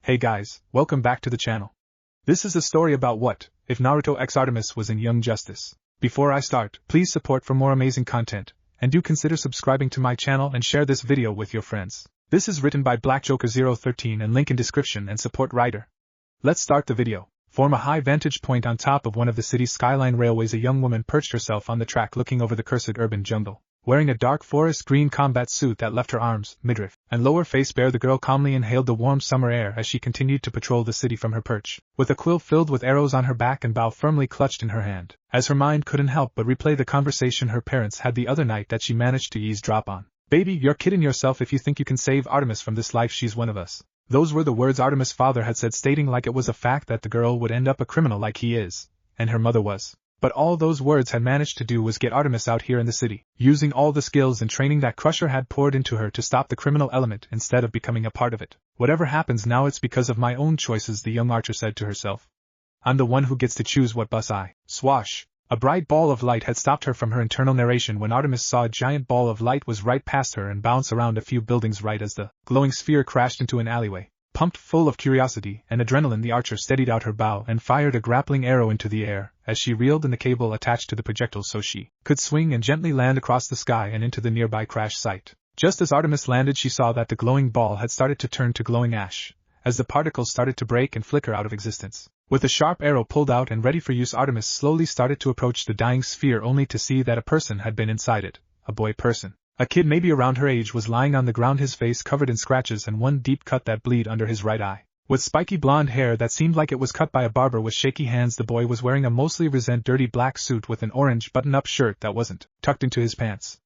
Hey guys, welcome back to the channel. This is a story about what if Naruto x Artemis was in Young Justice. Before I start, please support for more amazing content, and do consider subscribing to my channel and share this video with your friends. This is written by BlackJoker013 and link in description and support writer. Let's start the video. From a high vantage point on top of one of the city's skyline railways, a young woman perched herself on the track looking over the cursed urban jungle. Wearing a dark forest green combat suit that left her arms, midriff, and lower face bare, the girl calmly inhaled the warm summer air as she continued to patrol the city from her perch, with a quill filled with arrows on her back and bow firmly clutched in her hand, as her mind couldn't help but replay the conversation her parents had the other night that she managed to eavesdrop on. "Baby, you're kidding yourself if you think you can save Artemis from this life. She's one of us." Those were the words Artemis' father had said, stating like it was a fact that the girl would end up a criminal like he is, and her mother was. But all those words had managed to do was get Artemis out here in the city, using all the skills and training that Crusher had poured into her to stop the criminal element instead of becoming a part of it. "Whatever happens now, it's because of my own choices," the young archer said to herself. "I'm the one who gets to choose what bus I." Swash! A bright ball of light had stopped her from her internal narration when Artemis saw a giant ball of light was right past her and bounce around a few buildings right as the glowing sphere crashed into an alleyway. Pumped full of curiosity and adrenaline, the archer steadied out her bow and fired a grappling arrow into the air, as she reeled in the cable attached to the projectile so she could swing and gently land across the sky and into the nearby crash site. Just as Artemis landed, she saw that the glowing ball had started to turn to glowing ash, as the particles started to break and flicker out of existence. With a sharp arrow pulled out and ready for use, Artemis slowly started to approach the dying sphere, only to see that a person had been inside it, a boy person. A kid maybe around her age was lying on the ground, his face covered in scratches and one deep cut that bled under his right eye. With spiky blonde hair that seemed like it was cut by a barber with shaky hands, the boy was wearing a mostly dirty black suit with an orange button-up shirt that wasn't tucked into his pants.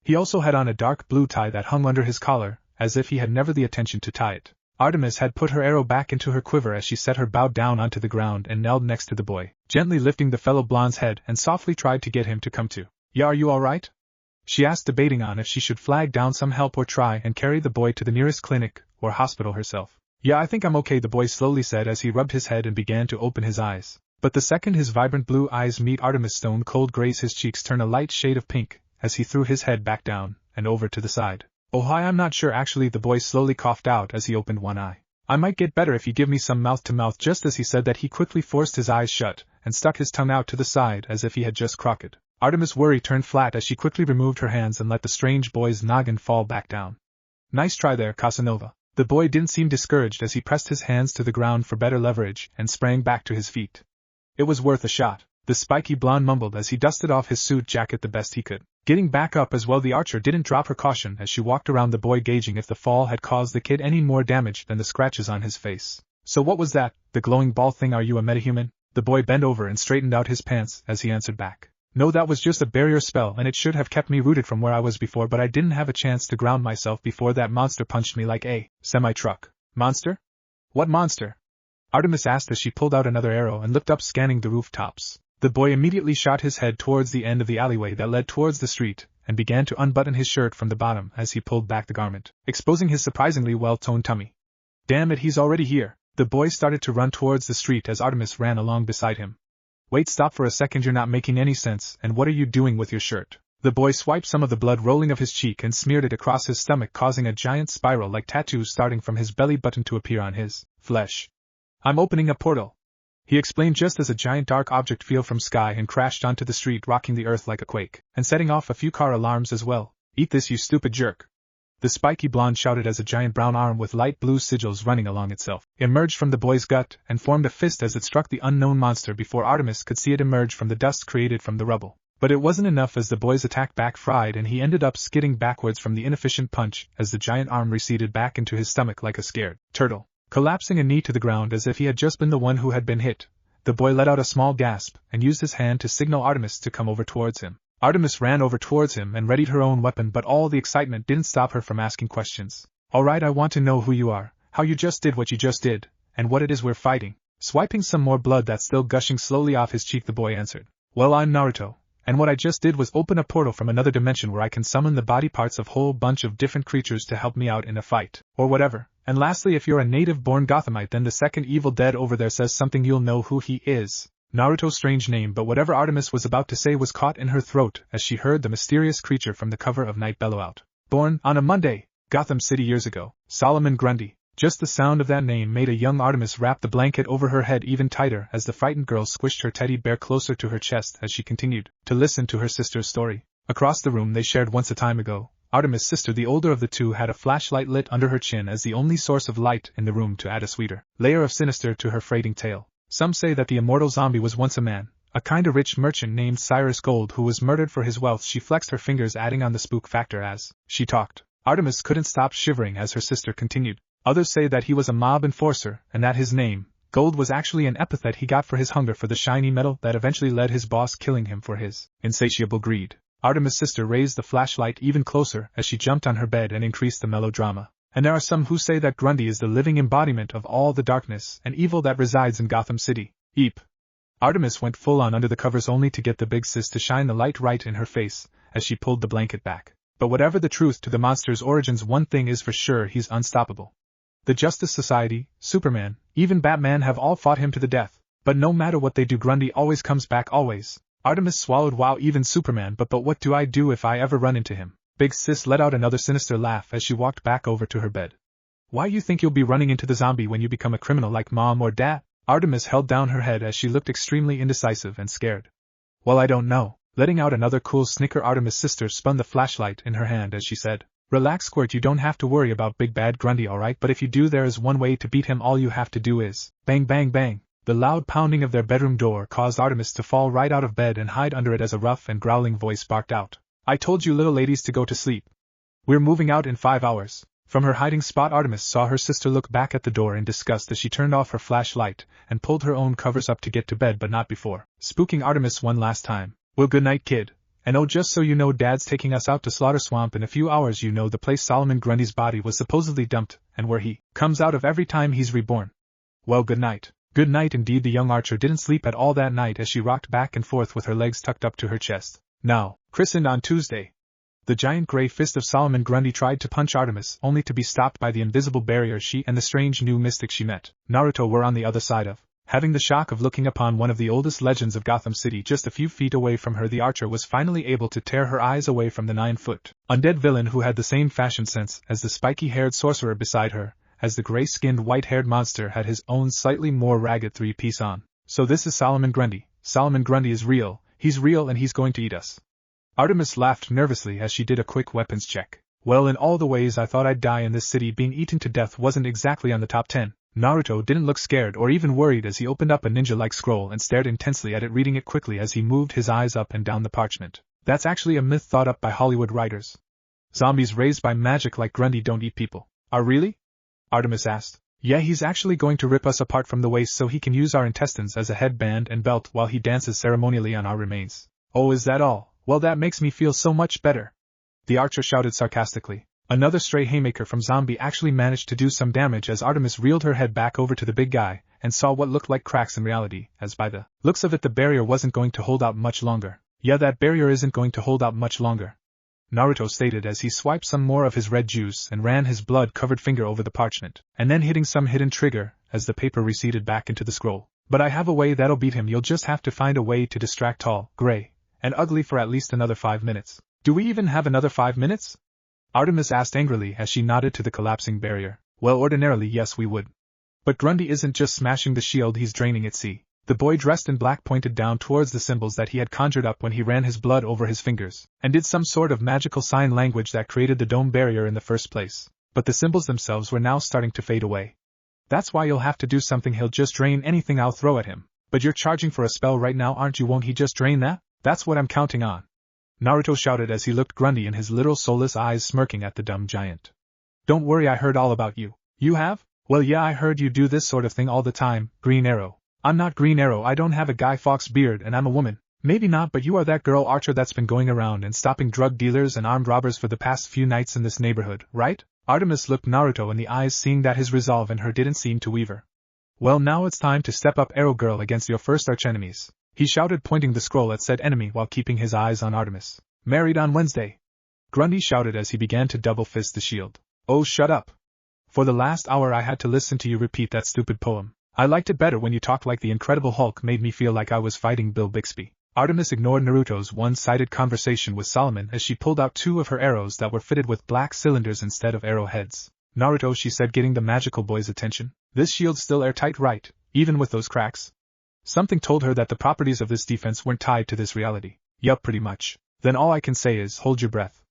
He also had on a dark blue tie that hung under his collar, as if he had never the attention to tie it. Artemis had put her arrow back into her quiver as she set her bow down onto the ground and knelt next to the boy, gently lifting the fellow blonde's head and softly tried to get him to come to. "Yeah, are you alright?" she asked, debating on if she should flag down some help or try and carry the boy to the nearest clinic or hospital herself. "Yeah, I think I'm okay," the boy slowly said as he rubbed his head and began to open his eyes. But the second his vibrant blue eyes meet Artemis' stone-cold grays, his cheeks turn a light shade of pink as he threw his head back down and over to the side. "Oh hi, I'm not sure actually," the boy slowly coughed out as he opened one eye. "I might get better if you give me some mouth-to-mouth." Just as he said that, he quickly forced his eyes shut and stuck his tongue out to the side as if he had just croaked. Artemis' worry turned flat as she quickly removed her hands and let the strange boy's noggin fall back down. "Nice try there, Casanova." The boy didn't seem discouraged as he pressed his hands to the ground for better leverage and sprang back to his feet. "It was worth a shot," the spiky blonde mumbled as he dusted off his suit jacket the best he could. Getting back up as well, the archer didn't drop her caution as she walked around the boy, gauging if the fall had caused the kid any more damage than the scratches on his face. "So what was that, the glowing ball thing? Are you a metahuman?" The boy bent over and straightened out his pants as he answered back. "No, that was just a barrier spell and it should have kept me rooted from where I was before, but I didn't have a chance to ground myself before that monster punched me like a semi-truck." "Monster? What monster?" Artemis asked as she pulled out another arrow and looked up, scanning the rooftops. The boy immediately shot his head towards the end of the alleyway that led towards the street and began to unbutton his shirt from the bottom as he pulled back the garment, exposing his surprisingly well-toned tummy. "Damn it, he's already here." The boy started to run towards the street as Artemis ran along beside him. "Wait, stop for a second, you're not making any sense, and what are you doing with your shirt?" The boy swiped some of the blood rolling off his cheek and smeared it across his stomach, causing a giant spiral like tattoos starting from his belly button to appear on his flesh. "I'm opening a portal," he explained just as a giant dark object fell from sky and crashed onto the street, rocking the earth like a quake, and setting off a few car alarms as well. "Eat this, you stupid jerk," the spiky blonde shouted as a giant brown arm with light blue sigils running along itself emerged from the boy's gut and formed a fist as it struck the unknown monster before Artemis could see it emerge from the dust created from the rubble. But it wasn't enough as the boy's attack backfired and he ended up skidding backwards from the inefficient punch as the giant arm receded back into his stomach like a scared turtle. Collapsing a knee to the ground as if he had just been the one who had been hit, the boy let out a small gasp and used his hand to signal Artemis to come over towards him. Artemis ran over towards him and readied her own weapon, but all the excitement didn't stop her from asking questions. "Alright, I want to know who you are, how you just did what you just did, and what it is we're fighting." Swiping some more blood that's still gushing slowly off his cheek, the boy answered. "Well, I'm Naruto, and what I just did was open a portal from another dimension where I can summon the body parts of whole bunch of different creatures to help me out in a fight, or whatever. And lastly, if you're a native-born Gothamite, then the second Evil Dead over there says something, you'll know who he is." Naruto, strange name, but whatever Artemis was about to say was caught in her throat as she heard the mysterious creature from the cover of Night bellow out. "Born on a Monday, Gotham City years ago, Solomon Grundy, Just the sound of that name made a young Artemis wrap the blanket over her head even tighter as the frightened girl squished her teddy bear closer to her chest as she continued to listen to her sister's story. Across the room they shared once a time ago, Artemis' sister, the older of the two, had a flashlight lit under her chin as the only source of light in the room to add a sweeter layer of sinister to her freighting tale. Some say that the immortal zombie was once a man, a kinda rich merchant named Cyrus Gold who was murdered for his wealth. She flexed her fingers, adding on the spook factor as she talked. Artemis couldn't stop shivering as her sister continued. Others say that he was a mob enforcer, and that his name, Gold, was actually an epithet he got for his hunger for the shiny metal that eventually led his boss killing him for his insatiable greed. Artemis' sister raised the flashlight even closer as she jumped on her bed and increased the melodrama. And there are some who say that Grundy is the living embodiment of all the darkness and evil that resides in Gotham City. Eep. Artemis went full on under the covers only to get the big sis to shine the light right in her face as she pulled the blanket back. But whatever the truth to the monster's origins, one thing is for sure: he's unstoppable. The Justice Society, Superman, even Batman have all fought him to the death. But no matter what they do, Grundy always comes back, always. Artemis swallowed. Wow, even Superman, but what do I do if I ever run into him? Big Sis let out another sinister laugh as she walked back over to her bed. Why you think you'll be running into the zombie when you become a criminal like Mom or Dad? Artemis held down her head as she looked extremely indecisive and scared. Well, I don't know. Letting out another cool snicker, Artemis' sister spun the flashlight in her hand as she said, Relax, Squirt, you don't have to worry about Big Bad Grundy, alright? But if you do, there is one way to beat him. All you have to do is bang, bang, bang. The loud pounding of their bedroom door caused Artemis to fall right out of bed and hide under it as a rough and growling voice barked out, I told you little ladies to go to sleep. We're moving out in 5 hours. From her hiding spot, Artemis saw her sister look back at the door in disgust as she turned off her flashlight and pulled her own covers up to get to bed, but not before spooking Artemis one last time. Well, good night, kid. And oh, just so you know, Dad's taking us out to Slaughter Swamp in a few hours. You know, the place Solomon Grundy's body was supposedly dumped, and where he comes out of every time he's reborn. Well, good night. Good night indeed. The young archer didn't sleep at all that night as she rocked back and forth with her legs tucked up to her chest. Now, christened on Tuesday. The giant gray fist of Solomon Grundy tried to punch Artemis, only to be stopped by the invisible barrier she and the strange new mystic she met, Naruto, were on the other side of. Having the shock of looking upon one of the oldest legends of Gotham City just a few feet away from her, the archer was finally able to tear her eyes away from the 9-foot undead villain who had the same fashion sense as the spiky-haired sorcerer beside her, as the gray-skinned, white-haired monster had his own slightly more ragged three-piece on. So this is Solomon Grundy. Solomon Grundy is real, he's real, and he's going to eat us. Artemis laughed nervously as she did a quick weapons check. Well, in all the ways I thought I'd die in this city, being eaten to death wasn't exactly on the top 10. Naruto didn't look scared or even worried as he opened up a ninja-like scroll and stared intensely at it, reading it quickly as he moved his eyes up and down the parchment. That's actually a myth thought up by Hollywood writers. Zombies raised by magic like Grundy don't eat people. Are really? Artemis asked. Yeah, he's actually going to rip us apart from the waist so he can use our intestines as a headband and belt while he dances ceremonially on our remains. Oh, is that all? Well, that makes me feel so much better. The archer shouted sarcastically. Another stray haymaker from Zombie actually managed to do some damage as Artemis reeled her head back over to the big guy and saw what looked like cracks in reality, as by the looks of it the barrier wasn't going to hold out much longer. Yeah, that barrier isn't going to hold out much longer, Naruto stated as he swiped some more of his red juice and ran his blood-covered finger over the parchment, and then hitting some hidden trigger as the paper receded back into the scroll. But I have a way that'll beat him. You'll just have to find a way to distract Tall, Gray, and Ugly for at least another 5 minutes. Do we even have another 5 minutes? Artemis asked angrily as she nodded to the collapsing barrier. Well, ordinarily yes, we would. But Grundy isn't just smashing the shield, he's draining it. See. The boy dressed in black pointed down towards the symbols that he had conjured up when he ran his blood over his fingers, and did some sort of magical sign language that created the dome barrier in the first place. But the symbols themselves were now starting to fade away. That's why you'll have to do something. He'll just drain anything I'll throw at him. But you're charging for a spell right now, aren't you? Won't he just drain that? That's what I'm counting on. Naruto shouted as he looked Grundy in his little soulless eyes, smirking at the dumb giant. Don't worry, I heard all about you. You have? Well, yeah, I heard you do this sort of thing all the time, Green Arrow. I'm not Green Arrow, I don't have a Guy Fawkes beard, and I'm a woman. Maybe not, but you are that girl archer that's been going around and stopping drug dealers and armed robbers for the past few nights in this neighborhood, right? Artemis looked Naruto in the eyes, seeing that his resolve in her didn't seem to waver. Well, now it's time to step up, Arrow Girl, against your first archenemies, he shouted, pointing the scroll at said enemy while keeping his eyes on Artemis. Married on Wednesday, Grundy shouted as he began to double fist the shield. Oh, shut up. For the last hour I had to listen to you repeat that stupid poem. I liked it better when you talked like the Incredible Hulk, made me feel like I was fighting Bill Bixby. Artemis ignored Naruto's one-sided conversation with Solomon as she pulled out 2 of her arrows that were fitted with black cylinders instead of arrowheads. Naruto, she said, getting the magical boy's attention. This shield's still airtight, right, even with those cracks? Something told her that the properties of this defense weren't tied to this reality. Yup, pretty much. Then all I can say is, hold your breath.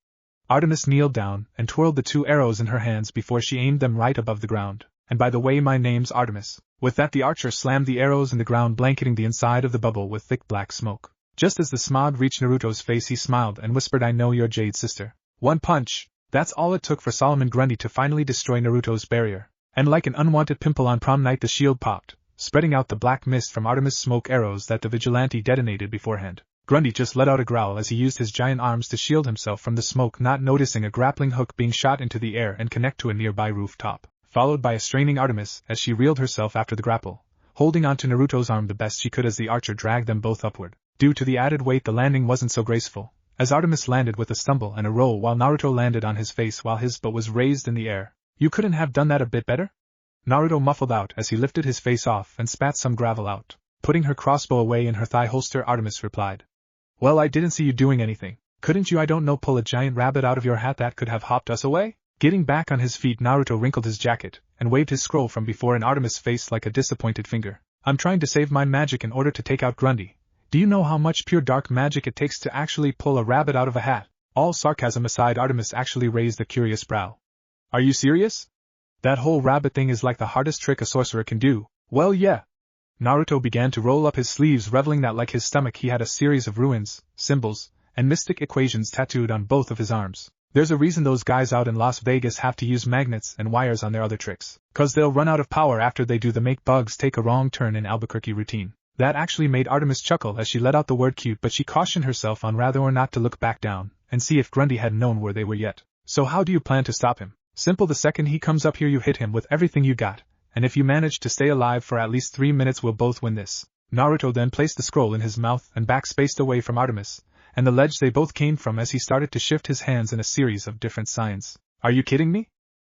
Artemis kneeled down and twirled the 2 arrows in her hands before she aimed them right above the ground. And by the way, my name's Artemis. With that, the archer slammed the arrows in the ground, blanketing the inside of the bubble with thick black smoke. Just as the smog reached Naruto's face, he smiled and whispered, I know your jade sister. One punch. That's all it took for Solomon Grundy to finally destroy Naruto's barrier. And like an unwanted pimple on prom night, the shield popped, spreading out the black mist from Artemis' smoke arrows that the vigilante detonated beforehand. Grundy just let out a growl as he used his giant arms to shield himself from the smoke, not noticing a grappling hook being shot into the air and connect to a nearby rooftop, followed by a straining Artemis as she reeled herself after the grapple, holding onto Naruto's arm the best she could as the archer dragged them both upward. Due to the added weight, the landing wasn't so graceful, as Artemis landed with a stumble and a roll while Naruto landed on his face while his butt was raised in the air. You couldn't have done that a bit better? Naruto muffled out as he lifted his face off and spat some gravel out. Putting her crossbow away in her thigh holster, Artemis replied, Well, I didn't see you doing anything. Couldn't you, I don't know, pull a giant rabbit out of your hat that could have hopped us away? Getting back on his feet, Naruto wrinkled his jacket and waved his scroll from before in Artemis' face like a disappointed finger. I'm trying to save my magic in order to take out Grundy. Do you know how much pure dark magic it takes to actually pull a rabbit out of a hat? All sarcasm aside, Artemis actually raised a curious brow. Are you serious? That whole rabbit thing is like the hardest trick a sorcerer can do. Well, yeah. Naruto began to roll up his sleeves, reveling that like his stomach he had a series of runes, symbols, and mystic equations tattooed on both of his arms. There's a reason those guys out in Las Vegas have to use magnets and wires on their other tricks. 'Cause they'll run out of power after they do the make bugs take a wrong turn in Albuquerque routine. That actually made Artemis chuckle as she let out the word cute, but she cautioned herself on whether or not to look back down and see if Grundy had known where they were yet. So how do you plan to stop him? Simple, the second he comes up here you hit him with everything you got, and if you manage to stay alive for at least 3 minutes we'll both win this. Naruto then placed the scroll in his mouth and back spaced away from Artemis, and the ledge they both came from as he started to shift his hands in a series of different signs. Are you kidding me?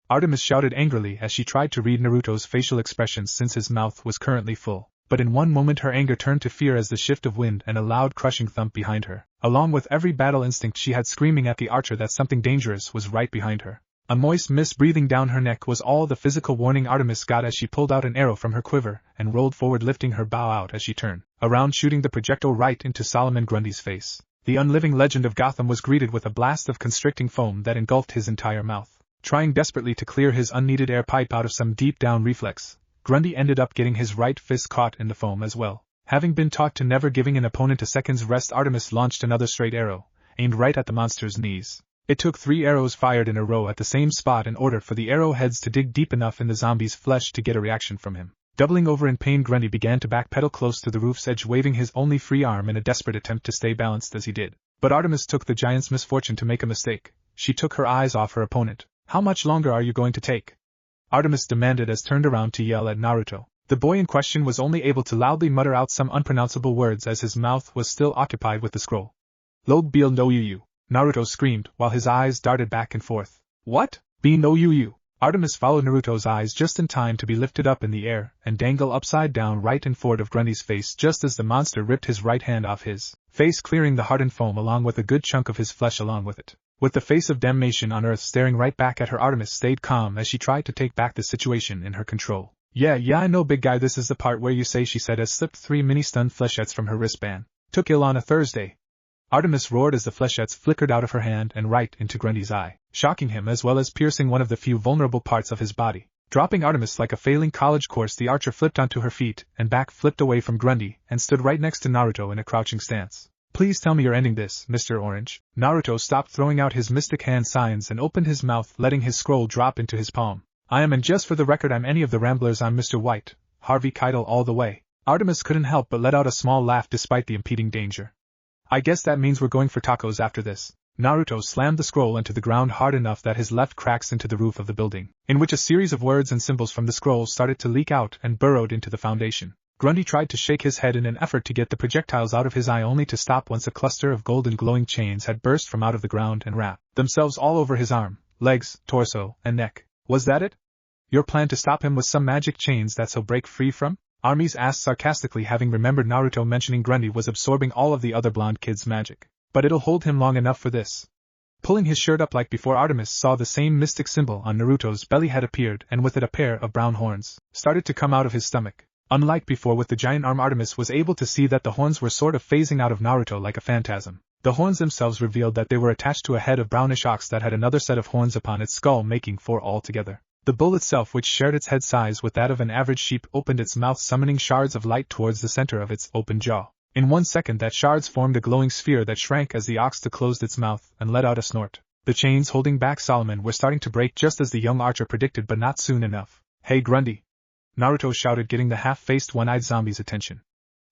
Artemis shouted angrily as she tried to read Naruto's facial expressions since his mouth was currently full. But in one moment her anger turned to fear as the shift of wind and a loud crushing thump behind her, along with every battle instinct she had screaming at the archer that something dangerous was right behind her. A moist mist breathing down her neck was all the physical warning Artemis got as she pulled out an arrow from her quiver and rolled forward, lifting her bow out as she turned around, shooting the projectile right into Solomon Grundy's face. The unliving legend of Gotham was greeted with a blast of constricting foam that engulfed his entire mouth. Trying desperately to clear his unneeded air pipe out of some deep-down reflex, Grundy ended up getting his right fist caught in the foam as well. Having been taught to never giving an opponent a second's rest, Artemis launched another straight arrow, aimed right at the monster's knees. It took 3 arrows fired in a row at the same spot in order for the arrowheads to dig deep enough in the zombie's flesh to get a reaction from him. Doubling over in pain, Grundy began to backpedal close to the roof's edge, waving his only free arm in a desperate attempt to stay balanced as he did. But Artemis took the giant's misfortune to make a mistake. She took her eyes off her opponent. How much longer are you going to take? Artemis demanded as turned around to yell at Naruto. The boy in question was only able to loudly mutter out some unpronounceable words as his mouth was still occupied with the scroll. Log Beal no Yu, Naruto screamed while his eyes darted back and forth. What? Be no Yu. Artemis followed Naruto's eyes just in time to be lifted up in the air and dangle upside down right in front of Grundy's face just as the monster ripped his right hand off his face, clearing the hardened foam along with a good chunk of his flesh along with it. With the face of damnation on earth staring right back at her, Artemis stayed calm as she tried to take back the situation in her control. Yeah, I know, big guy, this is the part where you say, she said as slipped 3 mini-stunned flechettes from her wristband. Took ill on a Thursday. Artemis roared as the flechettes flickered out of her hand and right into Grundy's eye, shocking him as well as piercing one of the few vulnerable parts of his body. Dropping Artemis like a failing college course, the archer flipped onto her feet and back flipped away from Grundy and stood right next to Naruto in a crouching stance. Please tell me you're ending this, Mr. Orange. Naruto stopped throwing out his mystic hand signs and opened his mouth, letting his scroll drop into his palm. I am, and just for the record, I'm any of the Ramblers. I'm Mr. White, Harvey Keitel all the way. Artemis couldn't help but let out a small laugh despite the impeding danger. I guess that means we're going for tacos after this. Naruto slammed the scroll into the ground hard enough that his left cracks into the roof of the building, in which a series of words and symbols from the scroll started to leak out and burrowed into the foundation. Grundy tried to shake his head in an effort to get the projectiles out of his eye, only to stop once a cluster of golden glowing chains had burst from out of the ground and wrapped themselves all over his arm, legs, torso, and neck. Was that it? Your plan to stop him was some magic chains that he'll break free from? Artemis asked sarcastically, having remembered Naruto mentioning Grundy was absorbing all of the other blonde kid's magic. But it'll hold him long enough for this. Pulling his shirt up like before, Artemis saw the same mystic symbol on Naruto's belly had appeared, and with it a pair of brown horns started to come out of his stomach. Unlike before with the giant arm, Artemis was able to see that the horns were sort of phasing out of Naruto like a phantasm. The horns themselves revealed that they were attached to a head of brownish ox that had another set of horns upon its skull, making 4 altogether. The bull itself, which shared its head size with that of an average sheep, opened its mouth, summoning shards of light towards the center of its open jaw. In 1 second that shards formed a glowing sphere that shrank as the ox closed its mouth and let out a snort. The chains holding back Solomon were starting to break just as the young archer predicted, but not soon enough. "Hey Grundy!" Naruto shouted, getting the half-faced one-eyed zombie's attention.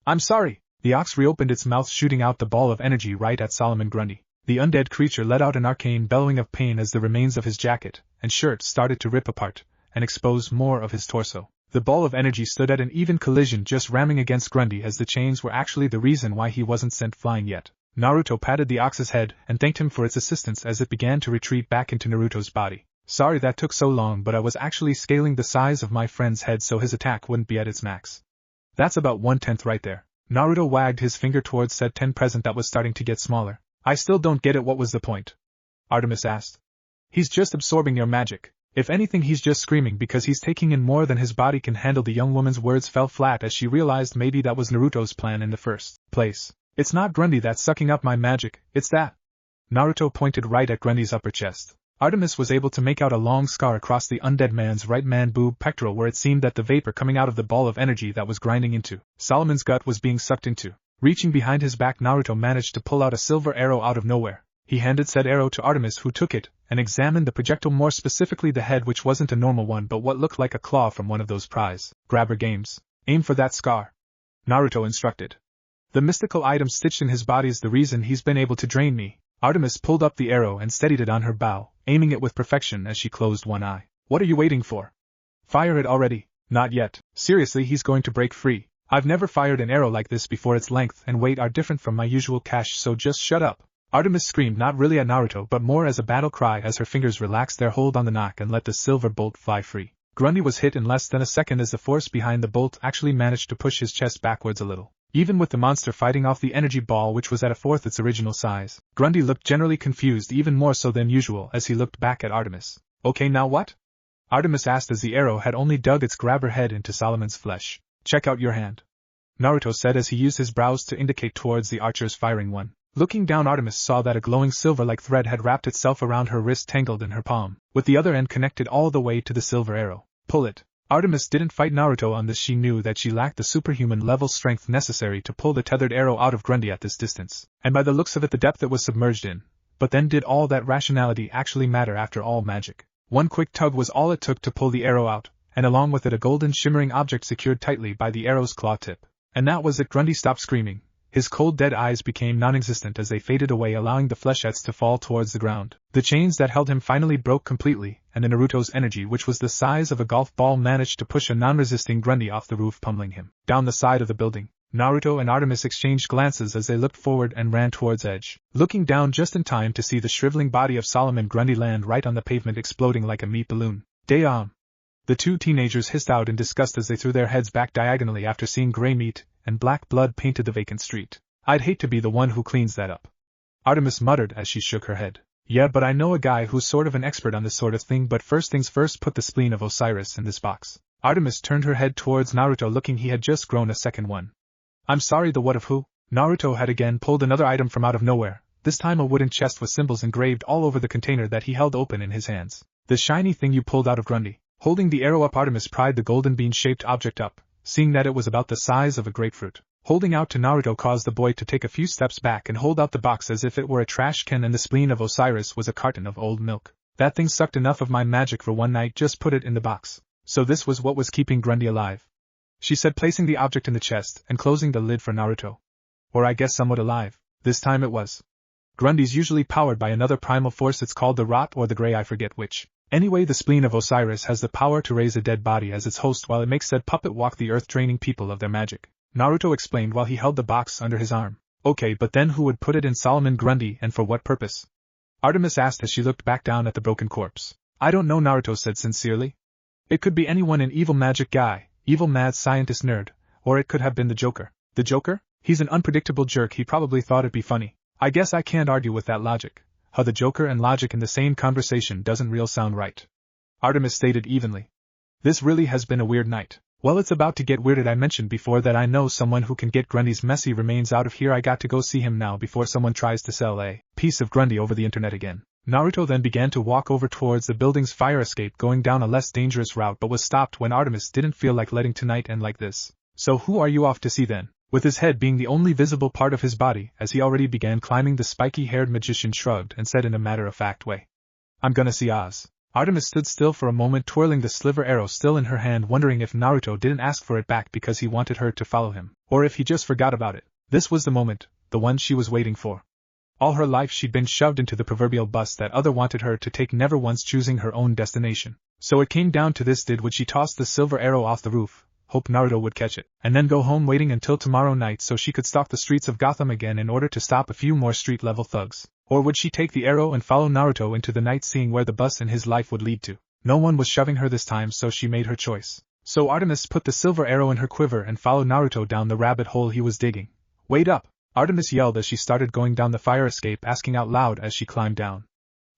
"I'm sorry!" The ox reopened its mouth, shooting out the ball of energy right at Solomon Grundy. The undead creature let out an arcane bellowing of pain as the remains of his jacket and shirt started to rip apart and expose more of his torso. The ball of energy stood at an even collision, just ramming against Grundy, as the chains were actually the reason why he wasn't sent flying yet. Naruto patted the ox's head and thanked him for its assistance as it began to retreat back into Naruto's body. "Sorry that took so long, but I was actually scaling the size of my friend's head so his attack wouldn't be at its max." "That's about 1/10 right there." Naruto wagged his finger towards said 10 present that was starting to get smaller. "I still don't get it. What was the point?" Artemis asked. "He's just absorbing your magic. If anything, he's just screaming because he's taking in more than his body can handle." The young woman's words fell flat as she realized maybe that was Naruto's plan in the first place. "It's not Grundy that's sucking up my magic, it's that." Naruto pointed right at Grundy's upper chest. Artemis was able to make out a long scar across the undead man's right man boob pectoral, where it seemed that the vapor coming out of the ball of energy that was grinding into Solomon's gut was being sucked into. Reaching behind his back, Naruto managed to pull out a silver arrow out of nowhere. He handed said arrow to Artemis, who took it and examined the projectile, more specifically the head, which wasn't a normal one but what looked like a claw from one of those prize grabber games. "Aim for that scar," Naruto instructed. "The mystical item stitched in his body is the reason he's been able to drain me." Artemis pulled up the arrow and steadied it on her bow, aiming it with perfection as she closed one eye. "What are you waiting for? Fire it already." "Not yet. Seriously, he's going to break free. I've never fired an arrow like this before. Its length and weight are different from my usual cache, so just shut up." Artemis screamed, not really at Naruto but more as a battle cry, as her fingers relaxed their hold on the nock and let the silver bolt fly free. Grundy was hit in less than a second as the force behind the bolt actually managed to push his chest backwards a little. Even with the monster fighting off the energy ball, which was at a fourth its original size, Grundy looked generally confused, even more so than usual as he looked back at Artemis. "Okay, now what?" Artemis asked as the arrow had only dug its grabber head into Solomon's flesh. "Check out your hand," Naruto said as he used his brows to indicate towards the archer's firing one. Looking down, Artemis saw that a glowing silver-like thread had wrapped itself around her wrist, tangled in her palm, with the other end connected all the way to the silver arrow. "Pull it." Artemis didn't fight Naruto on this. She knew that she lacked the superhuman-level strength necessary to pull the tethered arrow out of Grundy at this distance, and by the looks of it the depth it was submerged in. But then, did all that rationality actually matter after all? Magic. One quick tug was all it took to pull the arrow out, and along with it a golden shimmering object secured tightly by the arrow's claw tip. And that was it. Grundy stopped screaming. His cold dead eyes became non-existent as they faded away, allowing the flechettes to fall towards the ground. The chains that held him finally broke completely, and the Naruto's energy, which was the size of a golf ball, managed to push a non-resisting Grundy off the roof, pummeling him down the side of the building. Naruto and Artemis exchanged glances as they looked forward and ran towards edge, looking down just in time to see the shriveling body of Solomon Grundy land right on the pavement, exploding like a meat balloon. "Damn!" The two teenagers hissed out in disgust as they threw their heads back diagonally after seeing gray meat and black blood painted the vacant street. "I'd hate to be the one who cleans that up," Artemis muttered as she shook her head. "Yeah, but I know a guy who's sort of an expert on this sort of thing. But first things first, put the spleen of Osiris in this box." Artemis turned her head towards Naruto, looking he had just grown a second one. "I'm sorry, the what of who?" Naruto had again pulled another item from out of nowhere, this time a wooden chest with symbols engraved all over the container that he held open in his hands. "The shiny thing you pulled out of Grundy." Holding the arrow up, Artemis pried the golden bean-shaped object up, seeing that it was about the size of a grapefruit. Holding out to Naruto caused the boy to take a few steps back and hold out the box as if it were a trash can, and the spleen of Osiris was a carton of old milk. "That thing sucked enough of my magic for one night. Just put it in the box." "So this was what was keeping Grundy alive," she said, placing the object in the chest and closing the lid for Naruto. "Or I guess somewhat alive. This time it was. Grundy's usually powered by another primal force. It's called the Rot or the Grey, I forget which. Anyway, the spleen of Osiris has the power to raise a dead body as its host while it makes said puppet walk the earth, draining people of their magic," Naruto explained while he held the box under his arm. "Okay, but then who would put it in Solomon Grundy, and for what purpose?" Artemis asked as she looked back down at the broken corpse. "I don't know," Naruto said sincerely. "It could be anyone, an evil magic guy, evil mad scientist nerd, or it could have been the Joker." "The Joker? He's an unpredictable jerk. He probably thought it'd be funny." "I guess I can't argue with that logic. Huh, the Joker and logic in the same conversation doesn't real sound right. Artemis stated evenly. This really has been a weird night. Well, it's about to get weirded. I mentioned before that I know someone who can get Grundy's messy remains out of here. I got to go see him now before someone tries to sell a piece of Grundy over the internet again. Naruto then began to walk over towards the building's fire escape, going down a less dangerous route, but was stopped when Artemis didn't feel like letting tonight end like this. So who are you off to see then? With his head being the only visible part of his body, as he already began climbing, the spiky-haired magician shrugged and said in a matter-of-fact way. I'm gonna see Oz. Artemis stood still for a moment, twirling the sliver arrow still in her hand, wondering if Naruto didn't ask for it back because he wanted her to follow him, or if he just forgot about it. This was the moment, the one she was waiting for. All her life she'd been shoved into the proverbial bus that other wanted her to take, never once choosing her own destination. So it came down to this: would she toss the silver arrow off the roof, hope Naruto would catch it, and then go home waiting until tomorrow night so she could stalk the streets of Gotham again in order to stop a few more street-level thugs? Or would she take the arrow and follow Naruto into the night, seeing where the bus in his life would lead to? No one was shoving her this time, so she made her choice. So Artemis put the silver arrow in her quiver and followed Naruto down the rabbit hole he was digging. Wait up! Artemis yelled as she started going down the fire escape, asking out loud as she climbed down.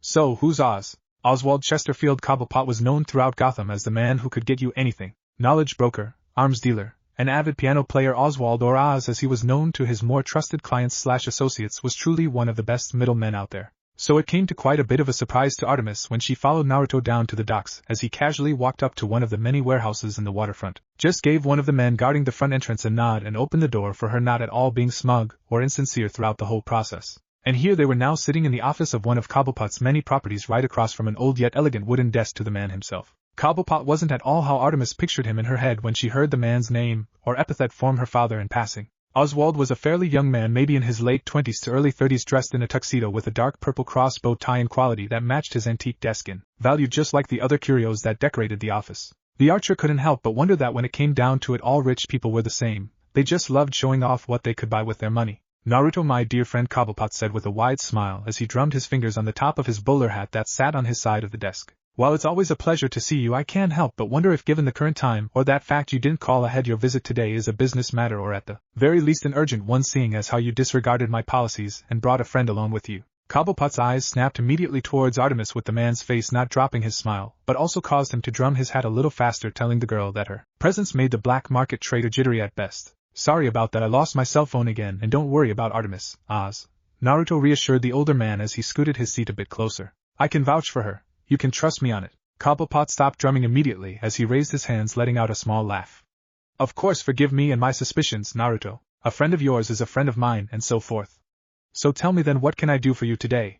So, who's Oz? Oswald Chesterfield Cobblepot was known throughout Gotham as the man who could get you anything. Knowledge broker, arms dealer, an avid piano player. Oswald, or Oz as he was known to his more trusted clients/associates, was truly one of the best middlemen out there. So it came to quite a bit of a surprise to Artemis when she followed Naruto down to the docks, as he casually walked up to one of the many warehouses in the waterfront, just gave one of the men guarding the front entrance a nod and opened the door for her, not at all being smug or insincere throughout the whole process. And here they were now sitting in the office of one of Cobblepot's many properties, right across from an old yet elegant wooden desk to the man himself. Cobblepot wasn't at all how Artemis pictured him in her head when she heard the man's name or epithet form her father in passing. Oswald was a fairly young man, maybe in his late 20s to early 30s, dressed in a tuxedo with a dark purple crossbow tie in quality that matched his antique desk in value, just like the other curios that decorated the office. The archer couldn't help but wonder that when it came down to it, all rich people were the same. They just loved showing off what they could buy with their money. Naruto, my dear friend, Cobblepot said with a wide smile as he drummed his fingers on the top of his bowler hat that sat on his side of the desk. While it's always a pleasure to see you, I can't help but wonder if, given the current time, or that fact you didn't call ahead, your visit today is a business matter, or at the very least an urgent one, seeing as how you disregarded my policies and brought a friend along with you. Cobblepot's eyes snapped immediately towards Artemis, with the man's face not dropping his smile, but also caused him to drum his hat a little faster, telling the girl that her presence made the black market trader jittery at best. Sorry about that, I lost my cell phone again, and don't worry about Artemis, Oz. Naruto reassured the older man as he scooted his seat a bit closer. I can vouch for her. You can trust me on it. Cobblepot stopped drumming immediately as he raised his hands, letting out a small laugh. Of course, forgive me and my suspicions, Naruto. A friend of yours is a friend of mine, and so forth. So tell me then, what can I do for you today?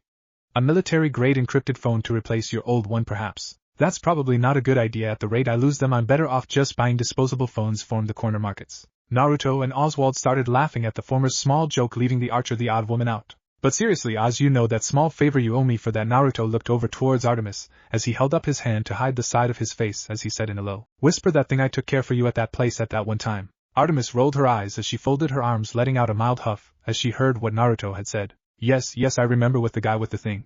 A military-grade encrypted phone to replace your old one, perhaps? That's probably not a good idea. At the rate I lose them, I'm better off just buying disposable phones from the corner markets. Naruto and Oswald started laughing at the former's small joke, leaving the archer the odd woman out. But seriously, Oz, you know that small favor you owe me for that. Naruto looked over towards Artemis as he held up his hand to hide the side of his face as he said in a low whisper, that thing I took care for you at that place at that one time. Artemis rolled her eyes as she folded her arms, letting out a mild huff as she heard what Naruto had said. Yes, I remember, with the guy with the thing.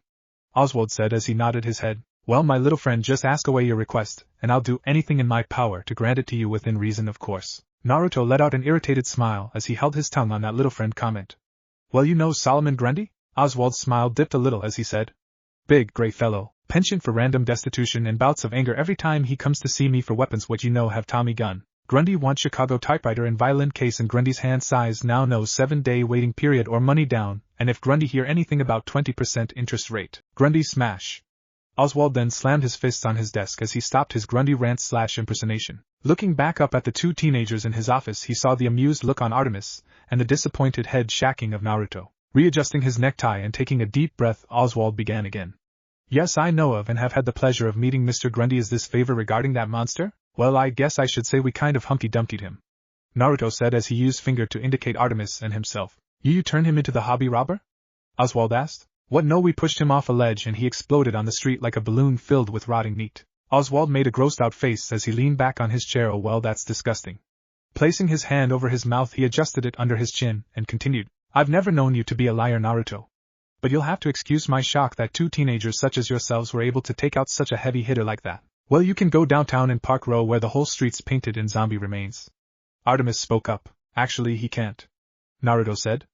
Oswald said as he nodded his head. Well, my little friend, just ask away your request, and I'll do anything in my power to grant it to you within reason, of course. Naruto let out an irritated smile as he held his tongue on that little friend comment. Well, you know Solomon Grundy? Oswald's smile dipped a little as he said. Big, great fellow, penchant for random destitution and bouts of anger every time he comes to see me for weapons. What you know, have Tommy gun. Grundy wants Chicago typewriter and violin case, and Grundy's hand size now no 7-day waiting period or money down, and if Grundy hear anything about 20% interest rate, Grundy smash. Oswald then slammed his fists on his desk as he stopped his Grundy rant/impersonation. Looking back up at the two teenagers in his office, he saw the amused look on Artemis and the disappointed head shaking of Naruto. Readjusting his necktie and taking a deep breath, Oswald began again. Yes, I know of and have had the pleasure of meeting Mr. Grundy. Is this favor regarding that monster? Well, I guess I should say we kind of Humpty-Dumptied him, Naruto said as he used finger to indicate Artemis and himself. You turn him into the hobby robber? Oswald asked. What, no, we pushed him off a ledge and he exploded on the street like a balloon filled with rotting meat. Oswald made a grossed out face as he leaned back on his chair. Oh well, that's disgusting. Placing his hand over his mouth, he adjusted it under his chin and continued. I've never known you to be a liar, Naruto. But you'll have to excuse my shock that two teenagers such as yourselves were able to take out such a heavy hitter like that. Well, you can go downtown in Park Row where the whole street's painted in zombie remains. Artemis spoke up. Actually, he can't, Naruto said.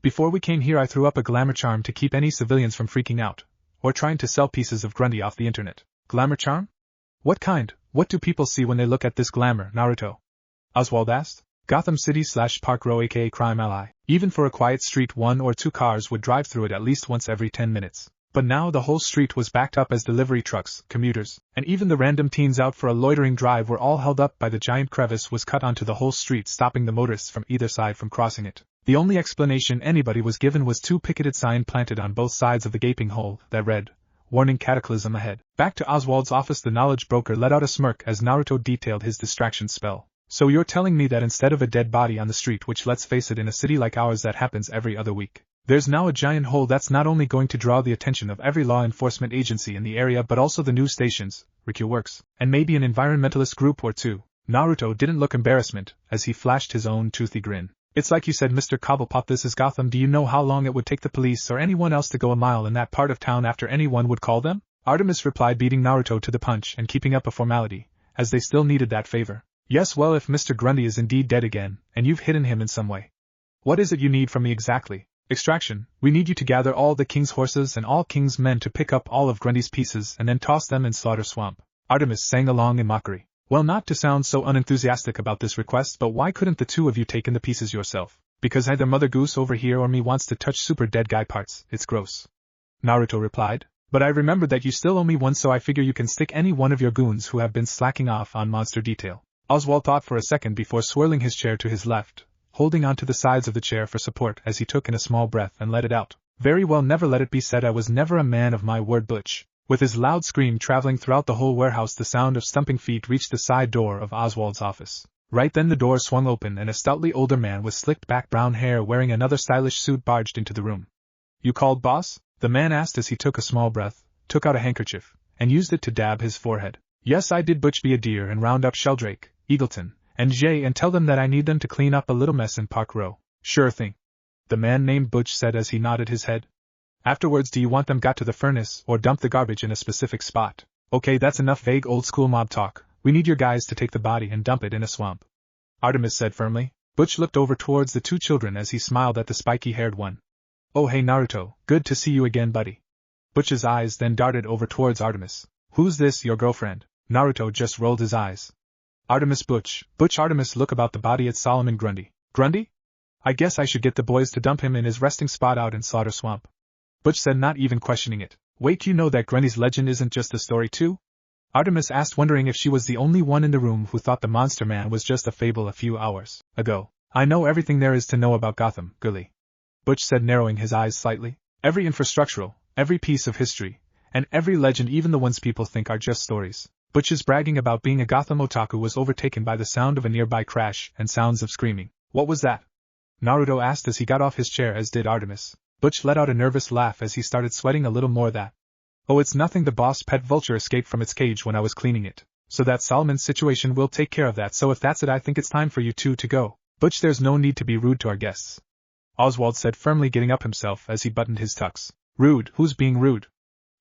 Before we came here I threw up a glamour charm to keep any civilians from freaking out, or trying to sell pieces of Grundy off the internet. Glamour charm? What kind? What do people see when they look at this glamour, Naruto? Oswald asked. Gotham City / Park Row aka Crime Ally. Even for a quiet street 1 or 2 cars would drive through it at least once every 10 minutes. But now the whole street was backed up as delivery trucks, commuters, and even the random teens out for a loitering drive were all held up by the giant crevice was cut onto the whole street, stopping the motorists from either side from crossing it. The only explanation anybody was given was 2 picketed signs planted on both sides of the gaping hole that read, "Warning Cataclysm Ahead." Back to Oswald's office, the knowledge broker let out a smirk as Naruto detailed his distraction spell. So you're telling me that instead of a dead body on the street, which let's face it in a city like ours that happens every other week, there's now a giant hole that's not only going to draw the attention of every law enforcement agency in the area but also the news stations, Rikyu Works, and maybe an environmentalist group or two. Naruto didn't look embarrassment as he flashed his own toothy grin. It's like you said, Mr. Cobblepot, this is Gotham. Do you know how long it would take the police or anyone else to go a mile in that part of town after anyone would call them? Artemis replied, beating Naruto to the punch and keeping up a formality, as they still needed that favor. Yes, well, if Mr. Grundy is indeed dead again, and you've hidden him in some way. What is it you need from me exactly? Extraction. We need you to gather all the king's horses and all king's men to pick up all of Grundy's pieces and then toss them in Slaughter Swamp. Artemis sang along in mockery. Well, not to sound so unenthusiastic about this request, but why couldn't the two of you take in the pieces yourself? Because either Mother Goose over here or me wants to touch super dead guy parts, it's gross. Naruto replied. But I remembered that you still owe me one, so I figure you can stick any one of your goons who have been slacking off on monster detail. Oswald thought for a second before swirling his chair to his left, holding onto the sides of the chair for support as he took in a small breath and let it out. Very well, never let it be said I was never a man of my word, Butch. With his loud scream traveling throughout the whole warehouse, the sound of stumping feet reached the side door of Oswald's office. Right then the door swung open and a stoutly older man with slicked back brown hair wearing another stylish suit barged into the room. You called, boss? The man asked as he took a small breath, took out a handkerchief, and used it to dab his forehead. Yes, I did, Butch. Be a dear and round up Sheldrake, Eagleton, and Jay and tell them that I need them to clean up a little mess in Park Row. Sure thing. The man named Butch said as he nodded his head. Afterwards, do you want them got to the furnace or dump the garbage in a specific spot? Okay, that's enough vague old school mob talk. We need your guys to take the body and dump it in a swamp. Artemis said firmly. Butch looked over towards the 2 children as he smiled at the spiky-haired one. Oh hey Naruto, good to see you again, buddy. Butch's eyes then darted over towards Artemis. Who's this, your girlfriend? Naruto just rolled his eyes. Artemis, Butch. Butch, Artemis, look about the body at Solomon Grundy. Grundy? I guess I should get the boys to dump him in his resting spot out in Slaughter Swamp. Butch said, not even questioning it. Wait, you know that Grundy's legend isn't just a story too? Artemis asked, wondering if she was the only one in the room who thought the Monster Man was just a fable a few hours ago. I know everything there is to know about Gotham, girly. Butch said, narrowing his eyes slightly. Every infrastructural, every piece of history, and every legend, even the ones people think are just stories. Butch's bragging about being a Gotham otaku was overtaken by the sound of a nearby crash and sounds of screaming. What was that? Naruto asked as he got off his chair, as did Artemis. Butch let out a nervous laugh as he started sweating a little more. That. Oh, it's nothing. The boss pet vulture escaped from its cage when I was cleaning it. So that Solomon situation will take care of that. So if that's it, I think it's time for you two to go. Butch, there's no need to be rude to our guests. Oswald said firmly, getting up himself as he buttoned his tux. Rude? Who's being rude?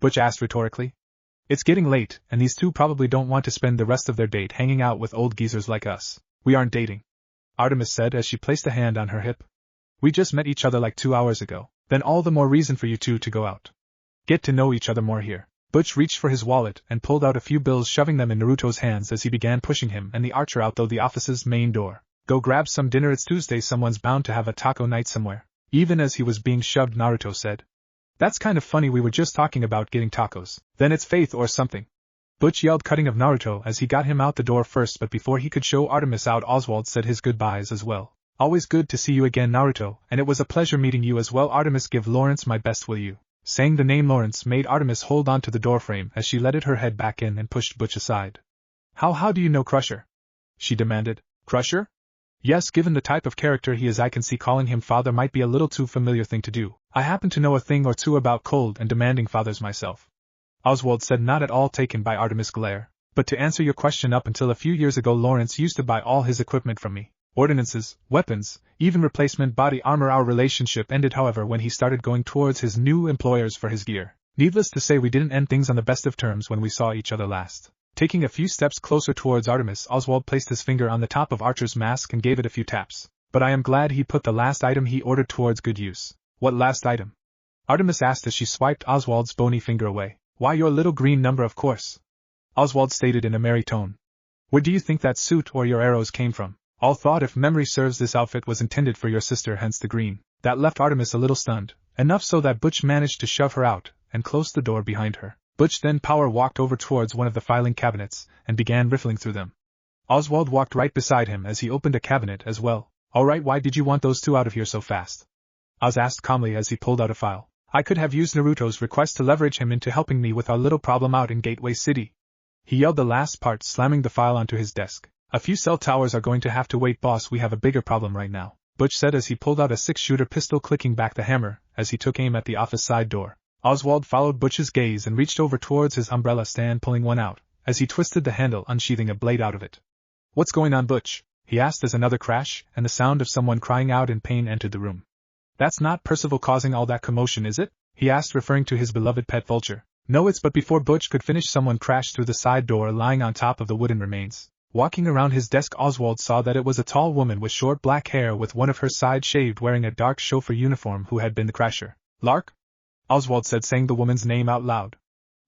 Butch asked rhetorically. It's getting late, and these two probably don't want to spend the rest of their date hanging out with old geezers like us. We aren't dating, Artemis said as she placed a hand on her hip. We just met each other like 2 hours ago. Then all the more reason for you two to go out. Get to know each other more here. Butch reached for his wallet and pulled out a few bills, shoving them in Naruto's hands as he began pushing him and the archer out through the office's main door. Go grab some dinner, it's Tuesday, someone's bound to have a taco night somewhere. Even as he was being shoved, Naruto said. That's kind of funny, we were just talking about getting tacos. Then it's Faith or something. Butch yelled, cutting of Naruto as he got him out the door first, but before he could show Artemis out, Oswald said his goodbyes as well. Always good to see you again, Naruto, and it was a pleasure meeting you as well, Artemis. Give Lawrence my best, will you? Saying the name Lawrence made Artemis hold on to the doorframe as she letted her head back in and pushed Butch aside. How do you know Crusher? She demanded. Crusher? Yes, given the type of character he is, I can see calling him father might be a little too familiar thing to do. I happen to know a thing or two about cold and demanding fathers myself. Oswald said, not at all taken by Artemis' glare. But to answer your question, up until a few years ago Lawrence used to buy all his equipment from me. Ordinances, weapons, even replacement body armor. Our relationship ended, however, when he started going towards his new employers for his gear. Needless to say, we didn't end things on the best of terms when we saw each other last. Taking a few steps closer towards Artemis, Oswald placed his finger on the top of Archer's mask and gave it a few taps. But I am glad he put the last item he ordered towards good use. What last item? Artemis asked as she swiped Oswald's bony finger away. Why, your little green number, of course. Oswald stated in a merry tone. Where do you think that suit or your arrows came from? All thought, if memory serves, this outfit was intended for your sister, hence the green. That left Artemis a little stunned, enough so that Butch managed to shove her out and close the door behind her. Butch then power walked over towards one of the filing cabinets and began riffling through them. Oswald walked right beside him as he opened a cabinet as well. Alright, why did you want those two out of here so fast? Oz asked calmly as he pulled out a file. I could have used Naruto's request to leverage him into helping me with our little problem out in Gateway City. He yelled the last part, slamming the file onto his desk. A few cell towers are going to have to wait, boss, we have a bigger problem right now, Butch said as he pulled out a 6-shooter pistol, clicking back the hammer as he took aim at the office side door. Oswald followed Butch's gaze and reached over towards his umbrella stand, pulling one out as he twisted the handle, unsheathing a blade out of it. What's going on, Butch? He asked as another crash and the sound of someone crying out in pain entered the room. That's not Percival causing all that commotion, is it? He asked, referring to his beloved pet vulture. No, it's, but before Butch could finish, someone crashed through the side door, lying on top of the wooden remains. Walking around his desk, Oswald saw that it was a tall woman with short black hair with one of her sides shaved, wearing a dark chauffeur uniform, who had been the crasher. Lark? Oswald said, saying the woman's name out loud.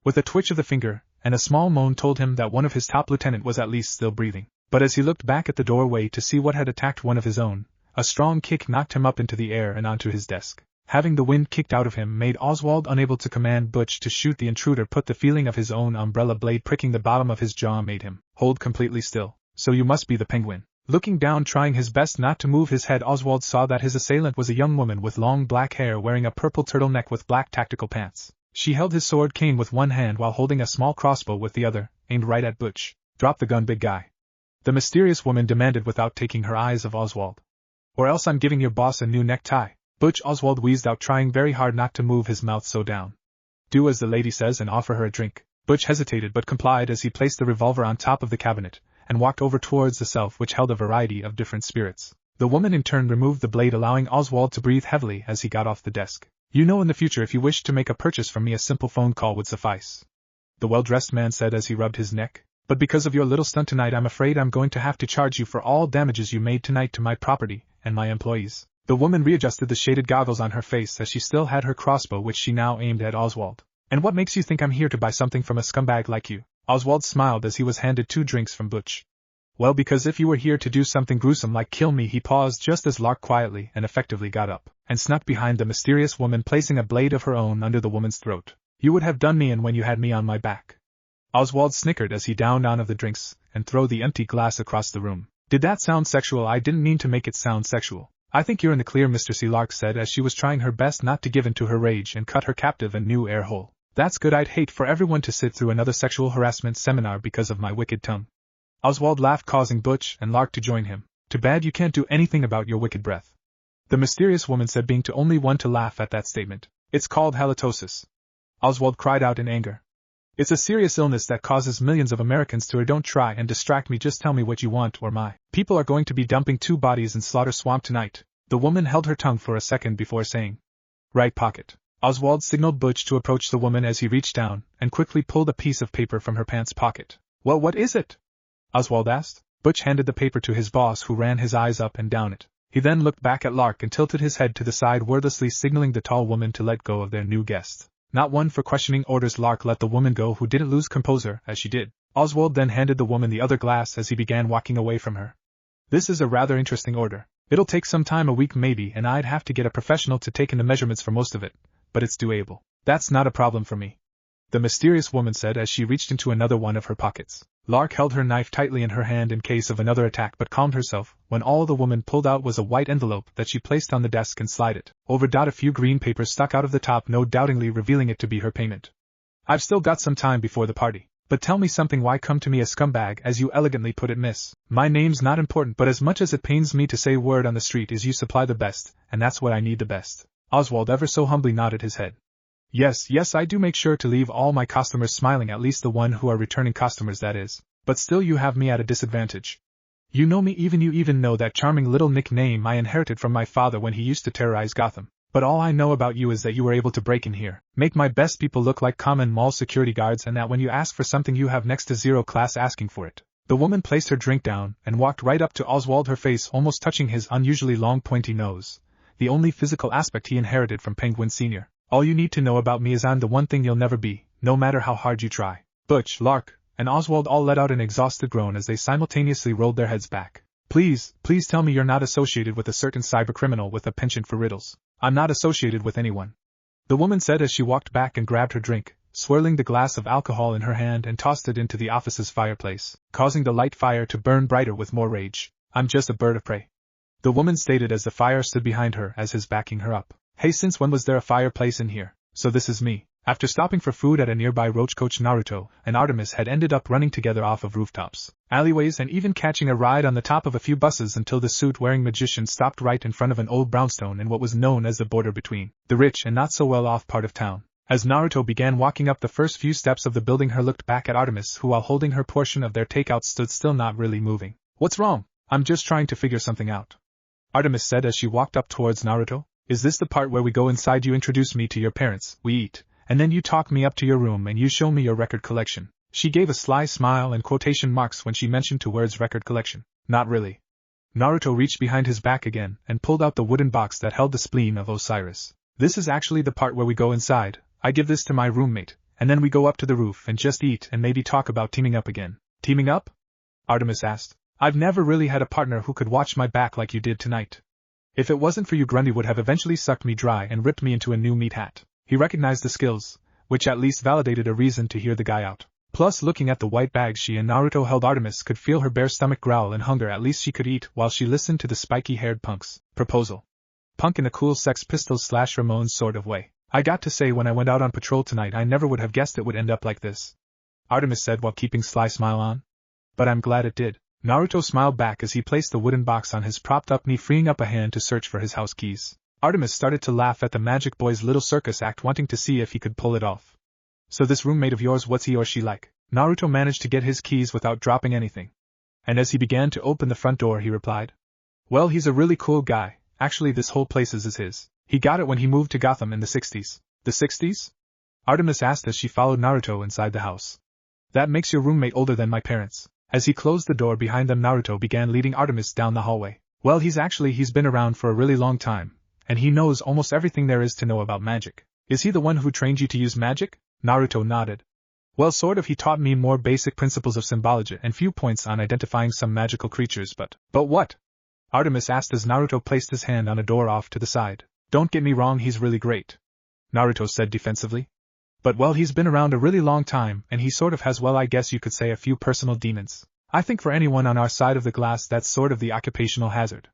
With a twitch of the finger, and a small moan told him that one of his top lieutenant was at least still breathing. But as he looked back at the doorway to see what had attacked one of his own, a strong kick knocked him up into the air and onto his desk. Having the wind kicked out of him made Oswald unable to command Butch to shoot the intruder, but the feeling of his own umbrella blade pricking the bottom of his jaw made him hold completely still. So you must be the Penguin. Looking down, trying his best not to move his head, Oswald saw that his assailant was a young woman with long black hair, wearing a purple turtleneck with black tactical pants. She held his sword cane with one hand while holding a small crossbow with the other, aimed right at Butch. Drop the gun, big guy, the mysterious woman demanded without taking her eyes off Oswald. Or else I'm giving your boss a new necktie. Butch, Oswald wheezed out, trying very hard not to move his mouth so down. Do as the lady says and offer her a drink. Butch hesitated but complied as he placed the revolver on top of the cabinet and walked over towards the shelf, which held a variety of different spirits. The woman in turn removed the blade, allowing Oswald to breathe heavily as he got off the desk. You know, in the future, if you wish to make a purchase from me, a simple phone call would suffice, the well-dressed man said as he rubbed his neck. But because of your little stunt tonight, I'm afraid I'm going to have to charge you for all damages you made tonight to my property and my employees. The woman readjusted the shaded goggles on her face as she still had her crossbow, which she now aimed at Oswald. And what makes you think I'm here to buy something from a scumbag like you? Oswald smiled as he was handed 2 drinks from Butch. Well, because if you were here to do something gruesome like kill me. He paused just as Lark quietly and effectively got up and snuck behind the mysterious woman, placing a blade of her own under the woman's throat. You would have done me in when you had me on my back. Oswald snickered as he downed one of the drinks and threw the empty glass across the room. Did that sound sexual? I didn't mean to make it sound sexual. I think you're in the clear, Mr. C. Lark said as she was trying her best not to give in to her rage and cut her captive a new air hole. That's good. I'd hate for everyone to sit through another sexual harassment seminar because of my wicked tongue. Oswald laughed, causing Butch and Lark to join him. Too bad you can't do anything about your wicked breath, the mysterious woman said, being the only one to laugh at that statement. It's called halitosis, Oswald cried out in anger. It's a serious illness that causes millions of Americans to. Don't try and distract me, just tell me what you want or my people are going to be dumping 2 bodies in Slaughter Swamp tonight. The woman held her tongue for a second before saying, right pocket. Oswald signaled Butch to approach the woman as he reached down and quickly pulled a piece of paper from her pants pocket. Well, what is it? Oswald asked. Butch handed the paper to his boss, who ran his eyes up and down it. He then looked back at Lark and tilted his head to the side, wordlessly signaling the tall woman to let go of their new guest. Not one for questioning orders, Lark let the woman go, who didn't lose composure as she did. Oswald then handed the woman the other glass as he began walking away from her. This is a rather interesting order. It'll take some time, a week maybe, and I'd have to get a professional to take in the measurements for most of it, but it's doable. That's not a problem for me, the mysterious woman said as she reached into another one of her pockets. Lark held her knife tightly in her hand in case of another attack, but calmed herself when all the woman pulled out was a white envelope that she placed on the desk and slid it over. A few green papers stuck out of the top, no doubtingly revealing it to be her payment. I've still got some time before the party, but tell me something. Why come to me a scumbag, as you elegantly put it, miss? My name's not important, but as much as it pains me to say, word on the street is you supply the best, and that's what I need, the best. Oswald ever so humbly nodded his head. Yes, I do make sure to leave all my customers smiling, at least the one who are returning customers, that is. But still you have me at a disadvantage. You know me, you even know that charming little nickname I inherited from my father when he used to terrorize Gotham. But all I know about you is that you were able to break in here, make my best people look like common mall security guards, and that when you ask for something you have next to zero class asking for it. The woman placed her drink down and walked right up to Oswald, her face almost touching his unusually long pointy nose, the only physical aspect he inherited from Penguin Sr. All you need to know about me is I'm the one thing you'll never be, no matter how hard you try. Butch, Lark, and Oswald all let out an exhausted groan as they simultaneously rolled their heads back. Please tell me you're not associated with a certain cybercriminal with a penchant for riddles. I'm not associated with anyone, the woman said as she walked back and grabbed her drink, swirling the glass of alcohol in her hand and tossed it into the office's fireplace, causing the light fire to burn brighter with more rage. I'm just a bird of prey, the woman stated as the fire stood behind her as his backing her up. Hey, since when was there a fireplace in here? So this is me. After stopping for food at a nearby roach coach, Naruto and Artemis had ended up running together off of rooftops, alleyways, and even catching a ride on the top of a few buses until the suit-wearing magician stopped right in front of an old brownstone in what was known as the border between the rich and not-so-well-off part of town. As Naruto began walking up the first few steps of the building, he looked back at Artemis, who while holding her portion of their takeout stood still, not really moving. What's wrong? I'm just trying to figure something out, Artemis said as she walked up towards Naruto. Is this the part where we go inside? You introduce me to your parents, we eat, and then you talk me up to your room and you show me your record collection. She gave a sly smile and quotation marks when she mentioned two words, record collection. Not really. Naruto reached behind his back again and pulled out the wooden box that held the spleen of Osiris. This is actually the part where we go inside. I give this to my roommate, and then we go up to the roof and just eat and maybe talk about teaming up again. Teaming up? Artemis asked. I've never really had a partner who could watch my back like you did tonight. If it wasn't for you, Grundy would have eventually sucked me dry and ripped me into a new meat hat. He recognized the skills, which at least validated a reason to hear the guy out. Plus, looking at the white bag she and Naruto held, Artemis could feel her bare stomach growl in hunger. At least she could eat while she listened to the spiky-haired punk's proposal. Punk in a cool Sex Pistols / Ramones sort of way. I got to say, when I went out on patrol tonight, I never would have guessed it would end up like this, Artemis said while keeping sly smile on. But I'm glad it did. Naruto smiled back as he placed the wooden box on his propped-up knee, freeing up a hand to search for his house keys. Artemis started to laugh at the Magic Boy's little circus act, wanting to see if he could pull it off. So this roommate of yours, what's he or she like? Naruto managed to get his keys without dropping anything. And as he began to open the front door, he replied, well, he's a really cool guy. Actually, this whole place is his. He got it when he moved to Gotham in the 60s. The 60s? Artemis asked as she followed Naruto inside the house. That makes your roommate older than my parents. As he closed the door behind them, Naruto began leading Artemis down the hallway. Well, he's been around for a really long time, and he knows almost everything there is to know about magic. Is he the one who trained you to use magic? Naruto nodded. Well, sort of. He taught me more basic principles of symbology and few points on identifying some magical creatures, but what? Artemis asked as Naruto placed his hand on a door off to the side. Don't get me wrong, he's really great, Naruto said defensively. But well, he's been around a really long time, and he sort of has, well, I guess you could say, a few personal demons. I think for anyone on our side of the glass, that's sort of the occupational hazard.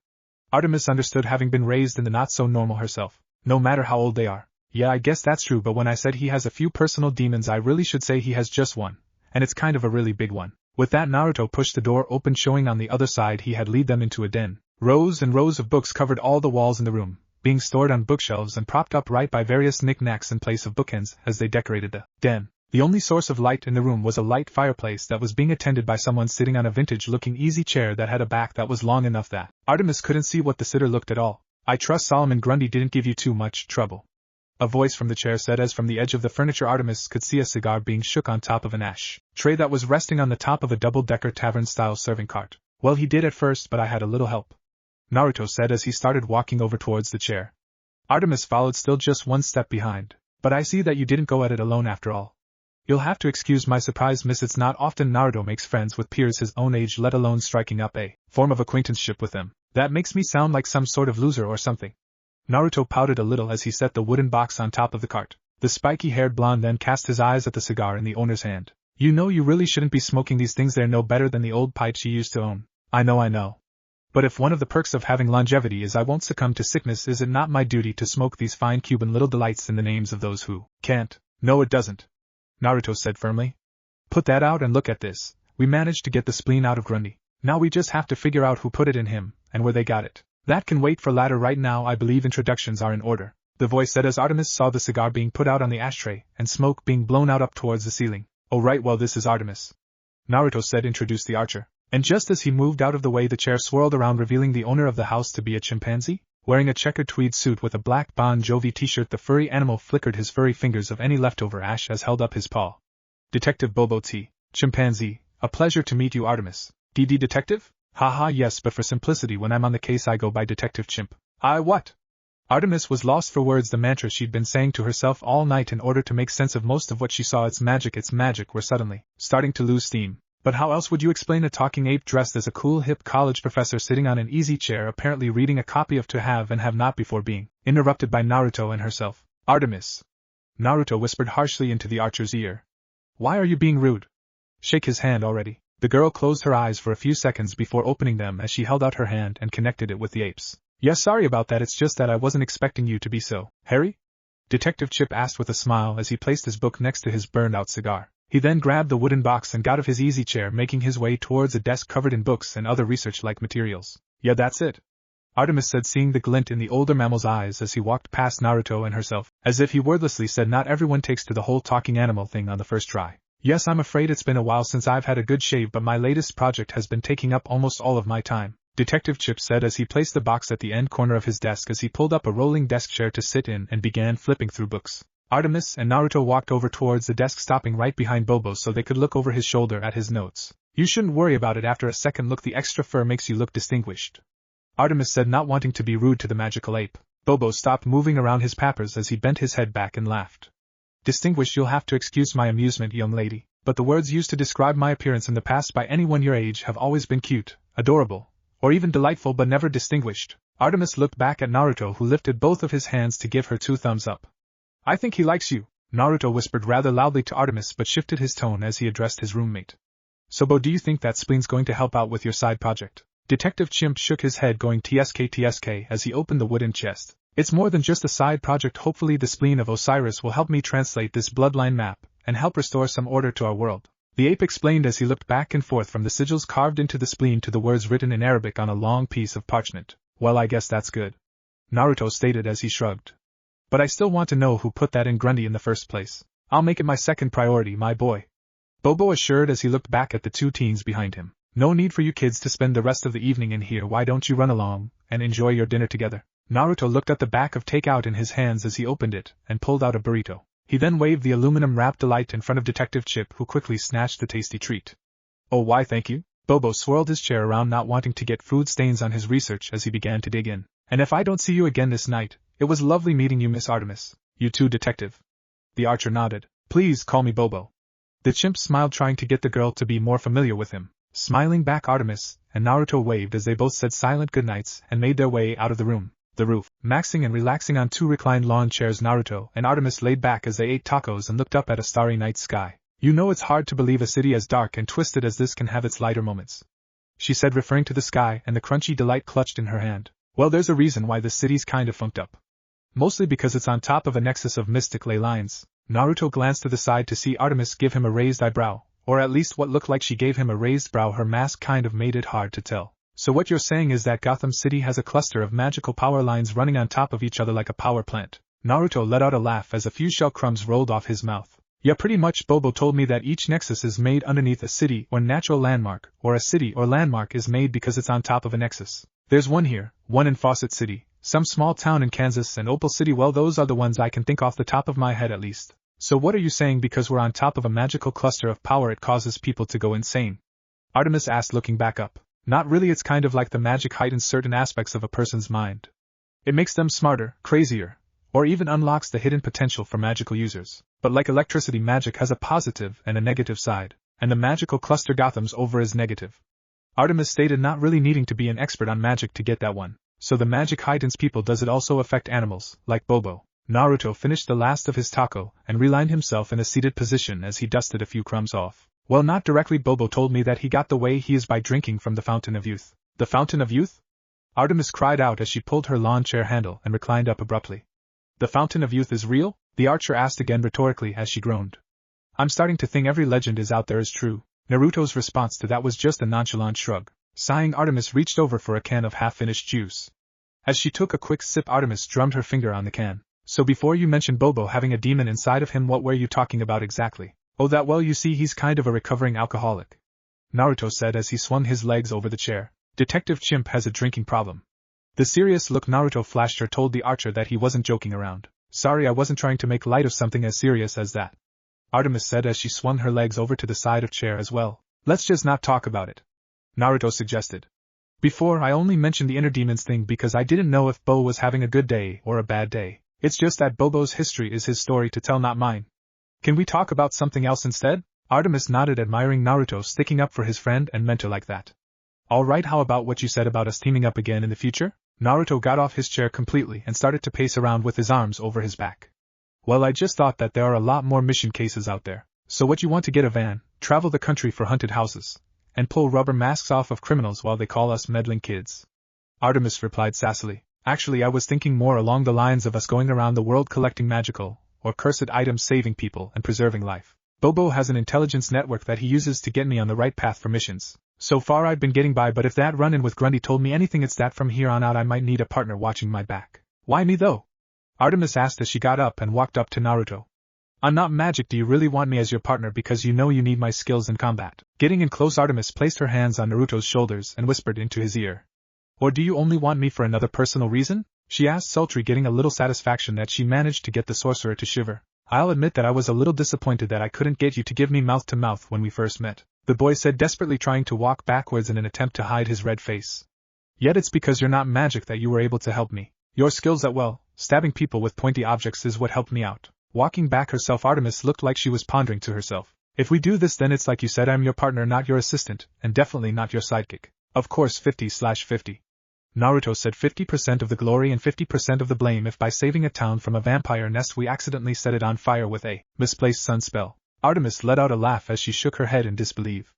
Artemis understood, having been raised in the not-so-normal herself, no matter how old they are. Yeah, I guess that's true, but when I said he has a few personal demons, I really should say he has just one, and it's kind of a really big one. With that, Naruto pushed the door open, showing on the other side he had lead them into a den. Rows and rows of books covered all the walls in the room, being stored on bookshelves and propped up right by various knickknacks in place of bookends as they decorated the den. The only source of light in the room was a light fireplace that was being attended by someone sitting on a vintage-looking easy chair that had a back that was long enough that Artemis couldn't see what the sitter looked at all. I trust Solomon Grundy didn't give you too much trouble, a voice from the chair said as from the edge of the furniture Artemis could see a cigar being shook on top of an ash tray that was resting on the top of a double-decker tavern-style serving cart. Well, he did at first, but I had a little help, Naruto said as he started walking over towards the chair. Artemis followed, still just one step behind. But I see that you didn't go at it alone after all. You'll have to excuse my surprise, miss. It's not often Naruto makes friends with peers his own age, let alone striking up a form of acquaintanceship with them. That makes me sound like some sort of loser or something. Naruto pouted a little as he set the wooden box on top of the cart. The spiky-haired blonde then cast his eyes at the cigar in the owner's hand. You know, you really shouldn't be smoking these things. They're no better than the old pipes you used to own. I know. But if one of the perks of having longevity is I won't succumb to sickness, is it not my duty to smoke these fine Cuban little delights in the names of those who can't? No, it doesn't, Naruto said firmly. Put that out and look at this. We managed to get the spleen out of Grundy. Now we just have to figure out who put it in him, and where they got it. That can wait for later. Right now I believe introductions are in order, the voice said as Artemis saw the cigar being put out on the ashtray and smoke being blown out up towards the ceiling. Oh right, well this is Artemis, Naruto said. Introduce the archer. And just as he moved out of the way, the chair swirled around, revealing the owner of the house to be a chimpanzee. Wearing a checkered tweed suit with a black Bon Jovi t-shirt, the furry animal flickered his furry fingers of any leftover ash as held up his paw. Detective Bobo T. Chimpanzee, A pleasure to meet you, Artemis. DD Detective? Haha, yes, but for simplicity when I'm on the case I go by Detective Chimp. What? Artemis was lost for words. The mantra she'd been saying to herself all night in order to make sense of most of what she saw, its magic were suddenly starting to lose steam. But how else would you explain a talking ape dressed as a cool hip college professor sitting on an easy chair apparently reading a copy of To Have and Have Not before being interrupted by Naruto and herself? Artemis. Naruto whispered harshly into the archer's ear. Why are you being rude? Shake his hand already. The girl closed her eyes for a few seconds before opening them as she held out her hand and connected it with the ape's. Yes, sorry about that, it's just that I wasn't expecting you to be so hairy? Detective Chip asked with a smile as he placed his book next to his burned-out cigar. He then grabbed the wooden box and got out of his easy chair, making his way towards a desk covered in books and other research-like materials. Yeah, that's it, Artemis said, seeing the glint in the older mammal's eyes as he walked past Naruto and herself, as if he wordlessly said not everyone takes to the whole talking animal thing on the first try. Yes, I'm afraid it's been a while since I've had a good shave, but my latest project has been taking up almost all of my time, Detective Chip said as he placed the box at the end corner of his desk as he pulled up a rolling desk chair to sit in and began flipping through books. Artemis and Naruto walked over towards the desk, stopping right behind Bobo so they could look over his shoulder at his notes. You shouldn't worry about it. After a second look, the extra fur makes you look distinguished, Artemis said, not wanting to be rude to the magical ape. Bobo stopped moving around his papers as he bent his head back and laughed. Distinguished? You'll have to excuse my amusement, young lady, but the words used to describe my appearance in the past by anyone your age have always been cute, adorable, or even delightful, but never distinguished. Artemis looked back at Naruto, who lifted both of his hands to give her 2 thumbs up. I think he likes you, Naruto whispered rather loudly to Artemis, but shifted his tone as he addressed his roommate. So Bo, do you think that spleen's going to help out with your side project? Detective Chimp shook his head, going TSK as he opened the wooden chest. It's more than just a side project. Hopefully the spleen of Osiris will help me translate this bloodline map and help restore some order to our world, the ape explained as he looked back and forth from the sigils carved into the spleen to the words written in Arabic on a long piece of parchment. Well, I guess that's good, Naruto stated as he shrugged. But I still want to know who put that in Grundy in the first place. I'll make it my second priority, my boy, Bobo assured as he looked back at the 2 teens behind him. No need for you kids to spend the rest of the evening in here. Why don't you run along and enjoy your dinner together? Naruto looked at the back of takeout in his hands as he opened it and pulled out a burrito. He then waved the aluminum-wrapped delight in front of Detective Chip, who quickly snatched the tasty treat. Oh, why thank you? Bobo swirled his chair around, not wanting to get food stains on his research as he began to dig in. And if I don't see you again this night, it was lovely meeting you, Miss Artemis. You too, Detective. The archer nodded. Please call me Bobo. The chimp smiled, trying to get the girl to be more familiar with him. Smiling back, Artemis and Naruto waved as they both said silent goodnights and made their way out of the room. The roof, maxing and relaxing on 2 reclined lawn chairs, Naruto and Artemis laid back as they ate tacos and looked up at a starry night sky. You know, it's hard to believe a city as dark and twisted as this can have its lighter moments, she said, referring to the sky and the crunchy delight clutched in her hand. Well, there's a reason why this city's kind of funked up. Mostly because it's on top of a nexus of mystic ley lines. Naruto glanced to the side to see Artemis give him a raised eyebrow, or at least what looked like she gave him a raised brow. Her mask kind of made it hard to tell. So what you're saying is that Gotham City has a cluster of magical power lines running on top of each other like a power plant? Naruto let out a laugh as a few shell crumbs rolled off his mouth. Yeah, pretty much. Bobo told me that each nexus is made underneath a city or natural landmark, or a city or landmark is made because it's on top of a nexus. There's one here, one in Fawcett City, some small town in Kansas, and Opal City. Well, those are the ones I can think off the top of my head at least. So what are you saying, because we're on top of a magical cluster of power it causes people to go insane? Artemis asked, looking back up. Not really, it's kind of like the magic heightens certain aspects of a person's mind. It makes them smarter, crazier, or even unlocks the hidden potential for magical users. But like electricity, magic has a positive and a negative side, and the magical cluster Gotham's over is negative, Artemis stated, not really needing to be an expert on magic to get that one. So the magic heightens people. Does it also affect animals, like Bobo? Naruto finished the last of his taco and relined himself in a seated position as he dusted a few crumbs off. Well, not directly. Bobo told me that he got the way he is by drinking from the Fountain of Youth. The Fountain of Youth? Artemis cried out as she pulled her lawn chair handle and reclined up abruptly. The Fountain of Youth is real? The archer asked again rhetorically as she groaned. I'm starting to think every legend is out there is true. Naruto's response to that was just a nonchalant shrug. Sighing, Artemis reached over for a can of half-finished juice. As she took a quick sip, Artemis drummed her finger on the can. So before you mentioned Bobo having a demon inside of him, what were you talking about exactly? Oh, that, well, you see, he's kind of a recovering alcoholic, Naruto said as he swung his legs over the chair. Detective Chimp has a drinking problem. The serious look Naruto flashed her told the archer that he wasn't joking around. Sorry, I wasn't trying to make light of something as serious as that, Artemis said as she swung her legs over to the side of chair as well. Let's just not talk about it, Naruto suggested. Before, I only mentioned the inner demons thing because I didn't know if Bo was having a good day or a bad day. It's just that Bobo's history is his story to tell, not mine. Can we talk about something else instead? Artemis nodded, admiring Naruto sticking up for his friend and mentor like that. Alright, how about what you said about us teaming up again in the future? Naruto got off his chair completely and started to pace around with his arms over his back. Well, I just thought that there are a lot more mission cases out there. So what, you want to get a van, travel the country for haunted houses, and pull rubber masks off of criminals while they call us meddling kids? Artemis replied sassily. Actually, I was thinking more along the lines of us going around the world collecting magical or cursed items, saving people and preserving life. Bobo has an intelligence network that he uses to get me on the right path for missions. So far I've been getting by, but if that run-in with Grundy told me anything, it's that from here on out I might need a partner watching my back. Why me though? Artemis asked as she got up and walked up to Naruto. I'm not magic. Do you really want me as your partner because you know you need my skills in combat? Getting in close, Artemis placed her hands on Naruto's shoulders and whispered into his ear. Or do you only want me for another personal reason? She asked, sultry, getting a little satisfaction that she managed to get the sorcerer to shiver. I'll admit that I was a little disappointed that I couldn't get you to give me mouth to mouth when we first met, the boy said, desperately trying to walk backwards in an attempt to hide his red face. Yet it's because you're not magic that you were able to help me. Your skills at, well, stabbing people with pointy objects is what helped me out. Walking back herself, Artemis looked like she was pondering to herself. If we do this, then it's like you said, I'm your partner, not your assistant, and definitely not your sidekick. Of course, 50/50. Naruto said, 50% of the glory and 50% of the blame if by saving a town from a vampire nest we accidentally set it on fire with a misplaced sun spell. Artemis let out a laugh as she shook her head in disbelief.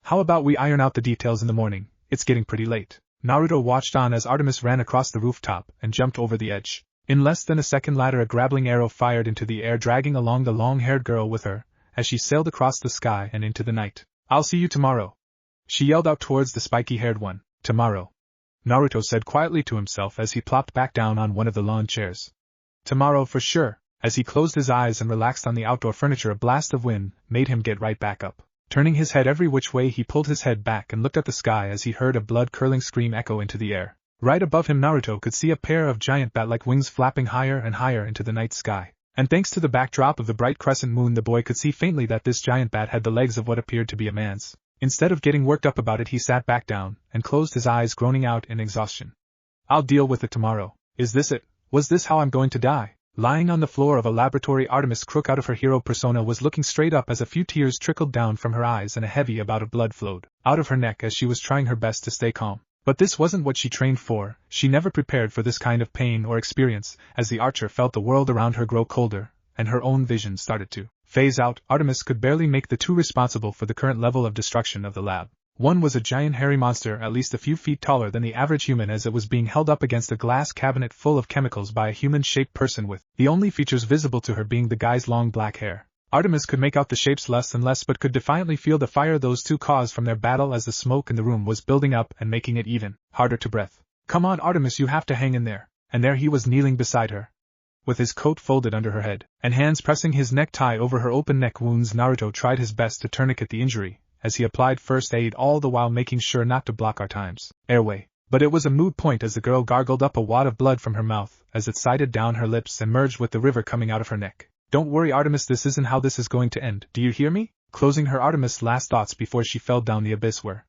How about we iron out the details in the morning? It's getting pretty late. Naruto watched on as Artemis ran across the rooftop and jumped over the edge. In less than a second later, a grappling arrow fired into the air, dragging along the long-haired girl with her, as she sailed across the sky and into the night. I'll see you tomorrow, she yelled out towards the spiky-haired one. Tomorrow, Naruto said quietly to himself as he plopped back down on one of the lawn chairs. Tomorrow for sure. As he closed his eyes and relaxed on the outdoor furniture, a blast of wind made him get right back up. Turning his head every which way, he pulled his head back and looked at the sky as he heard a blood-curdling scream echo into the air. Right above him, Naruto could see a pair of giant bat-like wings flapping higher and higher into the night sky. And thanks to the backdrop of the bright crescent moon, the boy could see faintly that this giant bat had the legs of what appeared to be a man's. Instead of getting worked up about it, he sat back down and closed his eyes, groaning out in exhaustion. I'll deal with it tomorrow. Is this it? Was this how I'm going to die? Lying on the floor of a laboratory, Artemis, crook out of her hero persona, was looking straight up as a few tears trickled down from her eyes and a heavy bout of blood flowed out of her neck as she was trying her best to stay calm. But this wasn't what she trained for. She never prepared for this kind of pain or experience. As the archer felt the world around her grow colder, and her own vision started to phase out, Artemis could barely make the two responsible for the current level of destruction of the lab. One was a giant hairy monster at least a few feet taller than the average human, as it was being held up against a glass cabinet full of chemicals by a human-shaped person, with the only features visible to her being the guy's long black hair. Artemis could make out the shapes less and less, but could defiantly feel the fire those two caused from their battle as the smoke in the room was building up and making it even harder to breathe. Come on, Artemis, you have to hang in there. And there he was, kneeling beside her, with his coat folded under her head, and hands pressing his necktie over her open neck wounds. Naruto tried his best to tourniquet the injury, as he applied first aid, all the while making sure not to block Artemis' airway. But it was a moot point as the girl gargled up a wad of blood from her mouth as it sided down her lips and merged with the river coming out of her neck. Don't worry, Artemis, this isn't how this is going to end, do you hear me? Closing her Artemis' last thoughts before she fell down the abyss where.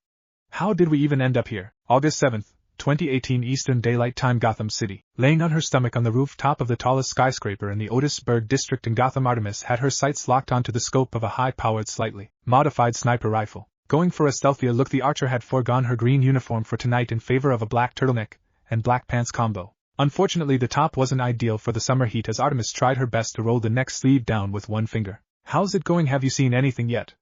How did we even end up here? August 7th, 2018 Eastern Daylight Time, Gotham City. Laying on her stomach on the rooftop of the tallest skyscraper in the Otisburg district in Gotham, Artemis had her sights locked onto the scope of a high-powered, slightly modified sniper rifle. Going for a stealthier look, the archer had foregone her green uniform for tonight in favor of a black turtleneck and black pants combo. Unfortunately, the top wasn't ideal for the summer heat as Artemis tried her best to roll the neck sleeve down with one finger. How's it going? Have you seen anything yet?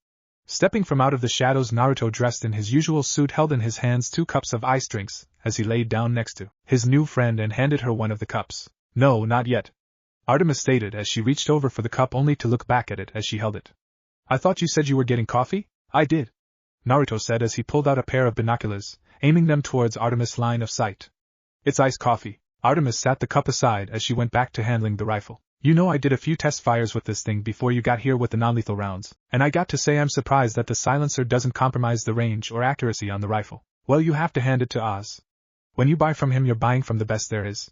Stepping from out of the shadows, Naruto, dressed in his usual suit, held in his hands 2 cups of ice drinks as he laid down next to his new friend and handed her one of the cups. No, not yet, Artemis stated as she reached over for the cup only to look back at it as she held it. I thought you said you were getting coffee? I did, Naruto said as he pulled out a pair of binoculars, aiming them towards Artemis' line of sight. It's iced coffee. Artemis sat the cup aside as she went back to handling the rifle. You know, I did a few test fires with this thing before you got here with the non-lethal rounds, and I got to say I'm surprised that the silencer doesn't compromise the range or accuracy on the rifle. Well, you have to hand it to Oz. When you buy from him, you're buying from the best there is.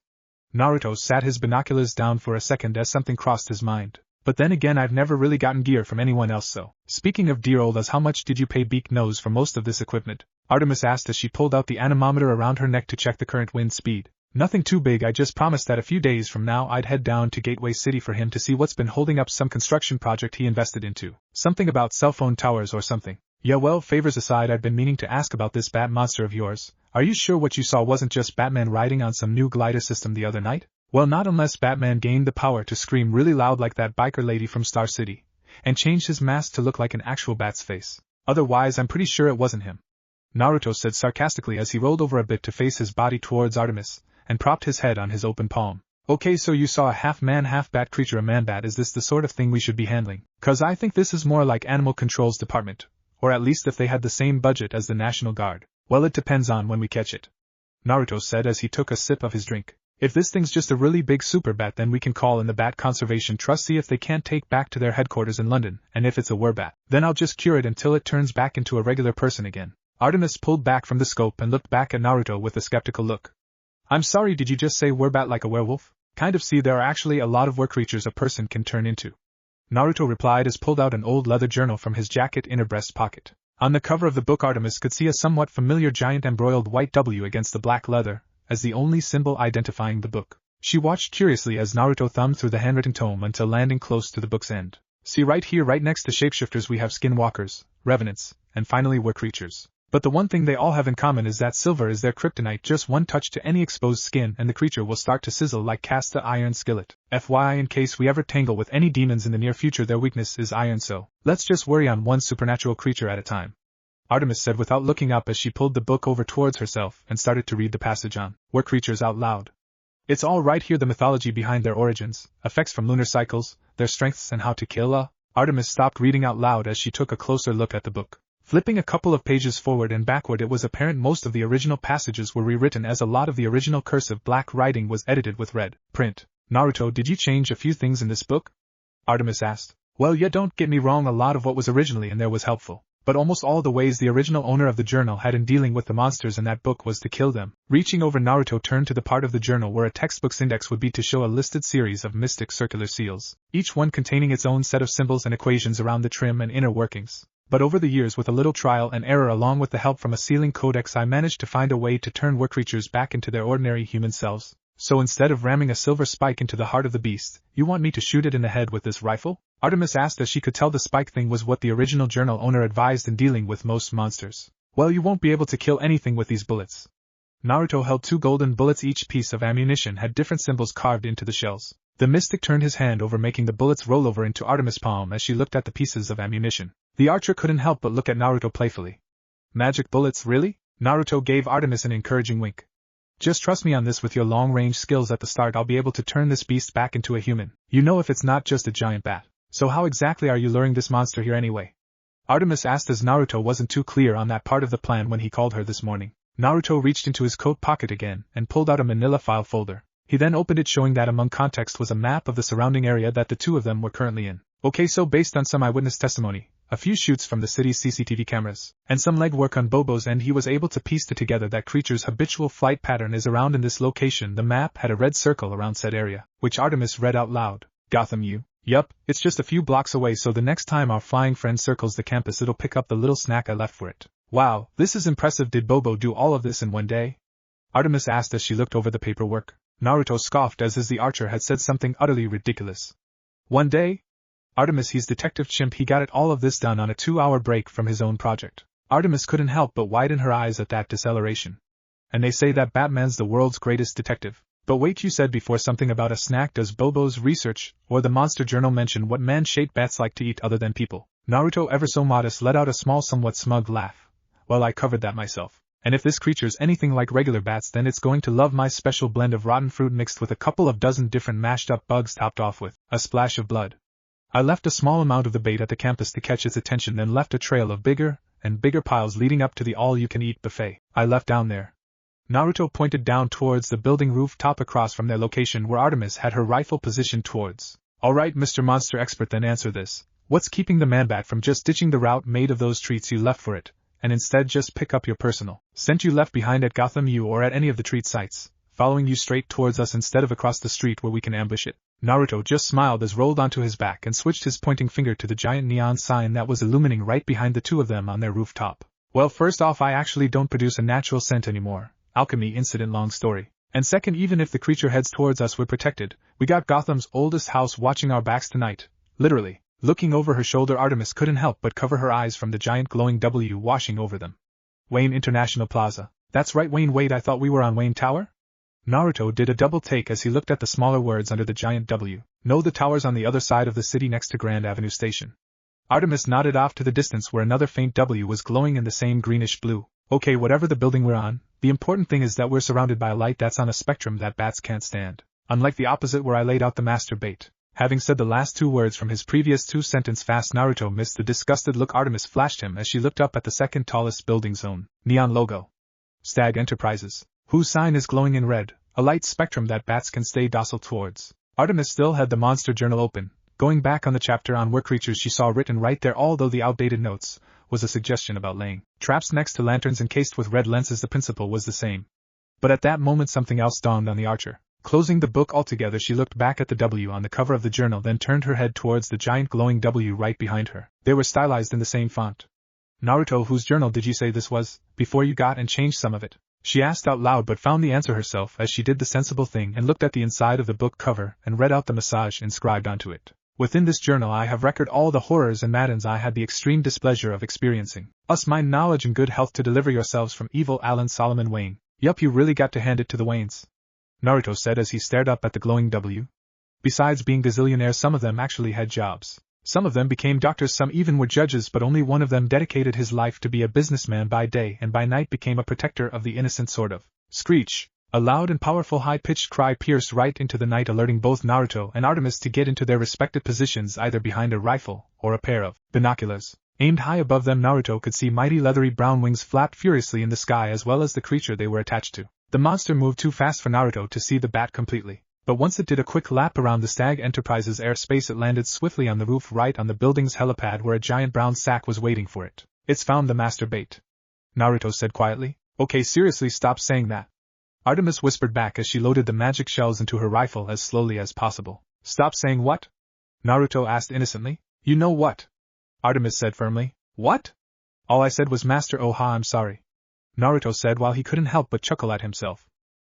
Naruto sat his binoculars down for a second as something crossed his mind. But then again, I've never really gotten gear from anyone else, so. Speaking of dear old us, how much did you pay Beak Nose for most of this equipment? Artemis asked as she pulled out the anemometer around her neck to check the current wind speed. Nothing too big, I just promised that a few days from now I'd head down to Gateway City for him to see what's been holding up some construction project he invested into. Something about cell phone towers or something. Yeah, well, favors aside, I've been meaning to ask about this bat monster of yours. Are you sure what you saw wasn't just Batman riding on some new glider system the other night? Well, not unless Batman gained the power to scream really loud like that biker lady from Star City, and changed his mask to look like an actual bat's face. Otherwise, I'm pretty sure it wasn't him. Naruto said sarcastically as he rolled over a bit to face his body towards Artemis, and propped his head on his open palm. Okay, so you saw a half-man, half-bat creature, a man-bat. Is this the sort of thing we should be handling? 'Cause I think this is more like Animal Control's department, or at least if they had the same budget as the National Guard. Well, it depends on when we catch it, Naruto said as he took a sip of his drink. If this thing's just a really big super bat, then we can call in the Bat Conservation Trust, see if they can't take back to their headquarters in London, and if it's a werbat, then I'll just cure it until it turns back into a regular person again. Artemis pulled back from the scope and looked back at Naruto with a skeptical look. I'm sorry, did you just say werbat like a werewolf? Kind of. See, there are actually a lot of were creatures a person can turn into, Naruto replied as pulled out an old leather journal from his jacket inner breast pocket. On the cover of the book, Artemis could see a somewhat familiar giant embroiled white W against the black leather, as the only symbol identifying the book. She watched curiously as Naruto thumbed through the handwritten tome until landing close to the book's end. See, right here, right next to shapeshifters, we have skinwalkers, revenants, and finally were creatures. But the one thing they all have in common is that silver is their kryptonite. Just one touch to any exposed skin and the creature will start to sizzle like cast the iron skillet. FYI, in case we ever tangle with any demons in the near future, their weakness is iron, so let's just worry on one supernatural creature at a time, Artemis said without looking up as she pulled the book over towards herself and started to read the passage on were creatures out loud. It's all right here, the mythology behind their origins, effects from lunar cycles, their strengths, and how to kill. Artemis stopped reading out loud as she took a closer look at the book. Flipping a couple of pages forward and backward, it was apparent most of the original passages were rewritten, as a lot of the original cursive black writing was edited with red print. Naruto, did you change a few things in this book? Artemis asked. Well, yeah, don't get me wrong, a lot of what was originally in there was helpful, but almost all the ways the original owner of the journal had in dealing with the monsters in that book was to kill them. Reaching over, Naruto turned to the part of the journal where a textbook's index would be to show a listed series of mystic circular seals, each one containing its own set of symbols and equations around the trim and inner workings. But over the years, with a little trial and error along with the help from a sealing codex, I managed to find a way to turn were creatures back into their ordinary human selves. So instead of ramming a silver spike into the heart of the beast, you want me to shoot it in the head with this rifle? Artemis asked as she could tell the spike thing was what the original journal owner advised in dealing with most monsters. Well, you won't be able to kill anything with these bullets. Naruto held 2 golden bullets. Each piece of ammunition had different symbols carved into the shells. The mystic turned his hand over, making the bullets roll over into Artemis' palm as she looked at the pieces of ammunition. The archer couldn't help but look at Naruto playfully. Magic bullets, really? Naruto gave Artemis an encouraging wink. Just trust me on this. With your long-range skills at the start, I'll be able to turn this beast back into a human. You know, if it's not just a giant bat. So how exactly are you luring this monster here anyway? Artemis asked as Naruto wasn't too clear on that part of the plan when he called her this morning. Naruto reached into his coat pocket again and pulled out a manila file folder. He then opened it, showing that among context was a map of the surrounding area that the two of them were currently in. Okay, so based on some eyewitness testimony, a few shoots from the city's CCTV cameras, and some legwork on Bobo's end, he was able to piece it together that creature's habitual flight pattern is around in this location. The map had a red circle around said area, which Artemis read out loud. Gotham U. Yup, it's just a few blocks away, so the next time our flying friend circles the campus, it'll pick up the little snack I left for it. Wow, this is impressive. Did Bobo do all of this in one day? Artemis asked as she looked over the paperwork. Naruto scoffed as the archer had said something utterly ridiculous. One day? Artemis, he's Detective Chimp. He got all of this done on a 2-hour break from his own project. Artemis couldn't help but widen her eyes at that deceleration. And they say that Batman's the world's greatest detective. But wait, you said before something about a snack. Does Bobo's research or the monster journal mention what man-shaped bats like to eat other than people? Naruto, ever so modest, let out a small, somewhat smug laugh. Well, I covered that myself. And if this creature's anything like regular bats, then it's going to love my special blend of rotten fruit mixed with a couple of dozen different mashed-up bugs topped off with a splash of blood. I left a small amount of the bait at the campus to catch its attention, then left a trail of bigger and bigger piles leading up to the all-you-can-eat buffet I left down there. Naruto pointed down towards the building rooftop across from their location where Artemis had her rifle positioned towards. Alright, Mr. Monster Expert, then answer this. What's keeping the man-bat from just ditching the route made of those treats you left for it, and instead just pick up your personal scent you left behind at Gotham U or at any of the treat sites, following you straight towards us instead of across the street where we can ambush it? Naruto just smiled as rolled onto his back and switched his pointing finger to the giant neon sign that was illuminating right behind the two of them on their rooftop. Well, first off, I actually don't produce a natural scent anymore. Alchemy incident, long story. And second, even if the creature heads towards us, we're protected. We got Gotham's oldest house watching our backs tonight. Literally. Looking over her shoulder, Artemis couldn't help but cover her eyes from the giant glowing W washing over them. Wayne International Plaza. That's right, Wayne. Wait, I thought we were on Wayne Tower? Naruto did a double take as he looked at the smaller words under the giant W. No, the tower's on the other side of the city next to Grand Avenue Station. Artemis nodded off to the distance where another faint W was glowing in the same greenish blue. Okay, whatever the building we're on, the important thing is that we're surrounded by a light that's on a spectrum that bats can't stand. Unlike the opposite where I laid out the master bait. Having said the last two words from his previous two-sentence fast, Naruto missed the disgusted look Artemis flashed him as she looked up at the second tallest building's own neon logo. Stag Enterprises, whose sign is glowing in red, a light spectrum that bats can stay docile towards. Artemis still had the monster journal open, going back on the chapter on were creatures she saw written right there, although the outdated notes was a suggestion about laying traps next to lanterns encased with red lenses. The principle was the same. But at that moment something else dawned on the archer. Closing the book altogether, she looked back at the W on the cover of the journal, then turned her head towards the giant glowing W right behind her. They were stylized in the same font. Naruto, whose journal did you say this was, before you got and changed some of it? She asked out loud, but found the answer herself as she did the sensible thing and looked at the inside of the book cover and read out the message inscribed onto it. Within this journal I have record all the horrors and maddens I had the extreme displeasure of experiencing. Us mind knowledge and good health to deliver yourselves from evil. Alan Solomon Wayne. Yup, you really got to hand it to the Waynes, Naruto said as he stared up at the glowing W. Besides being gazillionaires, some of them actually had jobs. Some of them became doctors, some even were judges, but only one of them dedicated his life to be a businessman by day and by night became a protector of the innocent, sort of. Screech! A loud and powerful high-pitched cry pierced right into the night, alerting both Naruto and Artemis to get into their respective positions, either behind a rifle or a pair of binoculars. Aimed high above them, Naruto could see mighty leathery brown wings flapped furiously in the sky, as well as the creature they were attached to. The monster moved too fast for Naruto to see the bat completely. But once it did a quick lap around the Stag Enterprises airspace, it landed swiftly on the roof right on the building's helipad where a giant brown sack was waiting for it. It's found the master bait, Naruto said quietly. Okay, seriously, stop saying that, Artemis whispered back as she loaded the magic shells into her rifle as slowly as possible. Stop saying what? Naruto asked innocently. You know what? Artemis said firmly. What? All I said was Master Oha, I'm sorry, Naruto said while he couldn't help but chuckle at himself.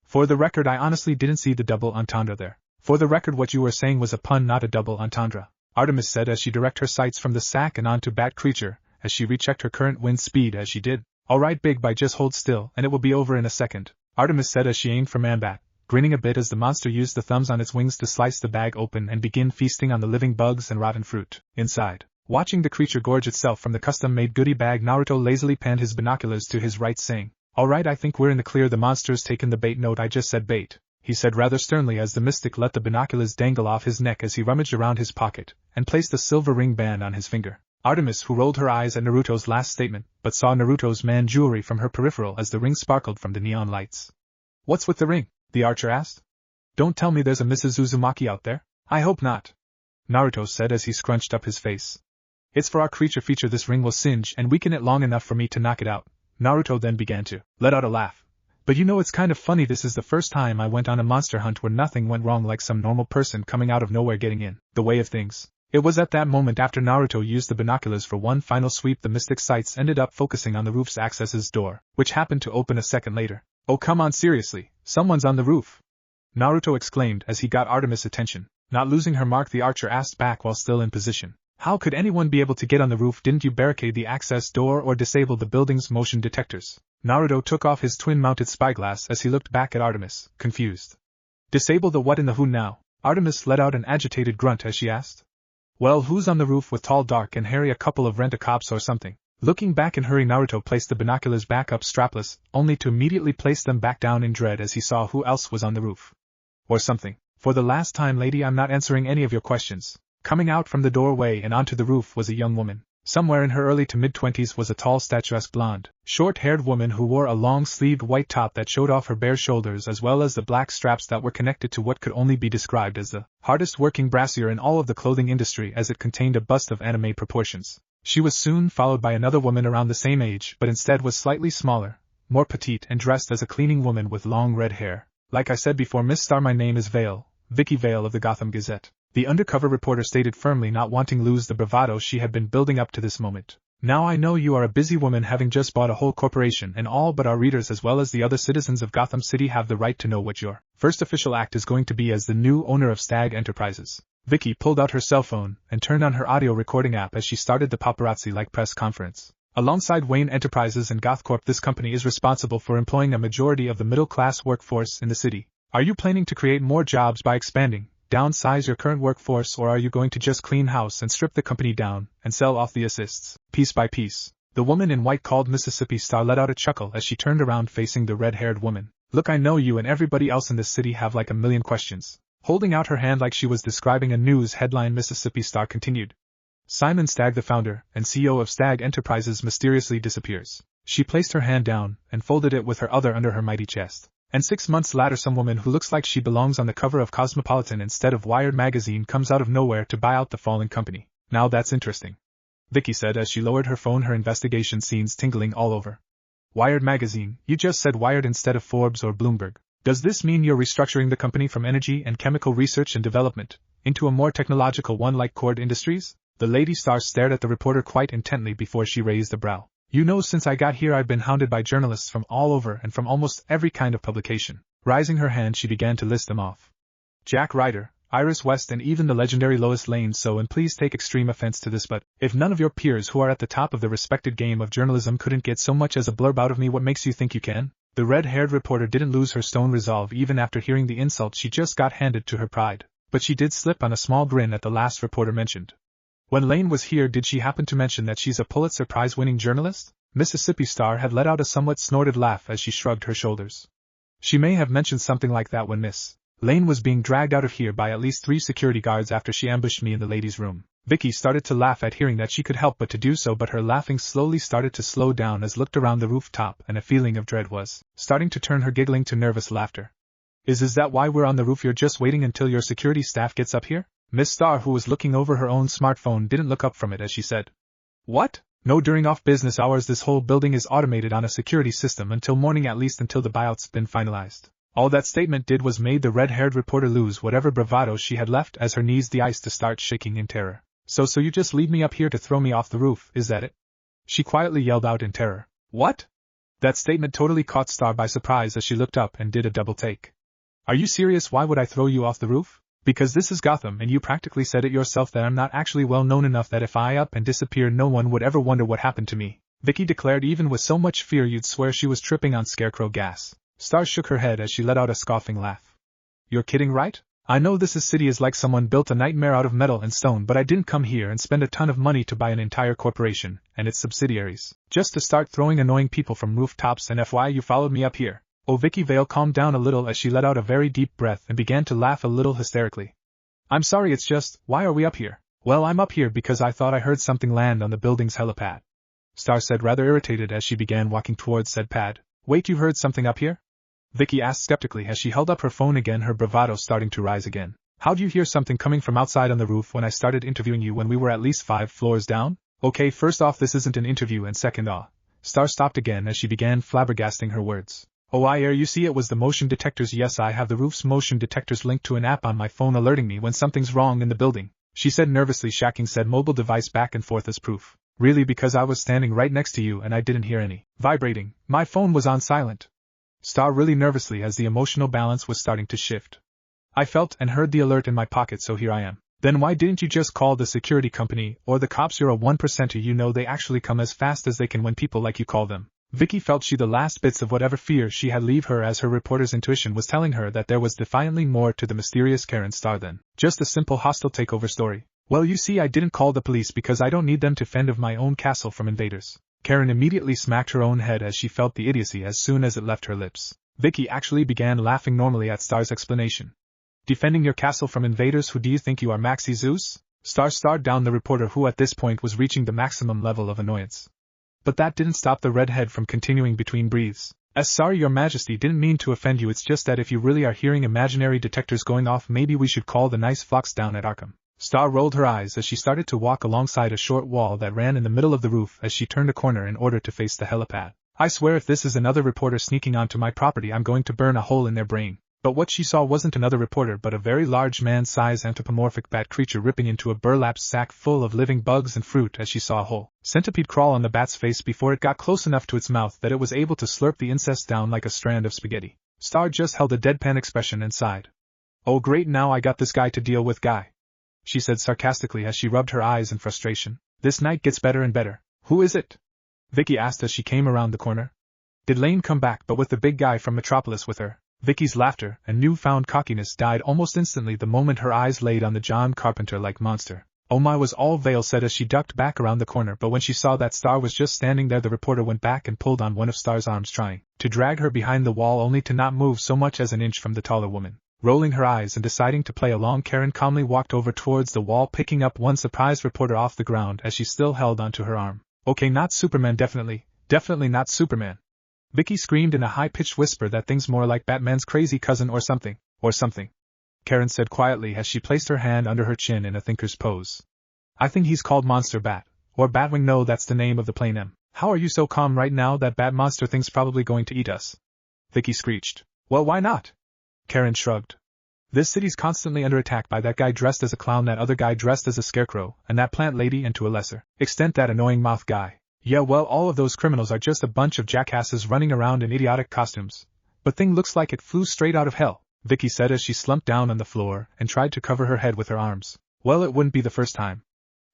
For the record, I honestly didn't see the double entendre there. For the record, what you were saying was a pun, not a double entendre, Artemis said as she directed her sights from the sack and onto bat creature, as she rechecked her current wind speed as she did. Alright, Big Boy, just hold still and it will be over in a second, Artemis said as she aimed for Man-Bat, grinning a bit as the monster used the thumbs on its wings to slice the bag open and begin feasting on the living bugs and rotten fruit inside. Watching the creature gorge itself from the custom-made goodie bag, Naruto lazily panned his binoculars to his right, saying, Alright, I think we're in the clear. The monster's taken the bait. Note, I just said bait, he said rather sternly as the mystic let the binoculars dangle off his neck as he rummaged around his pocket and placed a silver ring band on his finger. Artemis, who rolled her eyes at Naruto's last statement, but saw Naruto's man jewelry from her peripheral as the ring sparkled from the neon lights. What's with the ring? The archer asked. Don't tell me there's a Mrs. Uzumaki out there? I hope not, Naruto said as he scrunched up his face. It's for our creature feature. This ring will singe and weaken it long enough for me to knock it out. Naruto then began to let out a laugh. But you know, it's kind of funny. This is the first time I went on a monster hunt where nothing went wrong, like some normal person coming out of nowhere getting in the way of things. It was at that moment, after Naruto used the binoculars for one final sweep, the mystic sights ended up focusing on the roof's access door, which happened to open a second later. Oh, come on, seriously, someone's on the roof, Naruto exclaimed as he got Artemis' attention. Not losing her mark, the archer asked back while still in position. How could anyone be able to get on the roof? Didn't you barricade the access door or disable the building's motion detectors? Naruto took off his twin-mounted spyglass as he looked back at Artemis, confused. Disable the what in the who now? Artemis let out an agitated grunt as she asked. Well, who's on the roof with tall, dark, and hairy? A couple of rent-a-cops or something? Looking back in hurry, Naruto placed the binoculars back up strapless, only to immediately place them back down in dread as he saw who else was on the roof. Or something. For the last time, lady, I'm not answering any of your questions. Coming out from the doorway and onto the roof was a young woman. Somewhere in her early to mid-20s was a tall, statuesque blonde, short-haired woman who wore a long-sleeved white top that showed off her bare shoulders, as well as the black straps that were connected to what could only be described as the hardest-working brassiere in all of the clothing industry, as it contained a bust of anime proportions. She was soon followed by another woman around the same age, but instead was slightly smaller, more petite, and dressed as a cleaning woman with long red hair. Like I said before, Miss Star, my name is Vale, Vicky Vale of the Gotham Gazette. The undercover reporter stated firmly, not wanting to lose the bravado she had been building up to this moment. Now I know you are a busy woman, having just bought a whole corporation, and all but our readers as well as the other citizens of Gotham City have the right to know what your first official act is going to be as the new owner of Stag Enterprises. Vicky pulled out her cell phone and turned on her audio recording app as she started the paparazzi-like press conference. Alongside Wayne Enterprises and GothCorp, this company is responsible for employing a majority of the middle-class workforce in the city. Are you planning to create more jobs by expanding, downsize your current workforce, or are you going to just clean house and strip the company down and sell off the assists, piece by piece? The woman in white, called Mississippi Star, let out a chuckle as she turned around facing the red-haired woman. Look, I know you and everybody else in this city have like a million questions. Holding out her hand like she was describing a news headline, Mississippi Star continued. Simon Stagg, the founder and CEO of Stag Enterprises, mysteriously disappears. She placed her hand down and folded it with her other under her mighty chest. And 6 months later, some woman who looks like she belongs on the cover of Cosmopolitan instead of Wired magazine comes out of nowhere to buy out the fallen company. Now that's interesting, Vicky said as she lowered her phone, her investigation scenes tingling all over. Wired magazine? You just said Wired instead of Forbes or Bloomberg. Does this mean you're restructuring the company from energy and chemical research and development into a more technological one like Cord Industries? The Lady Star stared at the reporter quite intently before she raised a brow. You know, since I got here I've been hounded by journalists from all over and from almost every kind of publication. Raising her hand, she began to list them off. Jack Ryder, Iris West, and even the legendary Lois Lane. So, and please take extreme offense to this, but if none of your peers who are at the top of the respected game of journalism couldn't get so much as a blurb out of me, what makes you think you can? The red-haired reporter didn't lose her stone resolve even after hearing the insult she just got handed to her pride, but she did slip on a small grin at the last reporter mentioned. When Lane was here, did she happen to mention that she's a Pulitzer Prize-winning journalist? Mississippi Star had let out a somewhat snorted laugh as she shrugged her shoulders. She may have mentioned something like that when Miss Lane was being dragged out of here by at least 3 security guards after she ambushed me in the ladies' room. Vicky started to laugh at hearing that she could help but to do so, but her laughing slowly started to slow down as looked around the rooftop, and a feeling of dread was starting to turn her giggling to nervous laughter. Is that why we're on the roof? You're just waiting until your security staff gets up here? Miss Starr, who was looking over her own smartphone, didn't look up from it as she said, What? No, during off-business hours this whole building is automated on a security system until morning, at least until the buyout's been finalized. All that statement did was made the red-haired reporter lose whatever bravado she had left as her knees de-iced to start shaking in terror. So you just leave me up here to throw me off the roof, is that it? She quietly yelled out in terror. What? That statement totally caught Starr by surprise as she looked up and did a double take. Are you serious? Why would I throw you off the roof? Because this is Gotham, and you practically said it yourself that I'm not actually well known enough that if I up and disappear no one would ever wonder what happened to me, Vicky declared, even with so much fear you'd swear she was tripping on scarecrow gas. Starr shook her head as she let out a scoffing laugh. You're kidding, right? I know this city is like someone built a nightmare out of metal and stone, but I didn't come here and spend a ton of money to buy an entire corporation and its subsidiaries just to start throwing annoying people from rooftops, and FYI you followed me up here. Oh, Vicky Vale calmed down a little as she let out a very deep breath and began to laugh a little hysterically. I'm sorry, it's just, why are we up here? Well, I'm up here because I thought I heard something land on the building's helipad, Starr said, rather irritated as she began walking towards said pad. Wait, you heard something up here? Vicky asked skeptically as she held up her phone again, her bravado starting to rise again. How'd you hear something coming from outside on the roof when I started interviewing you when we were at least 5 floors down? Okay, first off, this isn't an interview, and second off, Starr stopped again as she began flabbergasting her words. Oh, you see, it was the motion detectors. Yes, I have the roof's motion detectors linked to an app on my phone alerting me when something's wrong in the building, she said nervously, shacking said mobile device back and forth as proof. Really, because I was standing right next to you and I didn't hear any vibrating. My phone was on silent. Starr really nervously as the emotional balance was starting to shift. I felt and heard the alert in my pocket, so here I am. Then why didn't you just call the security company or the cops? You're a 1%er, you know they actually come as fast as they can when people like you call them. Vicky felt the last bits of whatever fear she had leave her as her reporter's intuition was telling her that there was defiantly more to the mysterious Karen Starr than just a simple hostile takeover story. Well, you see, I didn't call the police because I don't need them to fend off my own castle from invaders. Karen immediately smacked her own head as she felt the idiocy as soon as it left her lips. Vicky actually began laughing normally at Starr's explanation. Defending your castle from invaders? Who do you think you are, Maxie Zeus? Starr stared down the reporter, who at this point was reaching the maximum level of annoyance. But that didn't stop the redhead from continuing between breaths. Sorry, your majesty, didn't mean to offend you, it's just that if you really are hearing imaginary detectors going off, maybe we should call the nice fox down at Arkham. Starr rolled her eyes as she started to walk alongside a short wall that ran in the middle of the roof as she turned a corner in order to face the helipad. I swear if this is another reporter sneaking onto my property, I'm going to burn a hole in their brain. But what she saw wasn't another reporter but a very large man-sized anthropomorphic bat creature ripping into a burlap sack full of living bugs and fruit as she saw a whole centipede crawl on the bat's face before it got close enough to its mouth that it was able to slurp the incest down like a strand of spaghetti. Star just held a deadpan expression and sighed. "Oh great, now I got this guy to deal with guy," she said sarcastically as she rubbed her eyes in frustration. "This night gets better and better." "Who is it?" Vicky asked as she came around the corner. "Did Lane come back but with the big guy from Metropolis with her?" Vicky's laughter and newfound cockiness died almost instantly the moment her eyes laid on the John Carpenter-like monster. "Oh my," was all Vale said as she ducked back around the corner, but when she saw that Star was just standing there, the reporter went back and pulled on one of Star's arms, trying to drag her behind the wall only to not move so much as an inch from the taller woman. Rolling her eyes and deciding to play along, Karen calmly walked over towards the wall, picking up one surprised reporter off the ground as she still held onto her arm. "Okay, not Superman, definitely not Superman." Vicky screamed in a high-pitched whisper. "That thing's more like Batman's crazy cousin or something. Karen said quietly as she placed her hand under her chin in a thinker's pose. "I think he's called Monster Bat, or Batwing. No, that's the name of the plane. How are you so calm right now? That bat monster thing's probably going to eat us," Vicky screeched. "Well, why not?" Karen shrugged. "This city's constantly under attack by that guy dressed as a clown, that other guy dressed as a scarecrow, and that plant lady, and to a lesser extent that annoying moth guy. Yeah, well, all of those criminals are just a bunch of jackasses running around in idiotic costumes. But thing looks like it flew straight out of hell," Vicky said as she slumped down on the floor and tried to cover her head with her arms. "Well, it wouldn't be the first time,"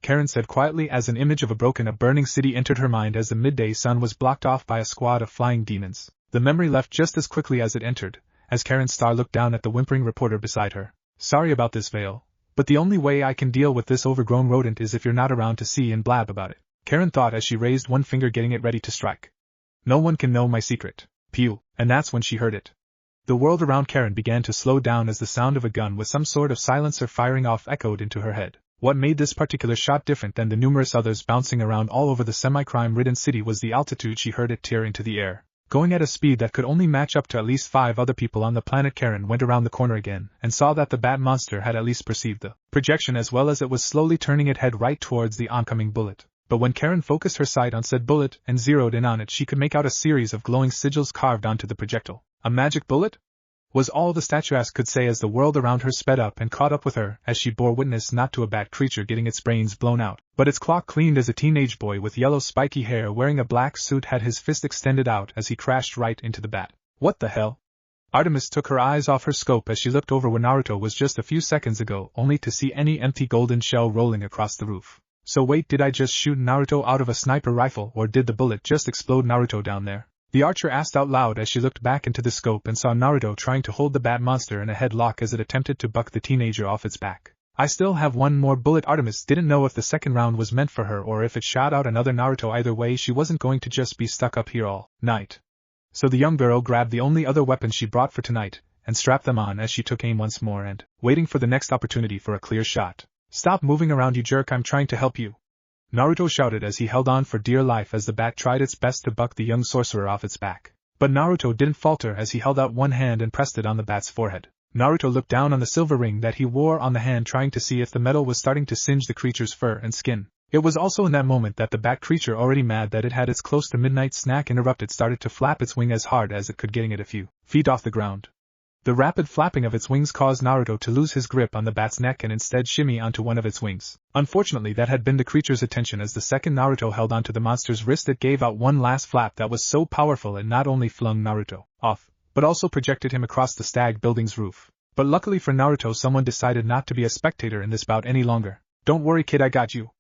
Karen said quietly as an image of a burning city entered her mind as the midday sun was blocked off by a squad of flying demons. The memory left just as quickly as it entered, as Karen Starr looked down at the whimpering reporter beside her. "Sorry about this, Vale, but the only way I can deal with this overgrown rodent is if you're not around to see and blab about it," Karen thought as she raised one finger, getting it ready to strike. "No one can know my secret." Pew, and that's when she heard it. The world around Karen began to slow down as the sound of a gun with some sort of silencer firing off echoed into her head. What made this particular shot different than the numerous others bouncing around all over the semi-crime-ridden city was the altitude she heard it tear into the air, going at a speed that could only match up to at least 5 other people on the planet. Karen went around the corner again and saw that the bat monster had at least perceived the projection, as well as it was slowly turning its head right towards the oncoming bullet. But when Karen focused her sight on said bullet and zeroed in on it, she could make out a series of glowing sigils carved onto the projectile. "A magic bullet?" was all the statuesque could say as the world around her sped up and caught up with her as she bore witness not to a bat creature getting its brains blown out, but its claw cleaned as a teenage boy with yellow spiky hair wearing a black suit had his fist extended out as he crashed right into the bat. "What the hell?" Artemis took her eyes off her scope as she looked over where Naruto was just a few seconds ago, only to see any empty golden shell rolling across the roof. "So wait, did I just shoot Naruto out of a sniper rifle, or did the bullet just explode Naruto down there?" the archer asked out loud as she looked back into the scope and saw Naruto trying to hold the bat monster in a headlock as it attempted to buck the teenager off its back. "I still have one more bullet." Artemis didn't know if the second round was meant for her or if it shot out another Naruto. Either way, she wasn't going to just be stuck up here all night. So the young girl grabbed the only other weapon she brought for tonight and strapped them on as she took aim once more and, waiting for the next opportunity for a clear shot. "Stop moving around, you jerk, I'm trying to help you," Naruto shouted as he held on for dear life as the bat tried its best to buck the young sorcerer off its back. But Naruto didn't falter as he held out one hand and pressed it on the bat's forehead. Naruto looked down on the silver ring that he wore on the hand, trying to see if the metal was starting to singe the creature's fur and skin. It was also in that moment that the bat creature, already mad that it had its close to midnight snack interrupted, started to flap its wing as hard as it could, getting it a few feet off the ground. The rapid flapping of its wings caused Naruto to lose his grip on the bat's neck and instead shimmy onto one of its wings. Unfortunately, that had been the creature's attention. As the second Naruto held onto the monster's wrist, it gave out one last flap that was so powerful it not only flung Naruto off, but also projected him across the stag building's roof. But luckily for Naruto, someone decided not to be a spectator in this bout any longer. "Don't worry, kid, I got you,"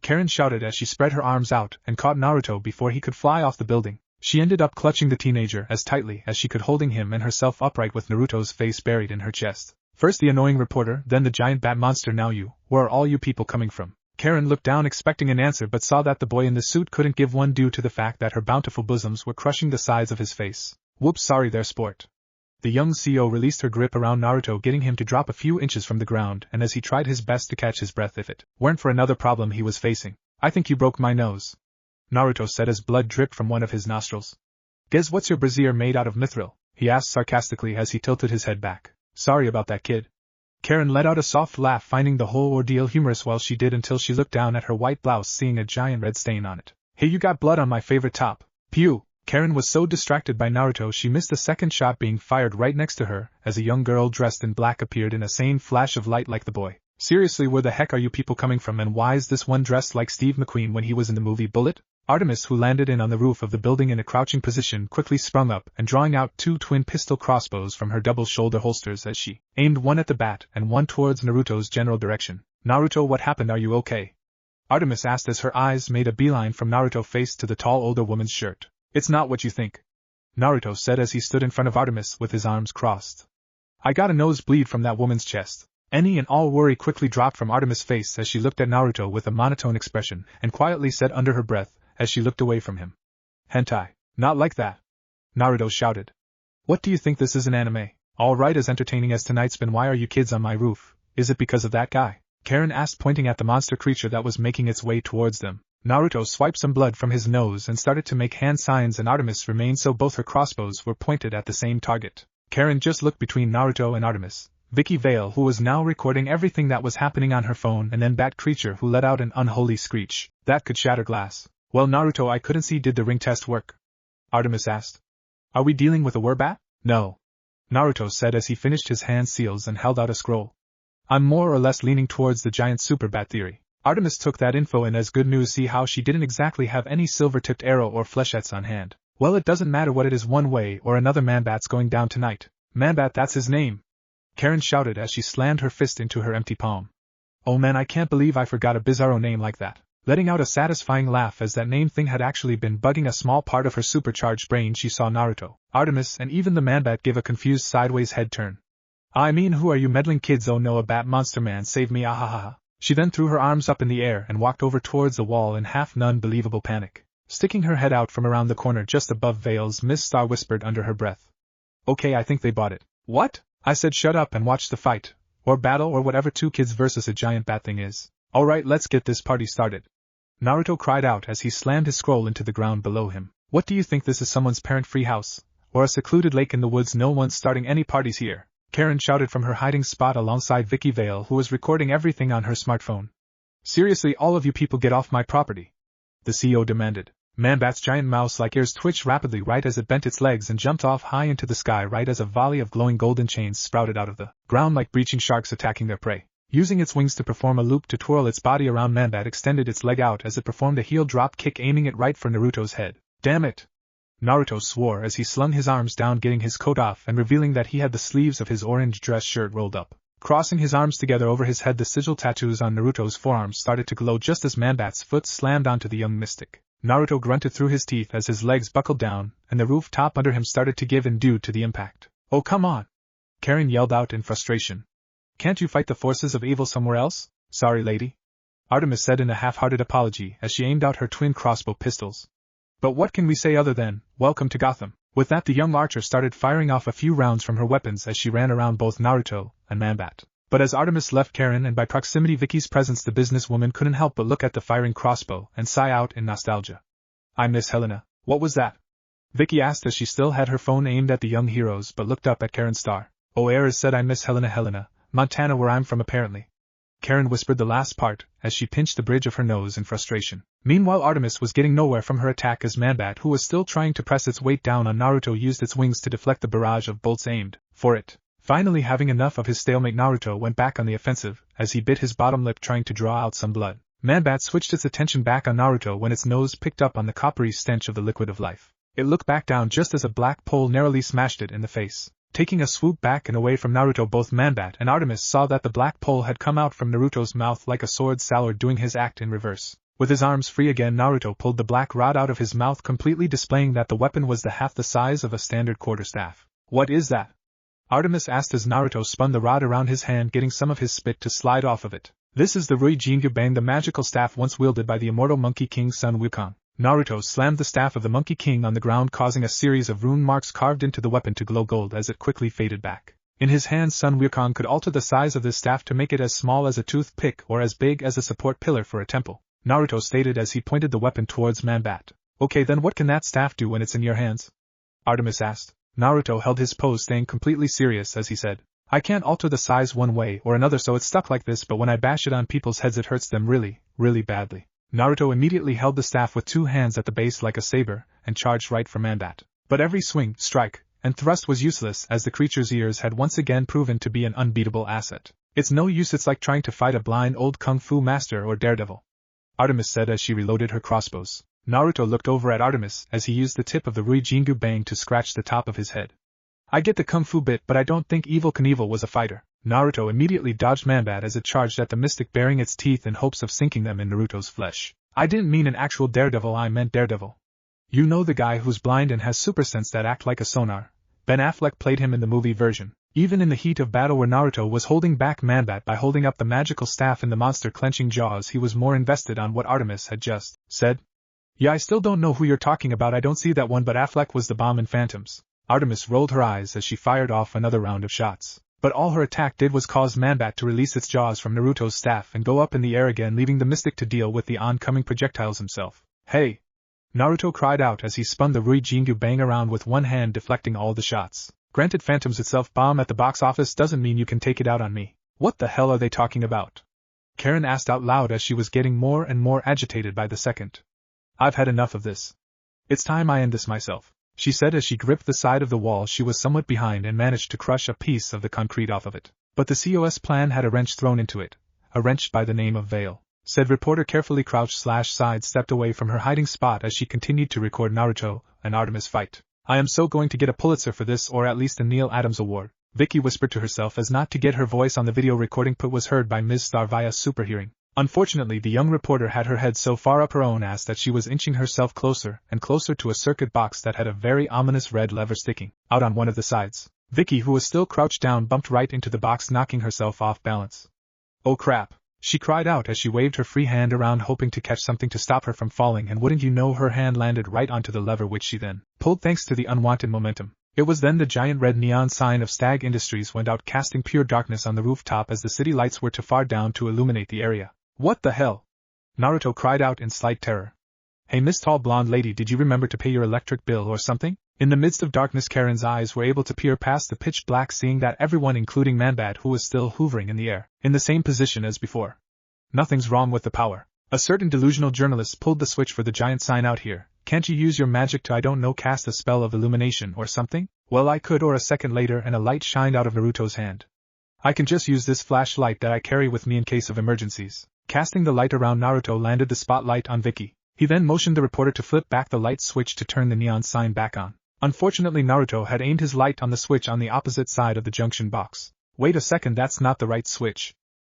Karen shouted as she spread her arms out and caught Naruto before he could fly off the building. She ended up clutching the teenager as tightly as she could, holding him and herself upright with Naruto's face buried in her chest. First the annoying reporter, then the giant bat monster. "Now you, where are all you people coming from?" Karen looked down expecting an answer, but saw that the boy in the suit couldn't give one due to the fact that her bountiful bosoms were crushing the sides of his face. "Whoops, sorry there, sport." The young CO released her grip around Naruto, getting him to drop a few inches from the ground, and as he tried his best to catch his breath if it weren't for another problem he was facing. "I think you broke my nose," Naruto said as blood dripped from one of his nostrils. "Guess what's your brassiere made out of mithril?" he asked sarcastically as he tilted his head back. "Sorry about that, kid." Karen let out a soft laugh, finding the whole ordeal humorous while she did, until she looked down at her white blouse, seeing a giant red stain on it. "Hey, you got blood on my favorite top." "Pew!" Karen was so distracted by Naruto she missed a second shot being fired right next to her as a young girl dressed in black appeared in a same flash of light like the boy. Seriously, where the heck are you people coming from, and why is this one dressed like Steve McQueen when he was in the movie Bullet? Artemis, who landed in on the roof of the building in a crouching position, quickly sprung up and drawing out 2 twin pistol crossbows from her double shoulder holsters as she aimed one at the bat and one towards Naruto's general direction. Naruto, what happened? Are you okay? Artemis asked as her eyes made a beeline from Naruto's face to the tall older woman's shirt. It's not what you think, Naruto said as he stood in front of Artemis with his arms crossed. I got a nosebleed from that woman's chest. Any and all worry quickly dropped from Artemis' face as she looked at Naruto with a monotone expression and quietly said under her breath as she looked away from him. Hentai. Not like that, Naruto shouted. What do you think, this is an anime? All right, as entertaining as tonight's been. Why are you kids on my roof? Is it because of that guy? Karen asked, pointing at the monster creature that was making its way towards them. Naruto swiped some blood from his nose and started to make hand signs, and Artemis remained so both her crossbows were pointed at the same target. Karen just looked between Naruto and Artemis, Vicky Vale, who was now recording everything that was happening on her phone, and then Bat Creature, who let out an unholy screech that could shatter glass. Well, Naruto, I couldn't see. Did the ring test work? Artemis asked. Are we dealing with a werbat? No, Naruto said as he finished his hand seals and held out a scroll. I'm more or less leaning towards the giant super bat theory. Artemis took that info in as good news. See how she didn't exactly have any silver-tipped arrow or flechettes on hand. Well, it doesn't matter what it is, one way or another Manbat's going down tonight. Manbat, that's his name, Karen shouted as she slammed her fist into her empty palm. Oh man, I can't believe I forgot a bizarro name like that. Letting out a satisfying laugh as that name thing had actually been bugging a small part of her supercharged brain, she saw Naruto, Artemis, and even the Manbat give a confused sideways head turn. I mean, who are you meddling kids? Oh no, a bat monster man, save me, ahaha. She then threw her arms up in the air and walked over towards the wall in half non-believable panic. Sticking her head out from around the corner just above Vale's, Miss Star whispered under her breath. Okay, I think they bought it. What? I said shut up and watch the fight, or battle, or whatever 2 kids versus a giant bat thing is. Alright, let's get this party started, Naruto cried out as he slammed his scroll into the ground below him. What do you think, this is someone's parent-free house? Or a secluded lake in the woods? No one's starting any parties here, Karen shouted from her hiding spot alongside Vicky Vale, who was recording everything on her smartphone. Seriously, all of you people get off my property, the CEO demanded. Manbat's giant mouse-like ears twitched rapidly right as it bent its legs and jumped off high into the sky right as a volley of glowing golden chains sprouted out of the ground like breaching sharks attacking their prey. Using its wings to perform a loop to twirl its body around, Manbat extended its leg out as it performed a heel drop kick, aiming it right for Naruto's head. Damn it! Naruto swore as he slung his arms down, getting his coat off and revealing that he had the sleeves of his orange dress shirt rolled up. Crossing his arms together over his head, the sigil tattoos on Naruto's forearms started to glow just as Manbat's foot slammed onto the young mystic. Naruto grunted through his teeth as his legs buckled down, and the rooftop under him started to give in due to the impact. Oh, come on! Karen yelled out in frustration. Can't you fight the forces of evil somewhere else? Sorry, lady, Artemis said in a half-hearted apology as she aimed out her twin crossbow pistols. But what can we say other than, welcome to Gotham? With that, the young archer started firing off a few rounds from her weapons as she ran around both Naruto and Manbat. But as Artemis left Karen and by proximity Vicky's presence, the businesswoman couldn't help but look at the firing crossbow and sigh out in nostalgia. I miss Helena. What was that? Vicky asked as she still had her phone aimed at the young heroes but looked up at Karen Star. Oh, Ares said I miss Helena, Montana, where I'm from apparently. Karen whispered the last part as she pinched the bridge of her nose in frustration. Meanwhile, Artemis was getting nowhere from her attack as Manbat, who was still trying to press its weight down on Naruto, used its wings to deflect the barrage of bolts aimed for it. Finally, having enough of his stalemate, Naruto went back on the offensive as he bit his bottom lip trying to draw out some blood. Manbat switched its attention back on Naruto when its nose picked up on the coppery stench of the liquid of life. It looked back down just as a black pole narrowly smashed it in the face. Taking a swoop back and away from Naruto, both Manbat and Artemis saw that the black pole had come out from Naruto's mouth like a sword salad, doing his act in reverse. With his arms free again, Naruto pulled the black rod out of his mouth, completely displaying that the weapon was half the size of a standard quarterstaff. What is that? Artemis asked as Naruto spun the rod around his hand, getting some of his spit to slide off of it. This is the Rui Jingyubang, the magical staff once wielded by the immortal Monkey King Sun Wukong. Naruto slammed the staff of the Monkey King on the ground, causing a series of rune marks carved into the weapon to glow gold as it quickly faded back. In his hands, Sun Wukong could alter the size of this staff to make it as small as a toothpick or as big as a support pillar for a temple, Naruto stated as he pointed the weapon towards Manbat. Okay, then what can that staff do when it's in your hands? Artemis asked. Naruto held his pose, staying completely serious as he said, I can't alter the size one way or another, so it's stuck like this, but when I bash it on people's heads it hurts them really, really badly. Naruto immediately held the staff with two hands at the base like a saber, and charged right for Man-Bat. But every swing, strike, and thrust was useless as the creature's ears had once again proven to be an unbeatable asset. It's no use, it's like trying to fight a blind old kung fu master or daredevil, Artemis said as she reloaded her crossbows. Naruto looked over at Artemis as he used the tip of the Ruijingu Bang to scratch the top of his head. I get the kung fu bit, but I don't think Evil Knievel was a fighter. Naruto immediately dodged Man-Bat as it charged at the mystic, baring its teeth in hopes of sinking them in Naruto's flesh. I didn't mean an actual daredevil, I meant Daredevil. You know, the guy who's blind and has super sense that act like a sonar. Ben Affleck played him in the movie version. Even in the heat of battle where Naruto was holding back Man-Bat by holding up the magical staff in the monster clenching jaws, he was more invested on what Artemis had just said. Yeah, I still don't know who you're talking about, I don't see that one, but Affleck was the bomb in Phantoms. Artemis rolled her eyes as she fired off another round of shots. But all her attack did was cause Man-Bat to release its jaws from Naruto's staff and go up in the air again, leaving the mystic to deal with the oncoming projectiles himself. Hey! Naruto cried out as he spun the Ruijingu Bang around with one hand, deflecting all the shots. Granted, Phantoms itself bomb at the box office doesn't mean you can take it out on me. What the hell are they talking about? Karen asked out loud as she was getting more and more agitated by the second. I've had enough of this. It's time I end this myself, she said as she gripped the side of the wall she was somewhat behind and managed to crush a piece of the concrete off of it. But the COS plan had a wrench thrown into it, a wrench by the name of Veil. Said reporter carefully crouched/sidestepped away from her hiding spot as she continued to record Naruto and Artemis fight. I am so going to get a Pulitzer for this, or at least a Neil Adams Award, Vicky whispered to herself as not to get her voice on the video recording put was heard by Ms. Star via superhearing. Unfortunately, the young reporter had her head so far up her own ass that she was inching herself closer and closer to a circuit box that had a very ominous red lever sticking out on one of the sides. Vicky, who was still crouched down, bumped right into the box, knocking herself off balance. Oh crap! She cried out as she waved her free hand around hoping to catch something to stop her from falling, and wouldn't you know, her hand landed right onto the lever, which she then pulled thanks to the unwanted momentum. It was then the giant red neon sign of Stag Industries went out, casting pure darkness on the rooftop as the city lights were too far down to illuminate the area. What the hell? Naruto cried out in slight terror. Hey, Miss Tall Blonde Lady, did you remember to pay your electric bill or something? In the midst of darkness, Karen's eyes were able to peer past the pitch black, seeing that everyone, including Man-Bat, who was still hovering in the air, in the same position as before. Nothing's wrong with the power. A certain delusional journalist pulled the switch for the giant sign out here. Can't you use your magic to, I don't know, cast a spell of illumination or something? Well, I could, or a second later, and a light shined out of Naruto's hand. I can just use this flashlight that I carry with me in case of emergencies. Casting the light around Naruto landed the spotlight on Vicky. He then motioned the reporter to flip back the light switch to turn the neon sign back on. Unfortunately, Naruto had aimed his light on the switch on the opposite side of the junction box. Wait a second, that's not the right switch.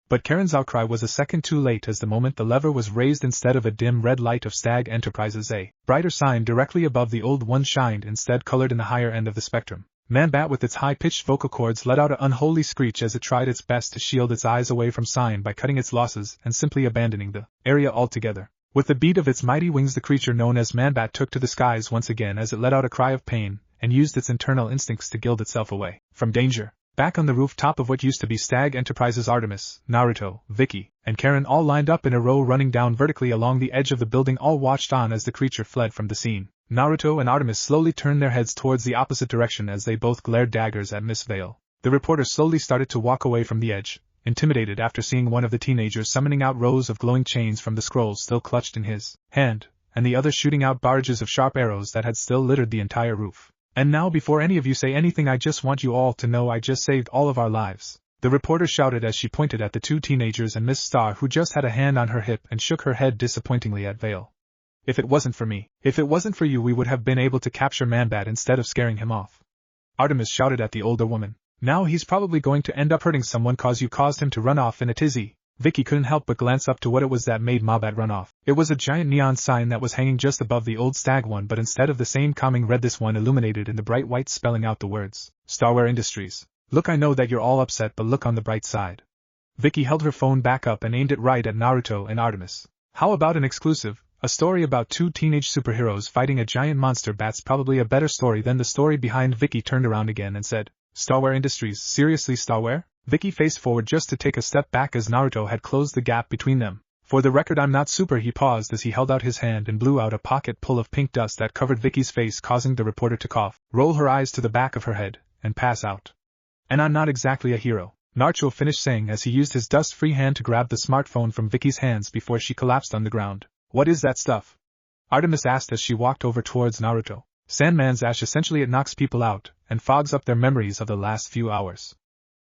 But Karen's outcry was a second too late, as the moment the lever was raised, instead of a dim red light of Stag Enterprises, a brighter sign directly above the old one shined, instead colored in the higher end of the spectrum. Man-Bat with its high-pitched vocal cords let out an unholy screech as it tried its best to shield its eyes away from sign by cutting its losses and simply abandoning the area altogether. With the beat of its mighty wings, the creature known as Man-Bat took to the skies once again as it let out a cry of pain and used its internal instincts to gild itself away from danger. Back on the rooftop of what used to be Stag Enterprises, Artemis, Naruto, Vicky, and Karen, all lined up in a row running down vertically along the edge of the building, all watched on as the creature fled from the scene. Naruto and Artemis slowly turned their heads towards the opposite direction as they both glared daggers at Miss Vale. The reporter slowly started to walk away from the edge, intimidated after seeing one of the teenagers summoning out rows of glowing chains from the scrolls still clutched in his hand, and the other shooting out barrages of sharp arrows that had still littered the entire roof. And now, before any of you say anything, I just want you all to know I just saved all of our lives, the reporter shouted as she pointed at the two teenagers and Miss Star, who just had a hand on her hip and shook her head disappointingly at Vale. If it wasn't for me, if it wasn't for you, we would have been able to capture Man-Bat instead of scaring him off. Artemis shouted at the older woman. Now he's probably going to end up hurting someone cause you caused him to run off in a tizzy. Vicky couldn't help but glance up to what it was that made Man-Bat run off. It was a giant neon sign that was hanging just above the old Stag one, but instead of the same calming red, this one illuminated in the bright white, spelling out the words, Starware Industries. Look, I know that you're all upset, but look on the bright side. Vicky held her phone back up and aimed it right at Naruto and Artemis. How about an exclusive? A story about two teenage superheroes fighting a giant monster bat's probably a better story than the story behind. Vicky turned around again and said, Starware Industries, seriously, Starware? Vicky faced forward just to take a step back as Naruto had closed the gap between them. For the record, I'm not super. He paused as he held out his hand and blew out a pocket full of pink dust that covered Vicky's face, causing the reporter to cough, roll her eyes to the back of her head, and pass out. And I'm not exactly a hero, Naruto finished saying as he used his dust-free hand to grab the smartphone from Vicky's hands before she collapsed on the ground. What is that stuff? Artemis asked as she walked over towards Naruto. Sandman's ash. Essentially it knocks people out, and fogs up their memories of the last few hours.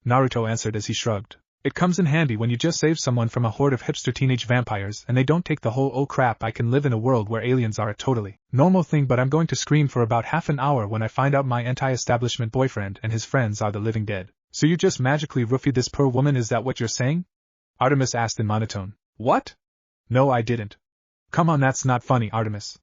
Naruto answered as he shrugged. It comes in handy when you just save someone from a horde of hipster teenage vampires and they don't take the whole "oh crap, I can live in a world where aliens are" a totally normal thing, but I'm going to scream for about half an hour when I find out my anti-establishment boyfriend and his friends are the living dead. So you just magically roofied this poor woman, is that what you're saying? Artemis asked in monotone. What? No, I didn't. Come on, that's not funny, Artemis.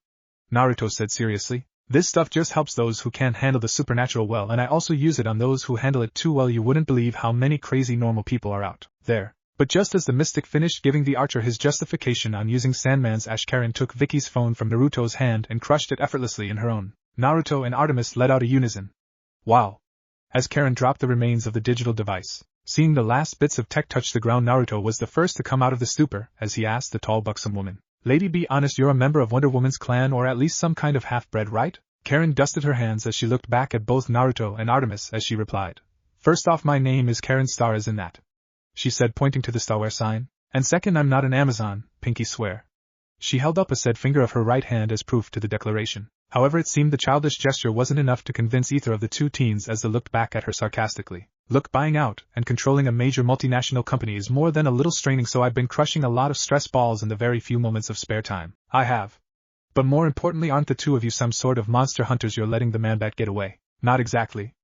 Naruto said seriously. This stuff just helps those who can't handle the supernatural well, and I also use it on those who handle it too well. You wouldn't believe how many crazy normal people are out there. But just as the mystic finished giving the archer his justification on using Sandman's ash, Karen took Vicky's phone from Naruto's hand and crushed it effortlessly in her own. Naruto and Artemis let out a unison. Wow. As Karen dropped the remains of the digital device, seeing the last bits of tech touch the ground, Naruto was the first to come out of the stupor as he asked the tall buxom woman. Lady, be honest, you're a member of Wonder Woman's clan, or at least some kind of half-bred, right? Karen dusted her hands as she looked back at both Naruto and Artemis as she replied. First off, my name is Karen, star as in that, she said, pointing to the starware sign. And second, I'm not an Amazon, pinky swear. She held up a said finger of her right hand as proof to the declaration. However, it seemed the childish gesture wasn't enough to convince either of the two teens as they looked back at her sarcastically. Look, buying out and controlling a major multinational company is more than a little straining, so I've been crushing a lot of stress balls in the very few moments of spare time I have. But more importantly, aren't the two of you some sort of monster hunters? You're letting the man-bat get away. Not exactly,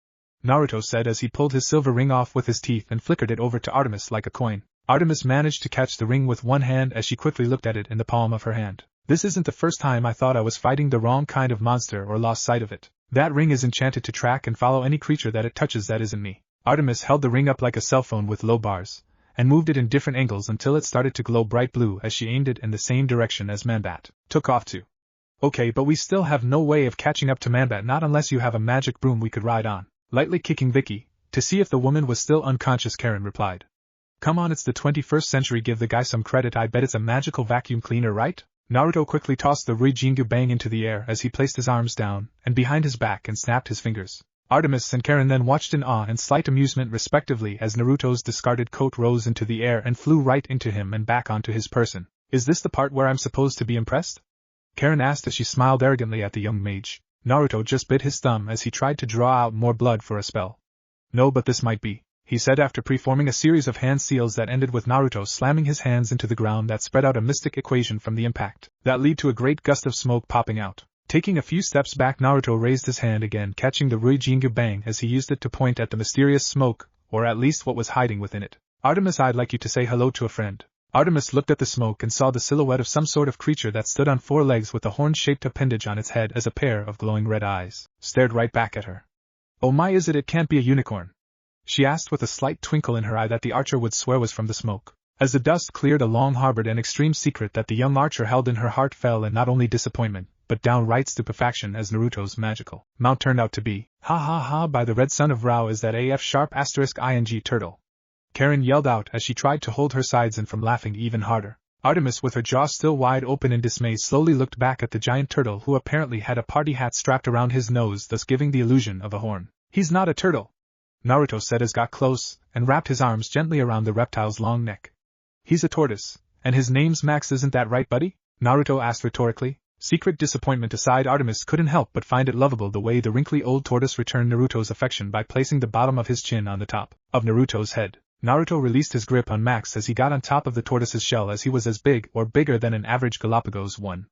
Naruto said as he pulled his silver ring off with his teeth and flickered it over to Artemis like a coin. Artemis managed to catch the ring with one hand as she quickly looked at it in the palm of her hand. This isn't the first time I thought I was fighting the wrong kind of monster or lost sight of it. That ring is enchanted to track and follow any creature that it touches that isn't me. Artemis held the ring up like a cell phone with low bars, and moved it in different angles until it started to glow bright blue as she aimed it in the same direction as Manbat took off to. Okay, but we still have no way of catching up to Manbat, not unless you have a magic broom we could ride on. Lightly kicking Vicky, to see if the woman was still unconscious, Karen replied. Come on, it's the 21st century, give the guy some credit. I bet it's a magical vacuum cleaner, right? Naruto quickly tossed the Rijingu Bang into the air as he placed his arms down and behind his back and snapped his fingers. Artemis and Karen then watched in awe and slight amusement respectively as Naruto's discarded coat rose into the air and flew right into him and back onto his person. Is this the part where I'm supposed to be impressed? Karen asked as she smiled arrogantly at the young mage. Naruto just bit his thumb as he tried to draw out more blood for a spell. No, but this might be, he said after preforming a series of hand seals that ended with Naruto slamming his hands into the ground that spread out a mystic equation from the impact that led to a great gust of smoke popping out. Taking a few steps back, Naruto raised his hand again, catching the Rijingu Bang as he used it to point at the mysterious smoke, or at least what was hiding within it. Artemis, I'd like you to say hello to a friend. Artemis looked at the smoke and saw the silhouette of some sort of creature that stood on four legs with a horn-shaped appendage on its head as a pair of glowing red eyes stared right back at her. Oh my, is it can't be a unicorn? She asked with a slight twinkle in her eye that the archer would swear was from the smoke. As the dust cleared, a long-harbored and extreme secret that the young archer held in her heart fell in not only disappointment, but downright stupefaction as Naruto's magical mount turned out to be, ha ha ha, by the red son of Rao, is that AF sharp *ing turtle. Karen yelled out as she tried to hold her sides in from laughing even harder. Artemis, with her jaw still wide open in dismay, slowly looked back at the giant turtle who apparently had a party hat strapped around his nose, thus giving the illusion of a horn. He's not a turtle, Naruto said as got close and wrapped his arms gently around the reptile's long neck. He's a tortoise, and his name's Max, isn't that right, buddy? Naruto asked rhetorically. Secret disappointment aside, Artemis couldn't help but find it lovable the way the wrinkly old tortoise returned Naruto's affection by placing the bottom of his chin on the top of Naruto's head. Naruto released his grip on Max as he got on top of the tortoise's shell, as he was as big or bigger than an average Galapagos one.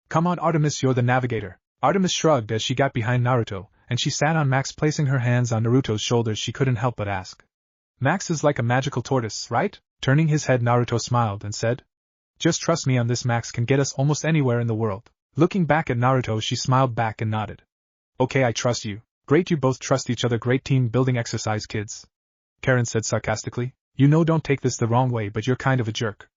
Come on, Artemis, you're the navigator. Artemis shrugged as she got behind Naruto, and she sat on Max, placing her hands on Naruto's shoulders. She couldn't help but ask. Max is like a magical tortoise, right? Turning his head, Naruto smiled and said. Just trust me on this, Max can get us almost anywhere in the world. Looking back at Naruto, she smiled back and nodded. Okay, I trust you. Great, you both trust each other. Great team building exercise, kids. Karen said sarcastically. You know, don't take this the wrong way, but you're kind of a jerk.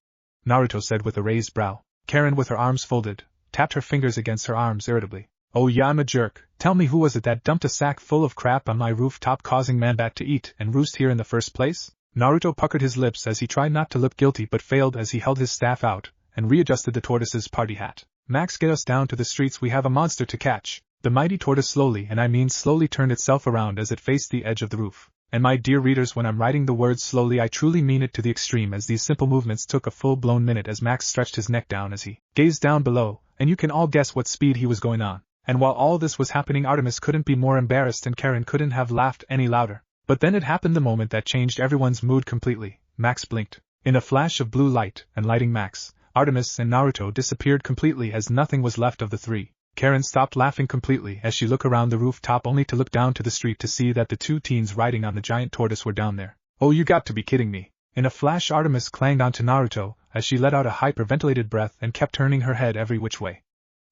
Naruto said with a raised brow. Karen, with her arms folded, tapped her fingers against her arms irritably. Oh yeah, I'm a jerk. Tell me, who was it that dumped a sack full of crap on my rooftop, causing Manbat to eat and roost here in the first place? Naruto puckered his lips as he tried not to look guilty but failed as he held his staff out and readjusted the tortoise's party hat. Max, get us down to the streets, we have a monster to catch. The mighty tortoise slowly, and I mean slowly, turned itself around as it faced the edge of the roof. And my dear readers, when I'm writing the words slowly I truly mean it to the extreme, as these simple movements took a full-blown minute as Max stretched his neck down as he gazed down below, and you can all guess what speed he was going on. And while all this was happening, Artemis couldn't be more embarrassed and Karen couldn't have laughed any louder. But then it happened, the moment that changed everyone's mood completely. Max blinked. In a flash of blue light, and lighting Max, Artemis and Naruto disappeared completely as nothing was left of the three. Karen stopped laughing completely as she looked around the rooftop, only to look down to the street to see that the two teens riding on the giant tortoise were down there. Oh, you got to be kidding me. In a flash, Artemis clanged onto Naruto as she let out a hyperventilated breath and kept turning her head every which way.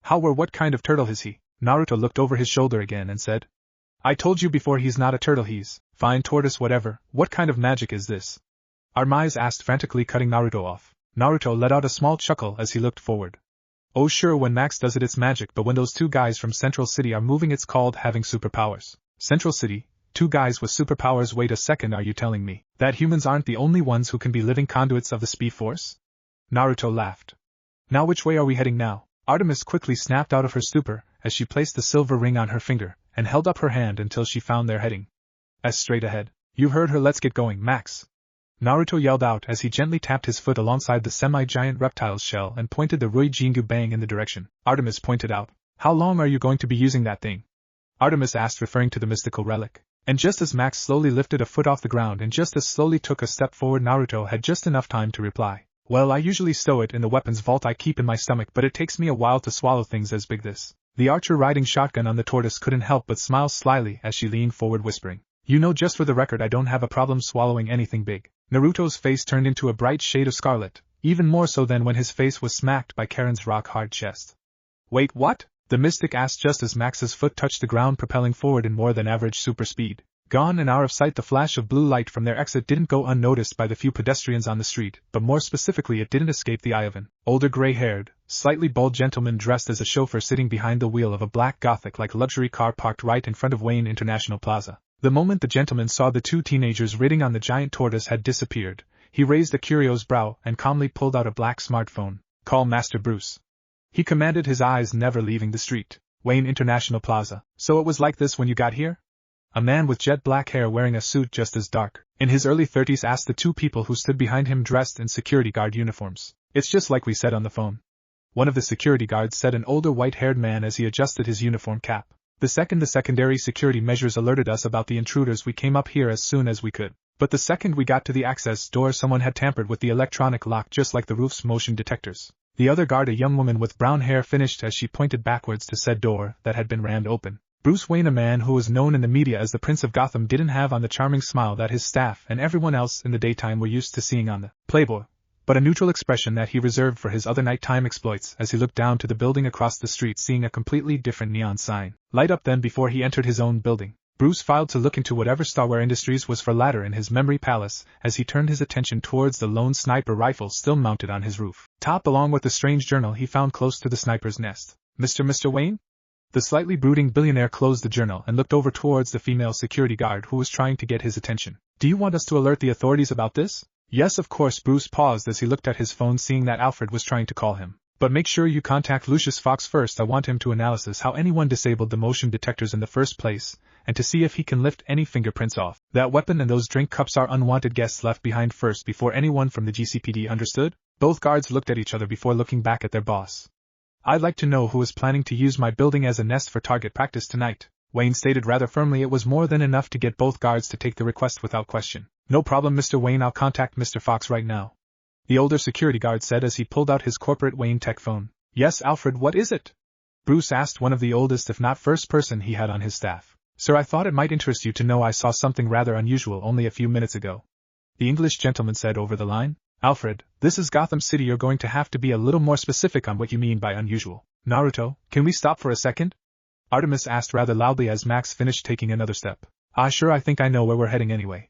What kind of turtle is he? Naruto looked over his shoulder again and said, I told you before, he's not a turtle, he's fine tortoise whatever. What kind of magic is this? Artemis asked, frantically cutting Naruto off. Naruto let out a small chuckle as he looked forward. Oh sure, when Max does it it's magic, but when those two guys from Central City are moving it's called having superpowers. Central City? Two guys with superpowers? Wait a second, are you telling me that humans aren't the only ones who can be living conduits of the speed force? Naruto laughed. Now which way are we heading now? Artemis quickly snapped out of her stupor as she placed the silver ring on her finger and held up her hand until she found their heading straight ahead. You heard her, let's get going, Max. Naruto yelled out as he gently tapped his foot alongside the semi-giant reptile's shell and pointed the Rui Jingu Bang in the direction. Artemis pointed out. How long are you going to be using that thing? Artemis asked, referring to the mystical relic. And just as Max slowly lifted a foot off the ground and just as slowly took a step forward, Naruto had just enough time to reply. Well, I usually stow it in the weapons vault I keep in my stomach, but it takes me a while to swallow things as big this. The archer riding shotgun on the tortoise couldn't help but smile slyly as she leaned forward, whispering, You know, just for the record, I don't have a problem swallowing anything big. Naruto's face turned into a bright shade of scarlet, even more so than when his face was smacked by Karen's rock-hard chest. Wait, what? The mystic asked just as Max's foot touched the ground, propelling forward in more than average super speed. Gone and out of sight, the flash of blue light from their exit didn't go unnoticed by the few pedestrians on the street, but more specifically it didn't escape the eye of an older gray-haired, slightly bald gentleman dressed as a chauffeur sitting behind the wheel of a black Gothic-like luxury car parked right in front of Wayne International Plaza. The moment the gentleman saw the two teenagers riding on the giant tortoise had disappeared, he raised a curious brow and calmly pulled out a black smartphone. Call Master Bruce. He commanded, his eyes never leaving the street. Wayne International Plaza. So it was like this when you got here? A man with jet black hair wearing a suit just as dark, in his early 30s, asked the two people who stood behind him dressed in security guard uniforms. It's just like we said on the phone. One of the security guards said, an older white-haired man, as he adjusted his uniform cap. The secondary security measures alerted us about the intruders. We came up here as soon as we could. But the second we got to the access door, someone had tampered with the electronic lock, just like the roof's motion detectors. The other guard, a young woman with brown hair, finished as she pointed backwards to said door that had been rammed open. Bruce Wayne, a man who was known in the media as the Prince of Gotham, didn't have on the charming smile that his staff and everyone else in the daytime were used to seeing on the Playboy, but a neutral expression that he reserved for his other nighttime exploits as he looked down to the building across the street, seeing a completely different neon sign light up then before he entered his own building. Bruce filed to look into whatever Starware Industries was for latter in his memory palace as he turned his attention towards the lone sniper rifle still mounted on his roof top, along with the strange journal he found close to the sniper's nest. Mr. Wayne? The slightly brooding billionaire closed the journal and looked over towards the female security guard who was trying to get his attention. Do you want us to alert the authorities about this? Yes, of course. Bruce paused as he looked at his phone, seeing that Alfred was trying to call him. But make sure you contact Lucius Fox first. I want him to analyze how anyone disabled the motion detectors in the first place, and to see if he can lift any fingerprints off that weapon, and those drink cups are unwanted guests left behind first before anyone from the GCPD. Understood? Both guards looked at each other before looking back at their boss. I'd like to know who is planning to use my building as a nest for target practice tonight, Wayne stated rather firmly. It was more than enough to get both guards to take the request without question. No problem, Mr. Wayne, I'll contact Mr. Fox right now, the older security guard said as he pulled out his corporate Wayne tech phone. Yes, Alfred, what is it? Bruce asked one of the oldest if not first person he had on his staff. Sir, I thought it might interest you to know I saw something rather unusual only a few minutes ago, the English gentleman said over the line. Alfred, this is Gotham City. You're going to have to be a little more specific on what you mean by unusual. Naruto, can we stop for a second? Artemis asked rather loudly as Max finished taking another step. Sure, I think I know where we're heading anyway.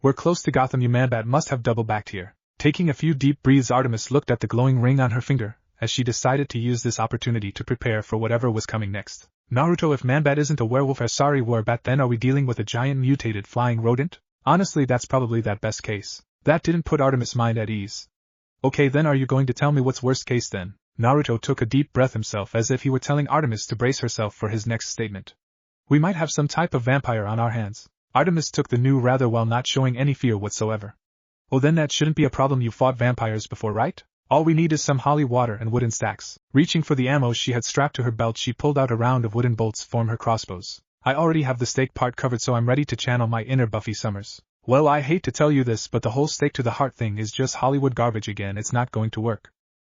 We're close to Gotham. You Man-Bat must have double-backed here. Taking a few deep breaths, Artemis looked at the glowing ring on her finger as she decided to use this opportunity to prepare for whatever was coming next. Naruto, if Man-Bat isn't a werewolf, sorry, War-Bat, then are we dealing with a giant mutated flying rodent? Honestly, that's probably that best case. That didn't put Artemis' mind at ease. Okay, then are you going to tell me what's worst case then? Naruto took a deep breath himself as if he were telling Artemis to brace herself for his next statement. We might have some type of vampire on our hands. Artemis took the new rather well, not showing any fear whatsoever. Oh, then that shouldn't be a problem. You fought vampires before, right? All we need is some holy water and wooden stacks. Reaching for the ammo she had strapped to her belt, she pulled out a round of wooden bolts to form her crossbows. I already have the stake part covered, so I'm ready to channel my inner Buffy Summers. Well, I hate to tell you this, but the whole stake to the heart thing is just Hollywood garbage again. It's not going to work.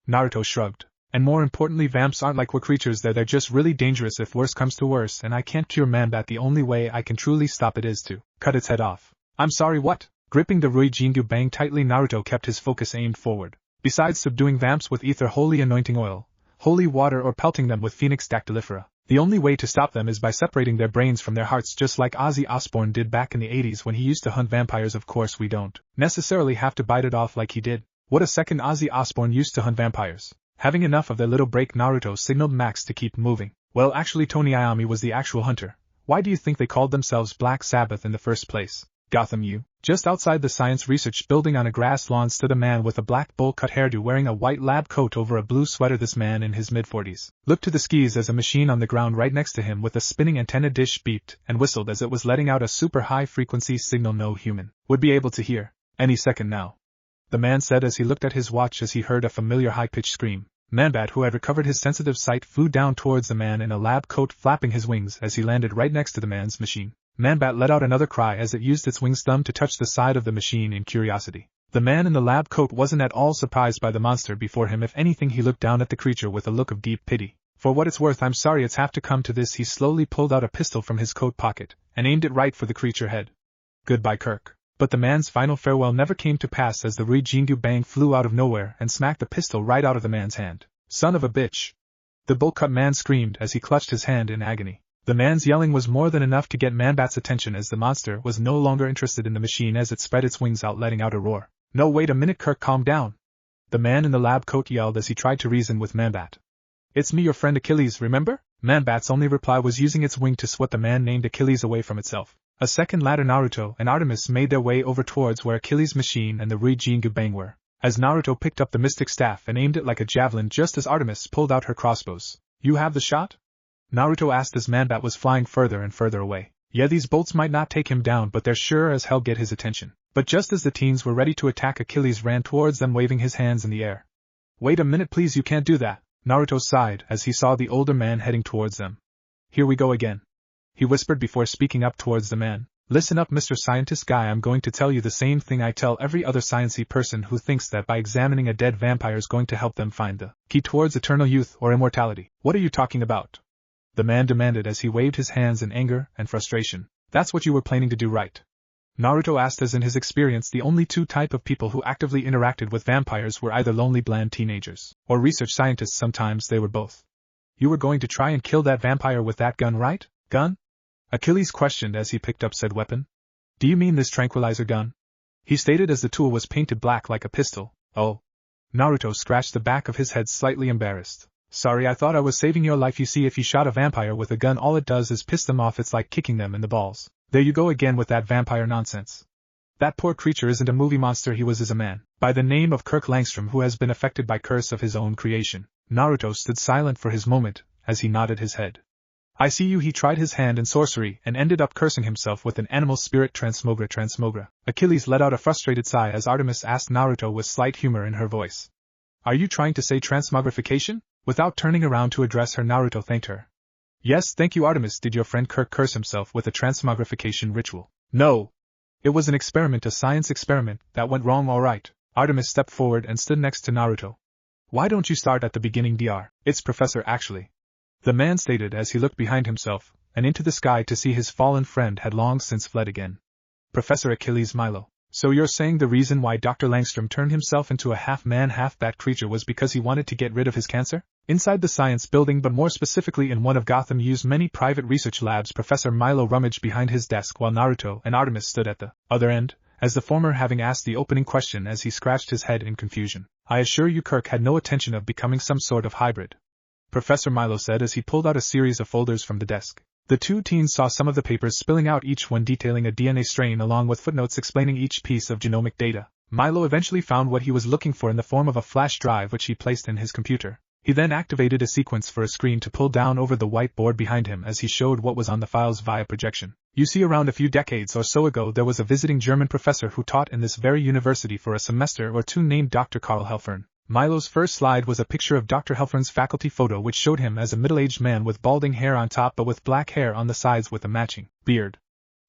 Naruto shrugged. And more importantly, vamps aren't like we're creatures, they're just really dangerous if worse comes to worse, and I can't cure Man-Bat. The only way I can truly stop it is to cut its head off. I'm sorry, what? Gripping the Rui Jingu Bang tightly, Naruto kept his focus aimed forward. Besides subduing vamps with ether, holy anointing oil, holy water, or pelting them with phoenix dactylifera, the only way to stop them is by separating their brains from their hearts, just like Ozzy Osbourne did back in the 80s when he used to hunt vampires. Of course, we don't necessarily have to bite it off like he did. What a second, Ozzy Osbourne used to hunt vampires. Having enough of their little break, Naruto signaled Max to keep moving. Well, actually, Tony Iommi was the actual hunter. Why do you think they called themselves Black Sabbath in the first place? Gotham U. Just outside the science research building on a grass lawn stood a man with a black bowl-cut hairdo wearing a white lab coat over a blue sweater. This man, in his mid-40s, looked to the skis as a machine on the ground right next to him with a spinning antenna dish beeped and whistled as it was letting out a super high-frequency signal no human would be able to hear any second now. The man said as he looked at his watch as he heard a familiar high-pitched scream. Man-Bat, who had recovered his sensitive sight, flew down towards the man in a lab coat, flapping his wings as he landed right next to the man's machine. Man-Bat let out another cry as it used its wings thumb to touch the side of the machine in curiosity. The man in the lab coat wasn't at all surprised by the monster before him. If anything, he looked down at the creature with a look of deep pity. For what it's worth, I'm sorry it's have to come to this. He slowly pulled out a pistol from his coat pocket and aimed it right for the creature head. Goodbye, Kirk. But the man's final farewell never came to pass as the Rui Jingu Bang flew out of nowhere and smacked the pistol right out of the man's hand. Son of a bitch! The bowl-cut man screamed as he clutched his hand in agony. The man's yelling was more than enough to get Man-Bat's attention, as the monster was no longer interested in the machine as it spread its wings out, letting out a roar. No, wait a minute, Kirk, calm down. The man in the lab coat yelled as he tried to reason with Man-Bat. It's me, your friend Achilles, remember? Man-Bat's only reply was using its wing to swat the man named Achilles away from itself. A second later, Naruto and Artemis made their way over towards where Achilles' machine and the Rui Jingu Bang were, as Naruto picked up the mystic staff and aimed it like a javelin just as Artemis pulled out her crossbows. You have the shot? Naruto asked as Man-Bat was flying further and further away. Yeah, these bolts might not take him down, but they're sure as hell get his attention. But just as the teens were ready to attack, Achilles ran towards them waving his hands in the air. Wait a minute, please, you can't do that. Naruto sighed as he saw the older man heading towards them. Here we go again, he whispered before speaking up towards the man. Listen up, Mr. Scientist Guy, I'm going to tell you the same thing I tell every other sciencey person who thinks that by examining a dead vampire is going to help them find the key towards eternal youth or immortality. What are you talking about? The man demanded as he waved his hands in anger and frustration. That's what you were planning to do, right? Naruto asked, as in his experience the only two type of people who actively interacted with vampires were either lonely bland teenagers or research scientists. Sometimes they were both. You were going to try and kill that vampire with that gun, right? Gun? Achilles questioned as he picked up said weapon. Do you mean this tranquilizer gun? He stated as the tool was painted black like a pistol. Oh. Naruto scratched the back of his head, slightly embarrassed. Sorry, I thought I was saving your life. You see, if you shot a vampire with a gun, all it does is piss them off. It's like kicking them in the balls. There you go again with that vampire nonsense. That poor creature isn't a movie monster, he was a man by the name of Kirk Langstrom who has been affected by curse of his own creation. Naruto stood silent for his moment as he nodded his head. I see you. He tried his hand in sorcery and ended up cursing himself with an animal spirit. Transmogra. Achilles let out a frustrated sigh as Artemis asked Naruto with slight humor in her voice. Are you trying to say transmogrification? Without turning around to address her, Naruto thanked her. Yes, thank you, Artemis. Did your friend Kirk curse himself with a transmogrification ritual? No. It was an experiment, a science experiment, that went wrong, all right. Artemis stepped forward and stood next to Naruto. Why don't you start at the beginning, Dr.? It's Professor, actually. The man stated as he looked behind himself and into the sky to see his fallen friend had long since fled again. Professor Achilles Milo. So you're saying the reason why Dr. Langstrom turned himself into a half-man, half-bat creature was because he wanted to get rid of his cancer? Inside the science building, but more specifically in one of Gotham U's many private research labs, Professor Milo rummaged behind his desk while Naruto and Artemis stood at the other end, as the former having asked the opening question as he scratched his head in confusion. I assure you Kirk had no intention of becoming some sort of hybrid, Professor Milo said as he pulled out a series of folders from the desk. The two teens saw some of the papers spilling out, each one detailing a DNA strain along with footnotes explaining each piece of genomic data. Milo eventually found what he was looking for in the form of a flash drive which he placed in his computer. He then activated a sequence for a screen to pull down over the whiteboard behind him as he showed what was on the files via projection. You see, around a few decades or so ago there was a visiting German professor who taught in this very university for a semester or two named Dr. Karl Helfern. Milo's first slide was a picture of Dr. Helfern's faculty photo, which showed him as a middle-aged man with balding hair on top but with black hair on the sides with a matching beard.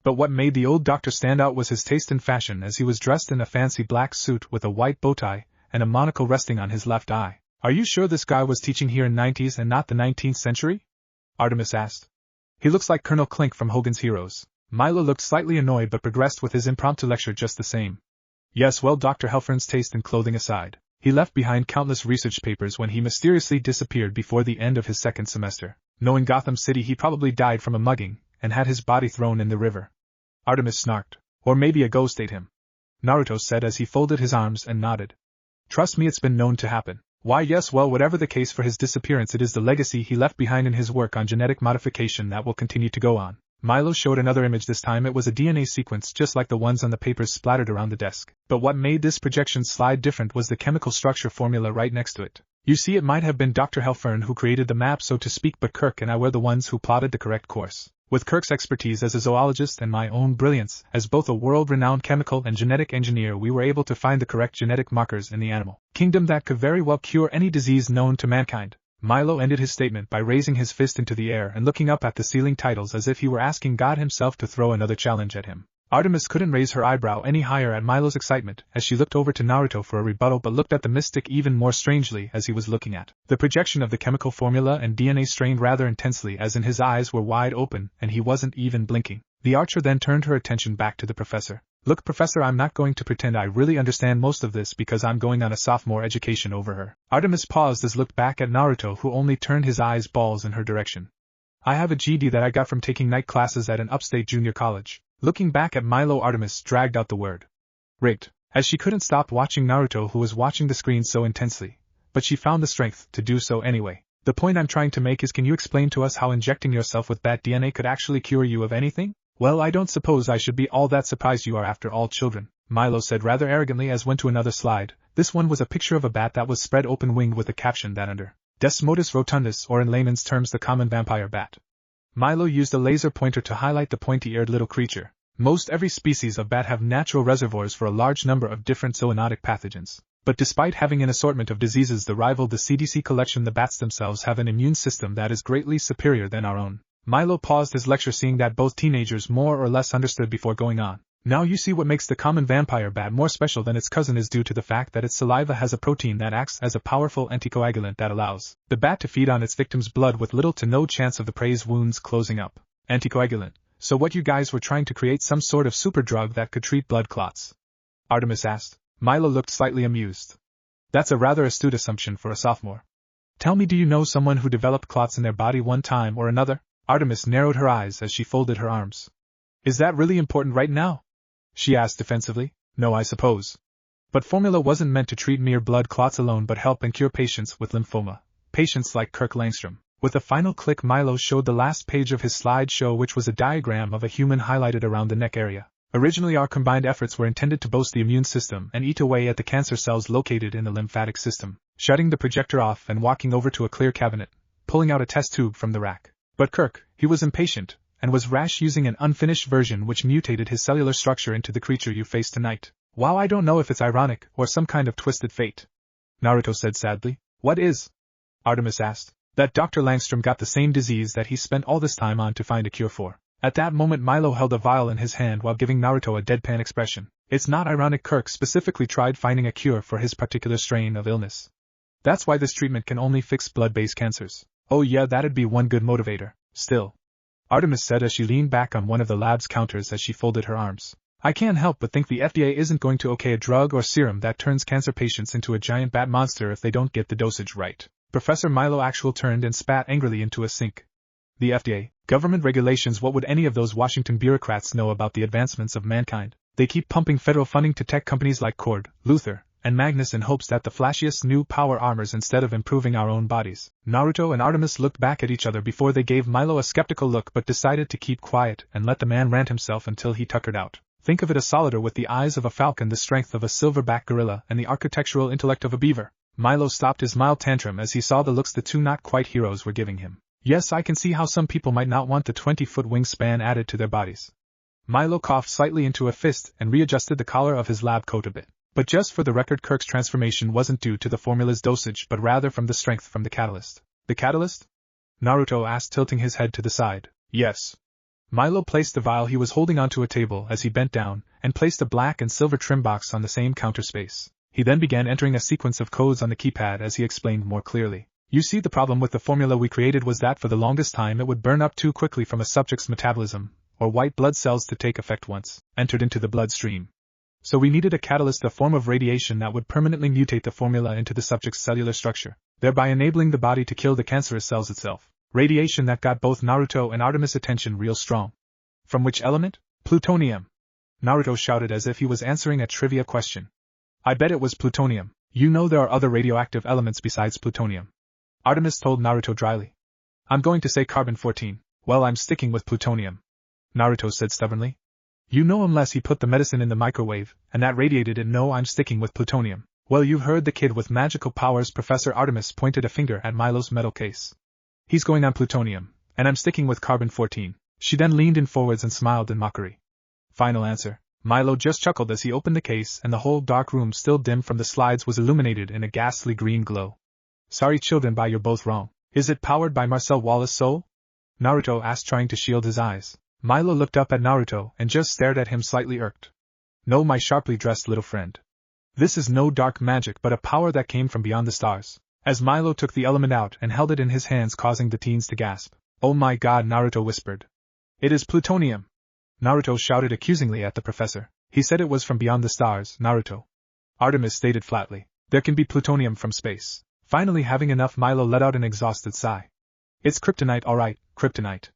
But what made the old doctor stand out was his taste in fashion, as he was dressed in a fancy black suit with a white bow tie and a monocle resting on his left eye. Are you sure this guy was teaching here in the 90s and not the 19th century? Artemis asked. He looks like Colonel Clink from Hogan's Heroes. Milo looked slightly annoyed but progressed with his impromptu lecture just the same. Yes, well, Dr. Helfern's taste in clothing aside, he left behind countless research papers when he mysteriously disappeared before the end of his second semester. Knowing Gotham City, he probably died from a mugging and had his body thrown in the river. Artemis snarked. Or maybe a ghost ate him. Naruto said as he folded his arms and nodded. Trust me, it's been known to happen. Why, yes, well, whatever the case for his disappearance, it is the legacy he left behind in his work on genetic modification that will continue to go on. Milo showed another image. This time it was a DNA sequence just like the ones on the papers splattered around the desk. But what made this projection slide different was the chemical structure formula right next to it. You see, it might have been Dr. Helfern who created the map, so to speak, but Kirk and I were the ones who plotted the correct course. With Kirk's expertise as a zoologist and my own brilliance as both a world-renowned chemical and genetic engineer, we were able to find the correct genetic markers in the animal kingdom that could very well cure any disease known to mankind. Milo ended his statement by raising his fist into the air and looking up at the ceiling titles as if he were asking God himself to throw another challenge at him. Artemis couldn't raise her eyebrow any higher at Milo's excitement as she looked over to Naruto for a rebuttal, but looked at the mystic even more strangely as he was looking at the projection of the chemical formula and DNA strained rather intensely, as in his eyes were wide open and he wasn't even blinking. The archer then turned her attention back to the professor. Look, Professor, I'm not going to pretend I really understand most of this because I'm going on a sophomore education over her. Artemis paused as looked back at Naruto, who only turned his eyes balls in her direction. I have a GED that I got from taking night classes at an upstate junior college. Looking back at Milo, Artemis dragged out the word rigged, as she couldn't stop watching Naruto, who was watching the screen so intensely, but she found the strength to do so anyway. The point I'm trying to make is, can you explain to us how injecting yourself with bat DNA could actually cure you of anything? Well, I don't suppose I should be all that surprised. You are, after all, children, Milo said rather arrogantly as went to another slide. This one was a picture of a bat that was spread open-winged with a caption that under Desmodus rotundus, or in layman's terms the common vampire bat. Milo used a laser pointer to highlight the pointy-eared little creature. Most every species of bat have natural reservoirs for a large number of different zoonotic pathogens. But despite having an assortment of diseases that rival the CDC collection, the bats themselves have an immune system that is greatly superior than our own. Milo paused his lecture, seeing that both teenagers more or less understood before going on. Now you see, what makes the common vampire bat more special than its cousin is due to the fact that its saliva has a protein that acts as a powerful anticoagulant that allows the bat to feed on its victim's blood with little to no chance of the prey's wounds closing up. Anticoagulant. So what, you guys were trying to create some sort of super drug that could treat blood clots? Artemis asked. Milo looked slightly amused. That's a rather astute assumption for a sophomore. Tell me, do you know someone who developed clots in their body one time or another? Artemis narrowed her eyes as she folded her arms. Is that really important right now? She asked defensively. No, I suppose. But formula wasn't meant to treat mere blood clots alone, but help and cure patients with lymphoma. Patients like Kirk Langstrom. With a final click, Milo showed the last page of his slideshow, which was a diagram of a human highlighted around the neck area. Originally, our combined efforts were intended to boost the immune system and eat away at the cancer cells located in the lymphatic system. Shutting the projector off and walking over to a clear cabinet, pulling out a test tube from the rack. But Kirk, he was impatient, and was rash, using an unfinished version which mutated his cellular structure into the creature you face tonight. Wow, I don't know if it's ironic or some kind of twisted fate. Naruto said sadly. What is? Artemis asked. That Dr. Langstrom got the same disease that he spent all this time on to find a cure for. At that moment, Milo held a vial in his hand while giving Naruto a deadpan expression. It's not ironic. Kirk specifically tried finding a cure for his particular strain of illness. That's why this treatment can only fix blood-based cancers. Oh yeah, that'd be one good motivator. Still, Artemis said as she leaned back on one of the lab's counters as she folded her arms. I can't help but think the FDA isn't going to okay a drug or serum that turns cancer patients into a giant bat monster if they don't get the dosage right. Professor Milo Actual turned and spat angrily into a sink. The FDA, government regulations, what would any of those Washington bureaucrats know about the advancements of mankind? They keep pumping federal funding to tech companies like Cord, Luther, and Magnus in hopes that the flashiest new power armors instead of improving our own bodies. Naruto and Artemis looked back at each other before they gave Milo a skeptical look, but decided to keep quiet and let the man rant himself until he tuckered out. Think of it, a solider with the eyes of a falcon, the strength of a silverback gorilla, and the architectural intellect of a beaver. Milo stopped his mild tantrum as he saw the looks the two not quite heroes were giving him. Yes, I can see how some people might not want the 20-foot wingspan added to their bodies. Milo coughed slightly into a fist and readjusted the collar of his lab coat a bit. But just for the record, Kirk's transformation wasn't due to the formula's dosage but rather from the strength from the catalyst. The catalyst? Naruto asked, tilting his head to the side. Yes. Milo placed the vial he was holding onto a table as he bent down, and placed a black and silver trim box on the same counter space. He then began entering a sequence of codes on the keypad as he explained more clearly. You see, the problem with the formula we created was that for the longest time it would burn up too quickly from a subject's metabolism, or white blood cells to take effect once entered into the bloodstream. So we needed a catalyst, a form of radiation that would permanently mutate the formula into the subject's cellular structure, thereby enabling the body to kill the cancerous cells itself. Radiation that got both Naruto and Artemis' attention real strong. From which element? Plutonium. Naruto shouted as if he was answering a trivia question. I bet it was plutonium. You know there are other radioactive elements besides plutonium. Artemis told Naruto dryly. I'm going to say carbon-14. Well, I'm sticking with plutonium. Naruto said stubbornly. You know, unless he put the medicine in the microwave, and that radiated it. No, I'm sticking with plutonium. Well, you've heard the kid with magical powers. Professor Artemis pointed a finger at Milo's metal case. He's going on plutonium, and I'm sticking with carbon-14. She then leaned in forwards and smiled in mockery. Final answer. Milo just chuckled as he opened the case, and the whole dark room, still dim from the slides, was illuminated in a ghastly green glow. Sorry children, but you're both wrong. Is it powered by Marcel Wallace Soul? Naruto asked, trying to shield his eyes. Milo looked up at Naruto and just stared at him, slightly irked. No, my sharply dressed little friend. This is no dark magic but a power that came from beyond the stars. As Milo took the element out and held it in his hands, causing the teens to gasp. Oh my god, Naruto whispered. It is plutonium. Naruto shouted accusingly at the professor. He said it was from beyond the stars, Naruto. Artemis stated flatly. There can be plutonium from space. Finally having enough, Milo let out an exhausted sigh. It's kryptonite, alright, kryptonite.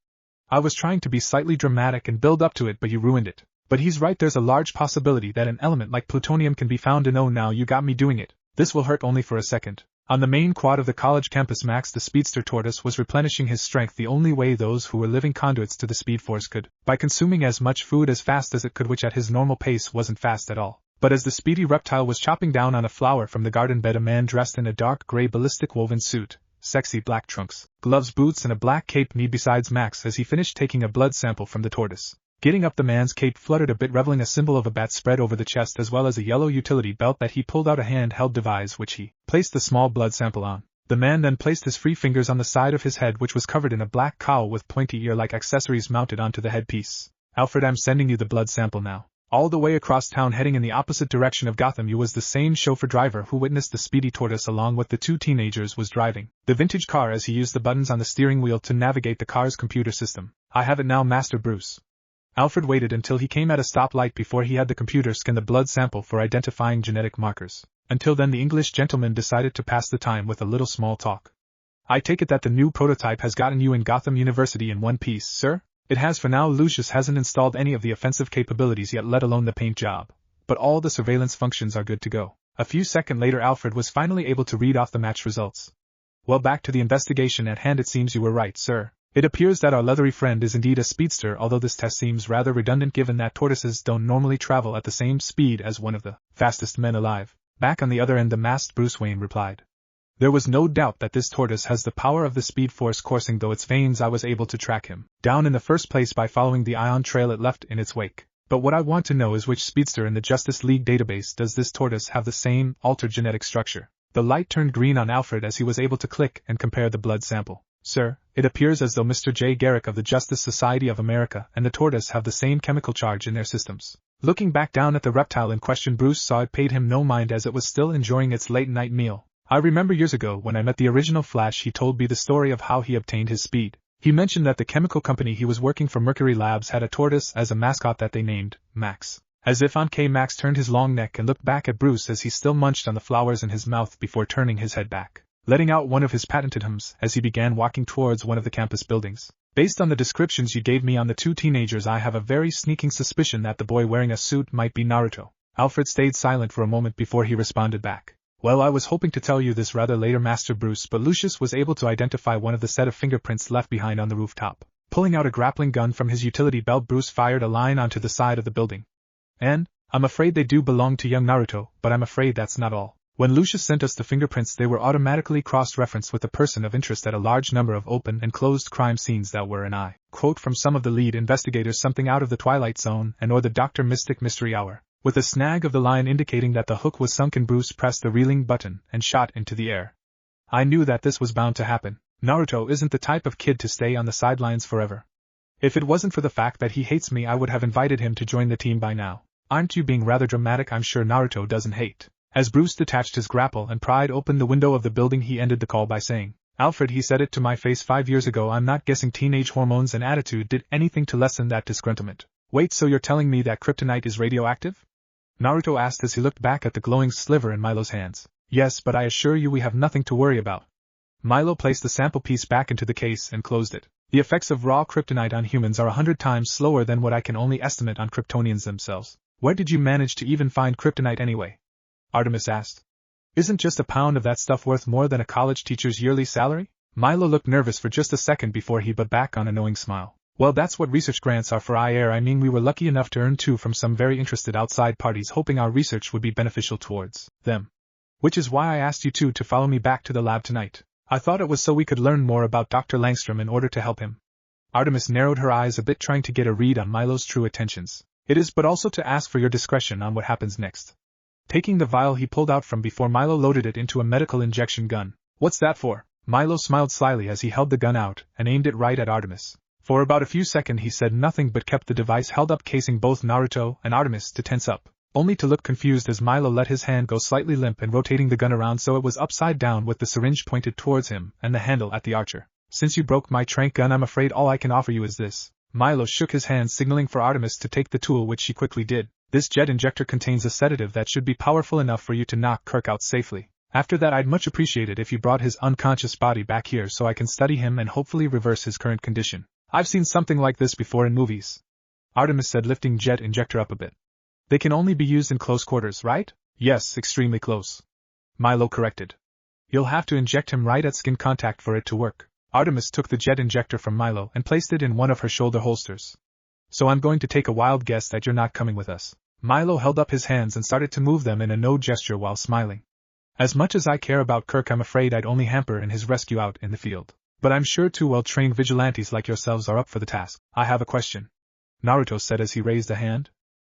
I was trying to be slightly dramatic and build up to it, but you ruined it. But he's right, there's a large possibility that an element like plutonium can be found in. Oh, now you got me doing it. This will hurt only for a second. On the main quad of the college campus, Max the speedster tortoise was replenishing his strength the only way those who were living conduits to the speed force could, by consuming as much food as fast as it could, which at his normal pace wasn't fast at all. But as the speedy reptile was chopping down on a flower from the garden bed, a man dressed in a dark gray ballistic woven suit, sexy black trunks, gloves, boots and a black cape kneed besides Max as he finished taking a blood sample from the tortoise. Getting up, the man's cape fluttered a bit, revealing a symbol of a bat spread over the chest, as well as a yellow utility belt that he pulled out, a handheld device which he placed the small blood sample on. The man then placed his free fingers on the side of his head, which was covered in a black cowl with pointy ear-like accessories mounted onto the headpiece. Alfred, I'm sending you the blood sample now. All the way across town, heading in the opposite direction of Gotham. You was the same chauffeur-driver who witnessed the speedy tortoise along with the two teenagers was driving the vintage car as he used the buttons on the steering wheel to navigate the car's computer system. I have it now, Master Bruce. Alfred waited until he came at a stoplight before he had the computer scan the blood sample for identifying genetic markers. Until then, the English gentleman decided to pass the time with a little small talk. I take it that the new prototype has gotten you in Gotham University in one piece, sir? It has for now. Lucius hasn't installed any of the offensive capabilities yet, let alone the paint job. But all the surveillance functions are good to go. A few seconds later, Alfred was finally able to read off the match results. Well, back to the investigation at hand. It seems you were right, sir. It appears that our leathery friend is indeed a speedster, although this test seems rather redundant given that tortoises don't normally travel at the same speed as one of the fastest men alive. Back on the other end, the masked Bruce Wayne replied. There was no doubt that this tortoise has the power of the speed force coursing through its veins. I was able to track him down in the first place by following the ion trail it left in its wake. But what I want to know is which speedster in the Justice League database does this tortoise have the same altered genetic structure? The light turned green on Alfred as he was able to click and compare the blood sample. Sir, it appears as though Mr. J. Garrick of the Justice Society of America and the tortoise have the same chemical charge in their systems. Looking back down at the reptile in question, Bruce saw it paid him no mind as it was still enjoying its late-night meal. I remember years ago when I met the original Flash, he told me the story of how he obtained his speed. He mentioned that the chemical company he was working for, Mercury Labs, had a tortoise as a mascot that they named Max. As if on K, Max turned his long neck and looked back at Bruce as he still munched on the flowers in his mouth before turning his head back, letting out one of his patented hums as he began walking towards one of the campus buildings. Based on the descriptions you gave me on the two teenagers, I have a very sneaking suspicion that the boy wearing a suit might be Naruto. Alfred stayed silent for a moment before he responded back. Well, I was hoping to tell you this rather later, Master Bruce, but Lucius was able to identify one of the set of fingerprints left behind on the rooftop. Pulling out a grappling gun from his utility belt, Bruce fired a line onto the side of the building. And, I'm afraid they do belong to young Naruto, but I'm afraid that's not all. When Lucius sent us the fingerprints, they were automatically cross-referenced with the person of interest at a large number of open and closed crime scenes that were, and I quote from some of the lead investigators, something out of the Twilight Zone and or the Dr. Mystic Mystery Hour, with a snag of the line indicating that the hook was sunk and Bruce pressed the reeling button and shot into the air. I knew that this was bound to happen. Naruto isn't the type of kid to stay on the sidelines forever. If it wasn't for the fact that he hates me, I would have invited him to join the team by now. Aren't you being rather dramatic? I'm sure Naruto doesn't hate. As Bruce detached his grapple and pried open the window of the building, he ended the call by saying, Alfred, he said it to my face 5 years ago. I'm not guessing teenage hormones and attitude did anything to lessen that disgruntlement. Wait, so you're telling me that kryptonite is radioactive? Naruto asked as he looked back at the glowing sliver in Milo's hands. Yes, but I assure you we have nothing to worry about. Milo placed the sample piece back into the case and closed it. The effects of raw kryptonite on humans are 100 times slower than what I can only estimate on Kryptonians themselves. Where did you manage to even find kryptonite anyway? Artemis asked. Isn't just a pound of that stuff worth more than a college teacher's yearly salary? Milo looked nervous for just a second before he put back on a knowing smile. Well, that's what research grants are for. I mean, we were lucky enough to earn 2 from some very interested outside parties, hoping our research would be beneficial towards them. Which is why I asked you two to follow me back to the lab tonight. I thought it was so we could learn more about Dr. Langstrom in order to help him. Artemis narrowed her eyes a bit, trying to get a read on Milo's true intentions. It is, but also to ask for your discretion on what happens next. Taking the vial he pulled out from before Milo loaded it into a medical injection gun. What's that for? Milo smiled slyly as he held the gun out and aimed it right at Artemis. For about a few seconds he said nothing but kept the device held up, casing both Naruto and Artemis to tense up, only to look confused as Milo let his hand go slightly limp and rotating the gun around so it was upside down with the syringe pointed towards him and the handle at the archer. Since you broke my tranq gun, I'm afraid all I can offer you is this. Milo shook his hand, signaling for Artemis to take the tool, which she quickly did. This jet injector contains a sedative that should be powerful enough for you to knock Kirk out safely. After that, I'd much appreciate it if you brought his unconscious body back here so I can study him and hopefully reverse his current condition. I've seen something like this before in movies, Artemis said, lifting jet injector up a bit. They can only be used in close quarters, right? Yes, extremely close, Milo corrected. You'll have to inject him right at skin contact for it to work. Artemis took the jet injector from Milo and placed it in one of her shoulder holsters. So I'm going to take a wild guess that you're not coming with us. Milo held up his hands and started to move them in a no gesture while smiling. As much as I care about Kirk, I'm afraid I'd only hamper in his rescue out in the field. But I'm sure 2 well-trained vigilantes like yourselves are up for the task. I have a question, Naruto said as he raised a hand.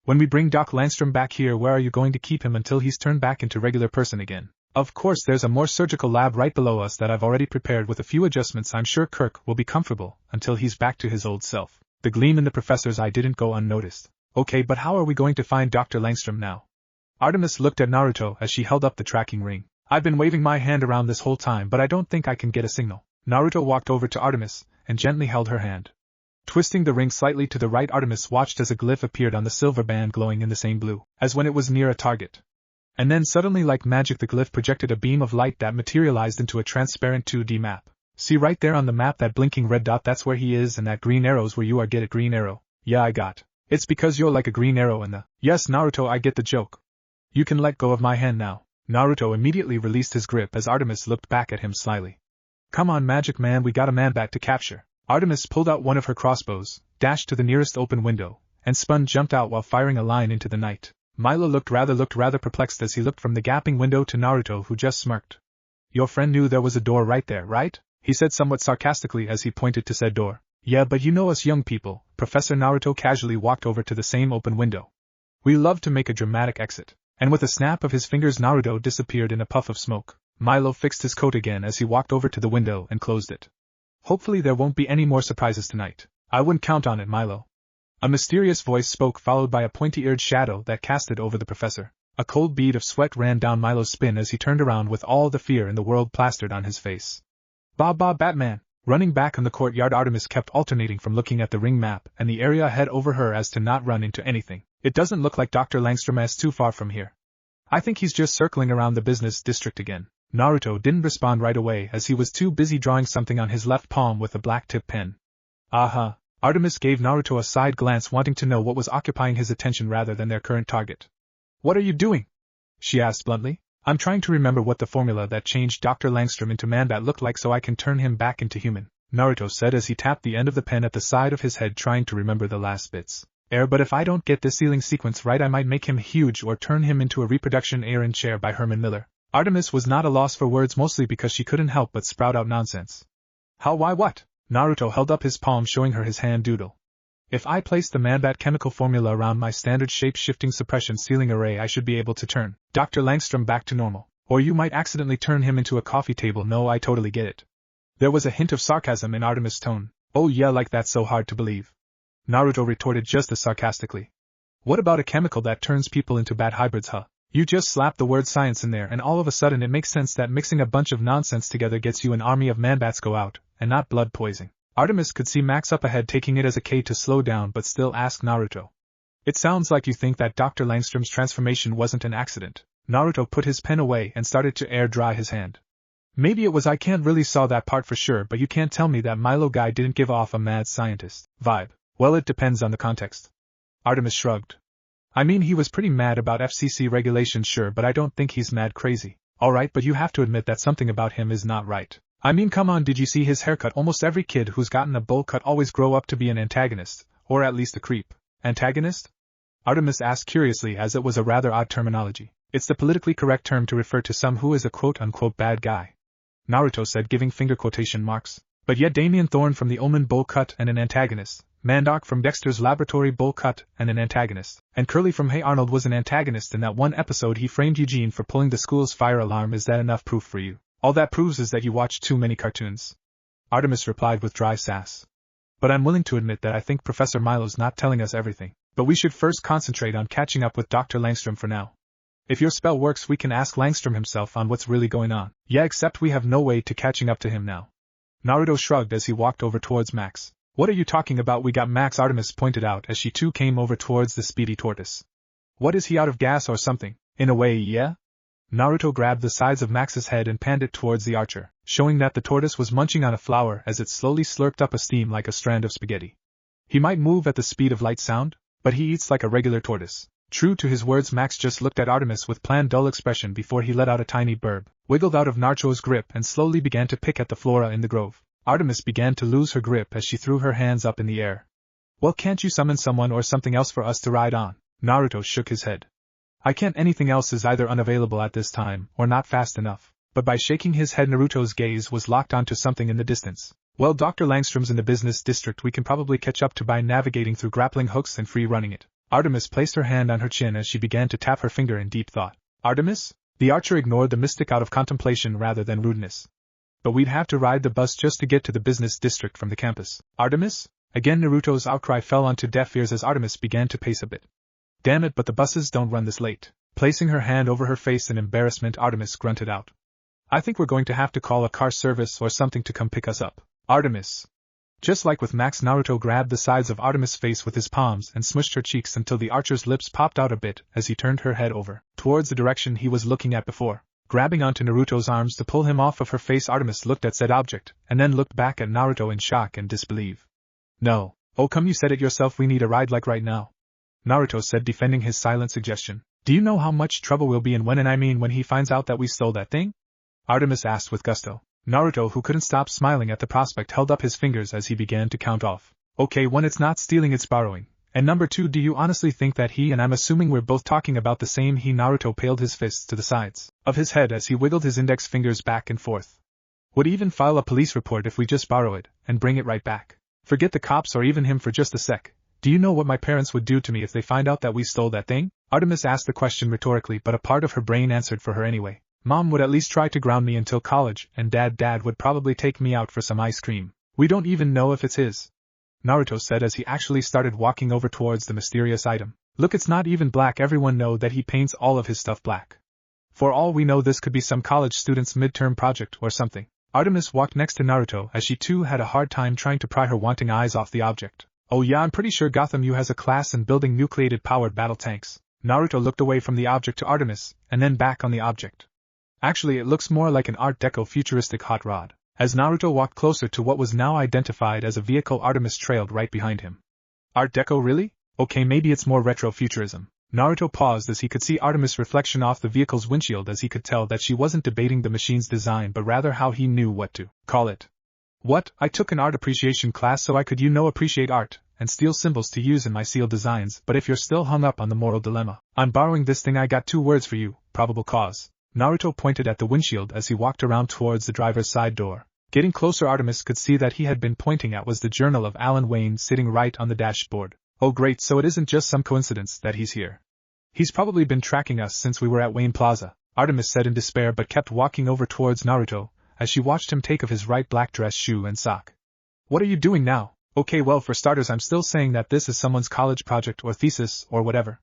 When we bring Doc Langstrom back here, where are you going to keep him until he's turned back into regular person again? Of course, there's a more surgical lab right below us that I've already prepared with a few adjustments. I'm sure Kirk will be comfortable until he's back to his old self. The gleam in the professor's eye didn't go unnoticed. Okay, but how are we going to find Dr. Langstrom now? Artemis looked at Naruto as she held up the tracking ring. I've been waving my hand around this whole time, but I don't think I can get a signal. Naruto walked over to Artemis and gently held her hand. Twisting the ring slightly to the right, Artemis watched as a glyph appeared on the silver band, glowing in the same blue as when it was near a target. And then suddenly, like magic, the glyph projected a beam of light that materialized into a transparent 2D map. See right there on the map, that blinking red dot? That's where he is, and that green arrow's where you are. Get it? Green arrow. Yeah, I got. It's because you're like a green arrow in the... Yes, Naruto, I get the joke. You can let go of my hand now. Naruto immediately released his grip as Artemis looked back at him slyly. Come on, Magic Man, we got a man back to capture. Artemis pulled out one of her crossbows, dashed to the nearest open window, and jumped out while firing a line into the night. Milo looked rather perplexed as he looked from the gaping window to Naruto, who just smirked. Your friend knew there was a door right there, right? He said somewhat sarcastically as he pointed to said door. Yeah, but you know us young people. Professor Naruto casually walked over to the same open window. We love to make a dramatic exit. And with a snap of his fingers, Naruto disappeared in a puff of smoke. Milo fixed his coat again as he walked over to the window and closed it. Hopefully there won't be any more surprises tonight. I wouldn't count on it, Milo. A mysterious voice spoke, followed by a pointy-eared shadow that casted over the professor. A cold bead of sweat ran down Milo's spine as he turned around with all the fear in the world plastered on his face. Bob, Batman! Running back on the courtyard, Artemis kept alternating from looking at the ring map and the area ahead over her as to not run into anything. It doesn't look like Dr. Langstrom is too far from here. I think he's just circling around the business district again. Naruto didn't respond right away as he was too busy drawing something on his left palm with a black-tip pen. Aha! Artemis gave Naruto a side glance, wanting to know what was occupying his attention rather than their current target. What are you doing? She asked bluntly. I'm trying to remember what the formula that changed Dr. Langstrom into man-bat looked like so I can turn him back into human, Naruto said as he tapped the end of the pen at the side of his head, trying to remember the last bits. But if I don't get this ceiling sequence right, I might make him huge or turn him into a reproduction Aaron chair by Herman Miller. Artemis was not a loss for words, mostly because she couldn't help but sprout out nonsense. How, why, what? Naruto held up his palm, showing her his hand doodle. If I place the Manbat chemical formula around my standard shape-shifting suppression ceiling array, I should be able to turn Dr. Langstrom back to normal. Or you might accidentally turn him into a coffee table. No, I totally get it. There was a hint of sarcasm in Artemis' tone. Oh yeah, like that's so hard to believe. Naruto retorted just as sarcastically. What about a chemical that turns people into bad hybrids, huh? You just slap the word science in there and all of a sudden it makes sense that mixing a bunch of nonsense together gets you an army of Manbats go out, and not blood poisoning. Artemis could see Max up ahead taking it as a K to slow down but still asked Naruto. It sounds like you think that Dr. Langstrom's transformation wasn't an accident. Naruto put his pen away and started to air dry his hand. Maybe it was. I can't really saw that part for sure, but you can't tell me that Milo guy didn't give off a mad scientist vibe. Well, it depends on the context. Artemis shrugged. I mean, he was pretty mad about FCC regulations, sure, but I don't think he's mad crazy. Alright, but you have to admit that something about him is not right. I mean, come on, did you see his haircut? Almost every kid who's gotten a bowl cut always grow up to be an antagonist, or at least a creep. Antagonist? Artemis asked curiously, as it was a rather odd terminology. It's the politically correct term to refer to some who is a quote-unquote bad guy. Naruto said, giving finger quotation marks. But yet Damien Thorn from the Omen bowl cut and an antagonist. Mandark from Dexter's Laboratory bowl cut and an antagonist. And Curly from Hey Arnold was an antagonist in that one episode he framed Eugene for pulling the school's fire alarm. Is that enough proof for you? All that proves is that you watch too many cartoons. Artemis replied with dry sass. But I'm willing to admit that I think Professor Milo's not telling us everything. But we should first concentrate on catching up with Dr. Langstrom for now. If your spell works, we can ask Langstrom himself on what's really going on. Yeah, except we have no way to catching up to him now. Naruto shrugged as he walked over towards Max. What are you talking about? We got Max, Artemis pointed out as she too came over towards the speedy tortoise. What, is he out of gas or something? In a way, yeah? Naruto grabbed the sides of Max's head and panned it towards the archer, showing that the tortoise was munching on a flower as it slowly slurped up a steam like a strand of spaghetti. He might move at the speed of light sound, but he eats like a regular tortoise. True to his words, Max just looked at Artemis with planned dull expression before he let out a tiny burb, wiggled out of Naruto's grip and slowly began to pick at the flora in the grove. Artemis began to lose her grip as she threw her hands up in the air. Well, can't you summon someone or something else for us to ride on? Naruto shook his head. I can't. Anything else is either unavailable at this time or not fast enough. But by shaking his head, Naruto's gaze was locked onto something in the distance. Well, Dr. Langstrom's in the business district. We can probably catch up to by navigating through grappling hooks and free running it. Artemis placed her hand on her chin as she began to tap her finger in deep thought. Artemis? The archer ignored the mystic out of contemplation rather than rudeness. But we'd have to ride the bus just to get to the business district from the campus. Artemis? Again Naruto's outcry fell onto deaf ears as Artemis began to pace a bit. Damn it, but the buses don't run this late. Placing her hand over her face in embarrassment, Artemis grunted out. I think we're going to have to call a car service or something to come pick us up. Artemis. Just like with Max, Naruto grabbed the sides of Artemis' face with his palms and smushed her cheeks until the archer's lips popped out a bit as he turned her head over towards the direction he was looking at before. Grabbing onto Naruto's arms to pull him off of her face, Artemis looked at said object, and then looked back at Naruto in shock and disbelief. No. Oh come, you said it yourself, we need a ride like right now. Naruto said, defending his silent suggestion. Do you know how much trouble we'll be in when, and I mean when he finds out that we stole that thing? Artemis asked with gusto. Naruto, who couldn't stop smiling at the prospect, held up his fingers as he began to count off. Okay, 1, it's not stealing, it's borrowing. And number 2, do you honestly think that he, and I'm assuming we're both talking about the same he? Naruto paled his fists to the sides of his head as he wiggled his index fingers back and forth. Would even file a police report if we just borrow it and bring it right back. Forget the cops or even him for just a sec. Do you know what my parents would do to me if they find out that we stole that thing? Artemis asked the question rhetorically, but a part of her brain answered for her anyway. Mom would at least try to ground me until college, and Dad would probably take me out for some ice cream. We don't even know if it's his. Naruto said as he actually started walking over towards the mysterious item. Look, it's not even black. Everyone know that he paints all of his stuff black. For all we know, this could be some college student's midterm project or something. Artemis walked next to Naruto as she too had a hard time trying to pry her wanting eyes off the object. Oh yeah, I'm pretty sure Gotham U has a class in building nucleated powered battle tanks. Naruto looked away from the object to Artemis, and then back on the object. Actually, it looks more like an Art Deco futuristic hot rod. As Naruto walked closer to what was now identified as a vehicle, Artemis trailed right behind him. Art Deco, really? Okay, maybe it's more retro-futurism. Naruto paused as he could see Artemis' reflection off the vehicle's windshield, as he could tell that she wasn't debating the machine's design but rather how he knew what to call it. What? I took an art appreciation class so I could appreciate art and steal symbols to use in my sealed designs, but if you're still hung up on the moral dilemma on borrowing this thing, I got 2 words for you: probable cause. Naruto pointed at the windshield as he walked around towards the driver's side door. Getting closer, Artemis could see that he had been pointing at was the journal of Alan Wayne sitting right on the dashboard. Oh great, so it isn't just some coincidence that he's here. He's probably been tracking us since we were at Wayne Plaza, Artemis said in despair but kept walking over towards Naruto, as she watched him take off his right black dress shoe and sock. What are you doing now? Okay, well, for starters, I'm still saying that this is someone's college project or thesis or whatever.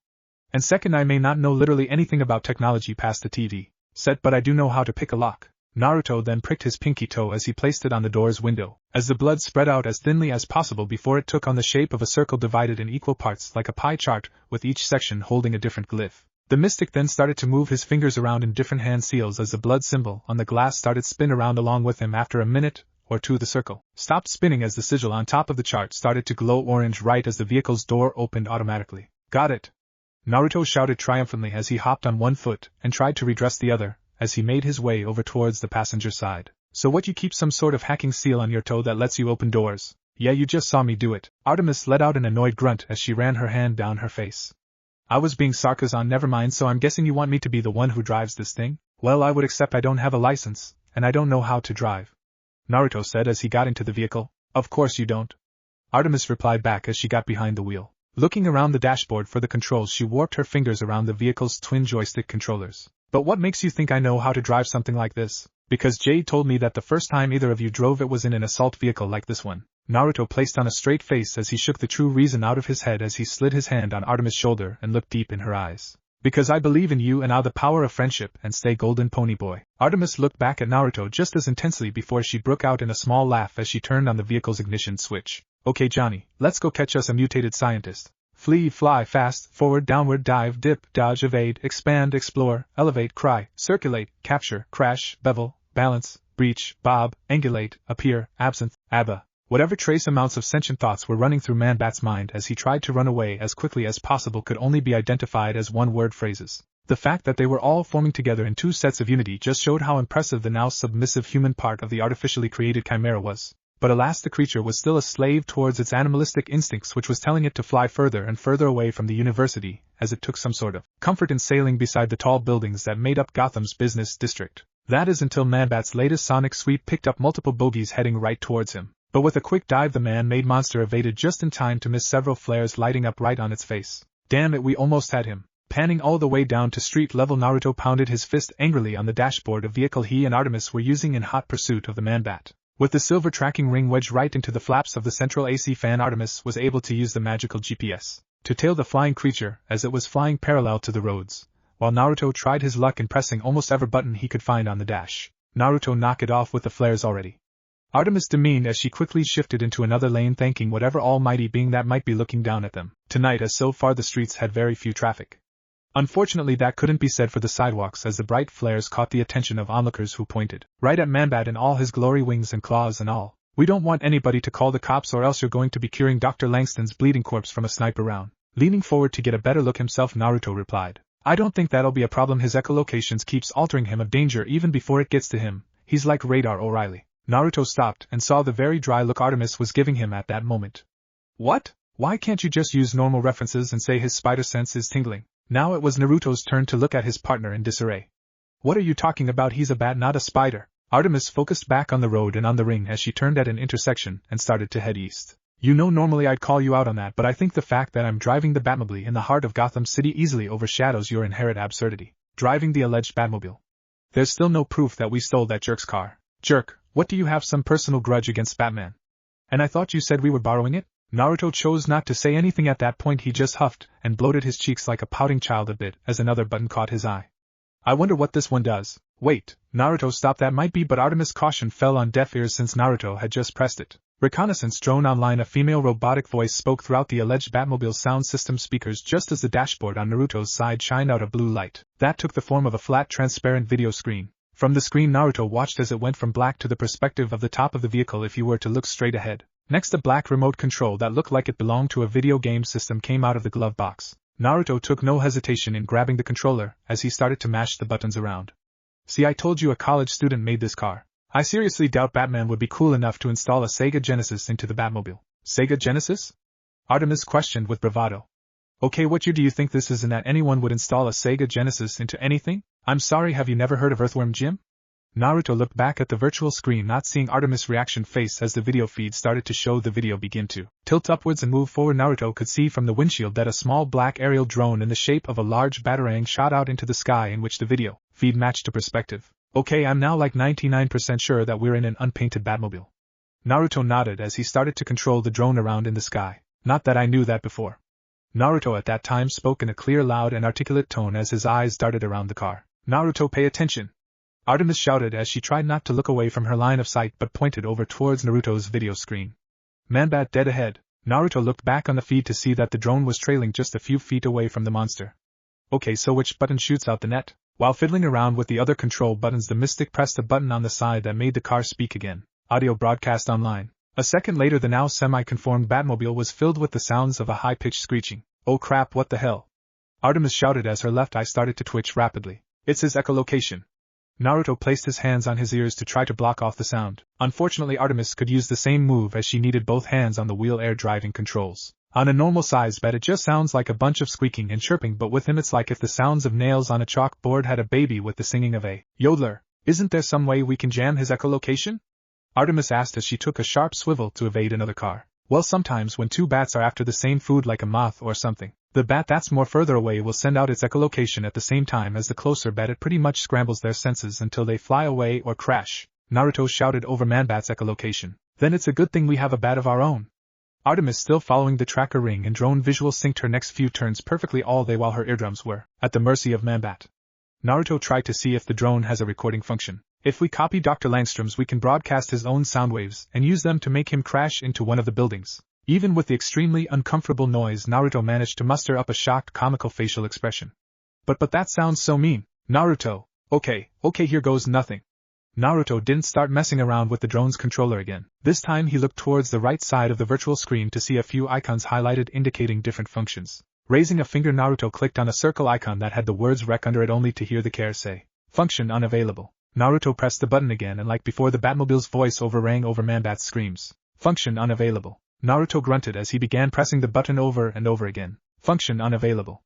And second, I may not know literally anything about technology past the TV set, but I do know how to pick a lock. Naruto then pricked his pinky toe as he placed it on the door's window, as the blood spread out as thinly as possible before it took on the shape of a circle divided in equal parts like a pie chart, with each section holding a different glyph. The mystic then started to move his fingers around in different hand seals as the blood symbol on the glass started spin around along with him. After a minute or two, the circle stopped spinning as the sigil on top of the chart started to glow orange right as the vehicle's door opened automatically. Got it! Naruto shouted triumphantly as he hopped on one foot and tried to redress the other, as he made his way over towards the passenger side. So what, you keep some sort of hacking seal on your toe that lets you open doors? Yeah, you just saw me do it. Artemis let out an annoyed grunt as she ran her hand down her face. I was being sarcastic. Never mind, so I'm guessing you want me to be the one who drives this thing? Well, I would accept I don't have a license, and I don't know how to drive, Naruto said as he got into the vehicle. Of course you don't, Artemis replied back as she got behind the wheel. Looking around the dashboard for the controls, she warped her fingers around the vehicle's twin joystick controllers. But what makes you think I know how to drive something like this? Because Jade told me that the first time either of you drove it was in an assault vehicle like this one. Naruto placed on a straight face as he shook the true reason out of his head as he slid his hand on Artemis' shoulder and looked deep in her eyes. Because I believe in you and the power of friendship, and stay golden pony boy. Artemis looked back at Naruto just as intensely before she broke out in a small laugh as she turned on the vehicle's ignition switch. Okay Johnny, let's go catch us a mutated scientist. Flee, fly, fast, forward, downward, dive, dip, dodge, evade, expand, explore, elevate, cry, circulate, capture, crash, bevel, balance, breach, bob, angulate, appear, absinthe, ABBA. Whatever trace amounts of sentient thoughts were running through Man-Bat's mind as he tried to run away as quickly as possible could only be identified as one-word phrases. The fact that they were all forming together in two sets of unity just showed how impressive the now submissive human part of the artificially created chimera was. But alas, the creature was still a slave towards its animalistic instincts, which was telling it to fly further and further away from the university, as it took some sort of comfort in sailing beside the tall buildings that made up Gotham's business district. That is until Man-Bat's latest sonic sweep picked up multiple bogies heading right towards him. But with a quick dive, the man-made monster evaded just in time to miss several flares lighting up right on its face. Damn it, we almost had him. Panning all the way down to street level, Naruto pounded his fist angrily on the dashboard of vehicle he and Artemis were using in hot pursuit of the Man-Bat. With the silver tracking ring wedged right into the flaps of the central AC fan, Artemis was able to use the magical GPS to tail the flying creature as it was flying parallel to the roads, while Naruto tried his luck in pressing almost every button he could find on the dash. Naruto knocked it off with the flares already. Artemis demeaned as she quickly shifted into another lane, thanking whatever almighty being that might be looking down at them tonight, as so far the streets had very few traffic. Unfortunately, that couldn't be said for the sidewalks, as the bright flares caught the attention of onlookers who pointed right at Man-Bat in all his glory, wings and claws and all. We don't want anybody to call the cops, or else you're going to be curing Dr. Langston's bleeding corpse from a sniper round. Leaning forward to get a better look himself, Naruto replied. I don't think that'll be a problem. His echolocations keeps altering him of danger even before it gets to him. He's like Radar O'Reilly. Naruto stopped and saw the very dry look Artemis was giving him at that moment. What? Why can't you just use normal references and say his spider sense is tingling? Now it was Naruto's turn to look at his partner in disarray. What are you talking about? He's a bat, not a spider. Artemis focused back on the road and on the ring as she turned at an intersection and started to head east. You know, normally I'd call you out on that, but I think the fact that I'm driving the Batmobile in the heart of Gotham City easily overshadows your inherent absurdity. Driving the alleged Batmobile. There's still no proof that we stole that jerk's car. Jerk, what, do you have some personal grudge against Batman? And I thought you said we were borrowing it? Naruto chose not to say anything at that point. He just huffed and bloated his cheeks like a pouting child a bit as another button caught his eye. I wonder what this one does. Wait, Naruto, stop, that might be, but Artemis' caution fell on deaf ears since Naruto had just pressed it. Reconnaissance drone online. A female robotic voice spoke throughout the alleged Batmobile sound system speakers just as the dashboard on Naruto's side shined out a blue light that took the form of a flat, transparent video screen. From the screen, Naruto watched as it went from black to the perspective of the top of the vehicle if you were to look straight ahead. Next, a black remote control that looked like it belonged to a video game system came out of the glove box. Naruto took no hesitation in grabbing the controller as he started to mash the buttons around. See, I told you a college student made this car. I seriously doubt Batman would be cool enough to install a Sega Genesis into the Batmobile. Sega Genesis? Artemis questioned with bravado. Okay, what year do you think this is and that anyone would install a Sega Genesis into anything? I'm sorry, have you never heard of Earthworm Jim? Naruto looked back at the virtual screen, not seeing Artemis' reaction face as the video feed started to show the video begin to tilt upwards and move forward. Naruto could see from the windshield that a small black aerial drone in the shape of a large batarang shot out into the sky, in which the video feed matched to perspective. Okay, I'm now like 99% sure that we're in an unpainted Batmobile. Naruto nodded as he started to control the drone around in the sky. Not that I knew that before. Naruto at that time spoke in a clear, loud and articulate tone as his eyes darted around the car. Naruto, pay attention! Artemis shouted as she tried not to look away from her line of sight but pointed over towards Naruto's video screen. Manbat dead ahead. Naruto looked back on the feed to see that the drone was trailing just a few feet away from the monster. Okay, so which button shoots out the net? While fiddling around with the other control buttons, the mystic pressed a button on the side that made the car speak again. Audio broadcast online. A second later, the now semi-conformed Batmobile was filled with the sounds of a high-pitched screeching. Oh crap, what the hell? Artemis shouted as her left eye started to twitch rapidly. It's his echolocation. Naruto placed his hands on his ears to try to block off the sound. Unfortunately, Artemis could use the same move as she needed both hands on the wheel air driving controls. On a normal-sized bat, it just sounds like a bunch of squeaking and chirping, but with him it's like if the sounds of nails on a chalkboard had a baby with the singing of a yodeler. Isn't there some way we can jam his echolocation? Artemis asked as she took a sharp swivel to evade another car. Well, sometimes when two bats are after the same food, like a moth or something, the bat that's more further away will send out its echolocation at the same time as the closer bat. It pretty much scrambles their senses until they fly away or crash. Naruto shouted over Manbat's echolocation. Then it's a good thing we have a bat of our own. Artemis, still following the tracker ring and drone visual, synced her next few turns perfectly, all day while her eardrums were at the mercy of Manbat. Naruto tried to see if the drone has a recording function. If we copy Dr. Langstrom's, we can broadcast his own sound waves and use them to make him crash into one of the buildings. Even with the extremely uncomfortable noise, Naruto managed to muster up a shocked, comical facial expression. But that sounds so mean. Naruto. Okay, here goes nothing. Naruto didn't start messing around with the drone's controller again. This time he looked towards the right side of the virtual screen to see a few icons highlighted indicating different functions. Raising a finger, Naruto clicked on a circle icon that had the words rec under it, only to hear the care say, "Function unavailable." Naruto pressed the button again, and like before, the Batmobile's voice overrang over Manbat's screams. "Function unavailable." Naruto grunted as he began pressing the button over and over again. "Function unavailable.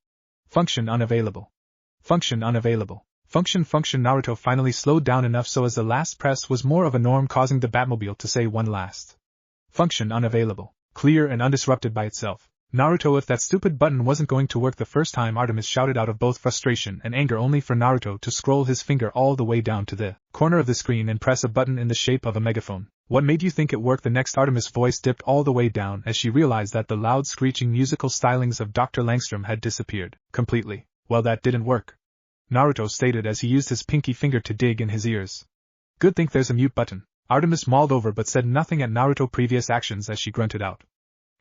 Function unavailable. Function unavailable. Function." Naruto finally slowed down enough so as the last press was more of a norm, causing the Batmobile to say one last "Function unavailable." Clear and undisrupted by itself. Naruto, if that stupid button wasn't going to work the first time, Artemis shouted out of both frustration and anger, only for Naruto to scroll his finger all the way down to the corner of the screen and press a button in the shape of a megaphone. "What made you think it worked?" The next Artemis' voice dipped all the way down as she realized that the loud screeching musical stylings of Dr. Langstrom had disappeared completely. "Well, that didn't work," Naruto stated as he used his pinky finger to dig in his ears. "Good thing there's a mute button." Artemis mulled over but said nothing at Naruto's previous actions as she grunted out.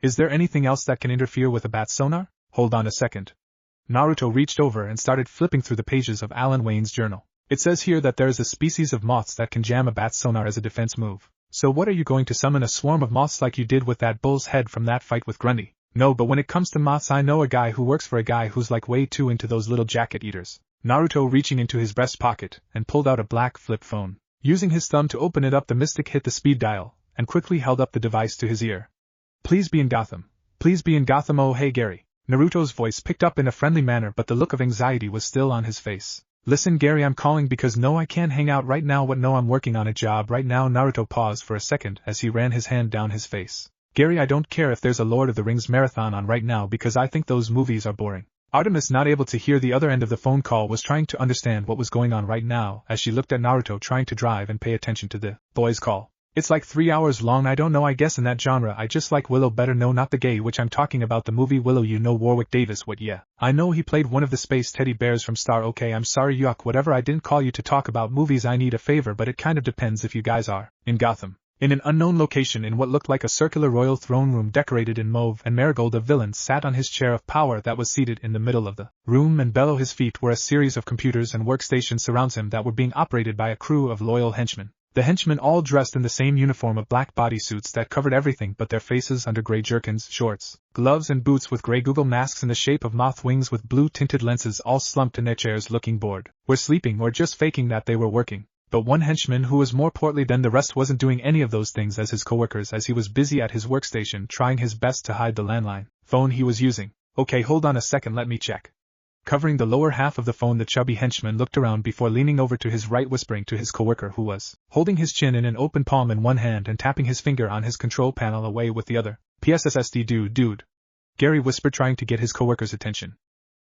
"Is there anything else that can interfere with a bat sonar? Hold on a second." Naruto reached over and started flipping through the pages of Alan Wayne's journal. "It says here that there is a species of moths that can jam a bat sonar as a defense move. So what, are you going to summon a swarm of moths like you did with that bull's head from that fight with Grundy?" "No, but when it comes to moths, I know a guy who works for a guy who's like way too into those little jacket eaters." Naruto, reaching into his breast pocket and pulled out a black flip phone. Using his thumb to open it up, the mystic hit the speed dial and quickly held up the device to his ear. "Please be in Gotham. Please be in Gotham. Oh hey Gary." Naruto's voice picked up in a friendly manner, but the look of anxiety was still on his face. "Listen Gary, I'm calling because no, I can't hang out right now. "What? No, I'm working on a job right now." Naruto paused for a second as he ran his hand down his face. "Gary, I don't care if there's a Lord of the Rings marathon on right now because I think those movies are boring." Artemis, not able to hear the other end of the phone call, was trying to understand what was going on right now as she looked at Naruto trying to drive and pay attention to the boy's call. "It's like 3 hours long. I don't know, I guess in that genre I just like Willow better." "No, not the gay which I'm talking about, the movie Willow. You know Warwick Davis." "What? Yeah. I know he played one of the space teddy bears from Star." "Okay, I'm sorry, yuck, whatever. I didn't call you to talk about movies. I need a favor, but it kind of depends if you guys are in Gotham." In an unknown location in what looked like a circular royal throne room decorated in mauve and marigold, a villain sat on his chair of power that was seated in the middle of the room, and below his feet were a series of computers and workstations surrounds him that were being operated by a crew of loyal henchmen. The henchmen all dressed in the same uniform of black bodysuits that covered everything but their faces under gray jerkins, shorts, gloves and boots with gray Google masks in the shape of moth wings with blue-tinted lenses, all slumped in their chairs looking bored, were sleeping or just faking that they were working. But one henchman who was more portly than the rest wasn't doing any of those things as his coworkers, as he was busy at his workstation trying his best to hide the landline phone he was using. "Okay, hold on a second, let me check." Covering the lower half of the phone, the chubby henchman looked around before leaning over to his right, whispering to his coworker, who was holding his chin in an open palm in one hand and tapping his finger on his control panel away with the other. "PSSSD dude," Gary whispered, trying to get his coworker's attention.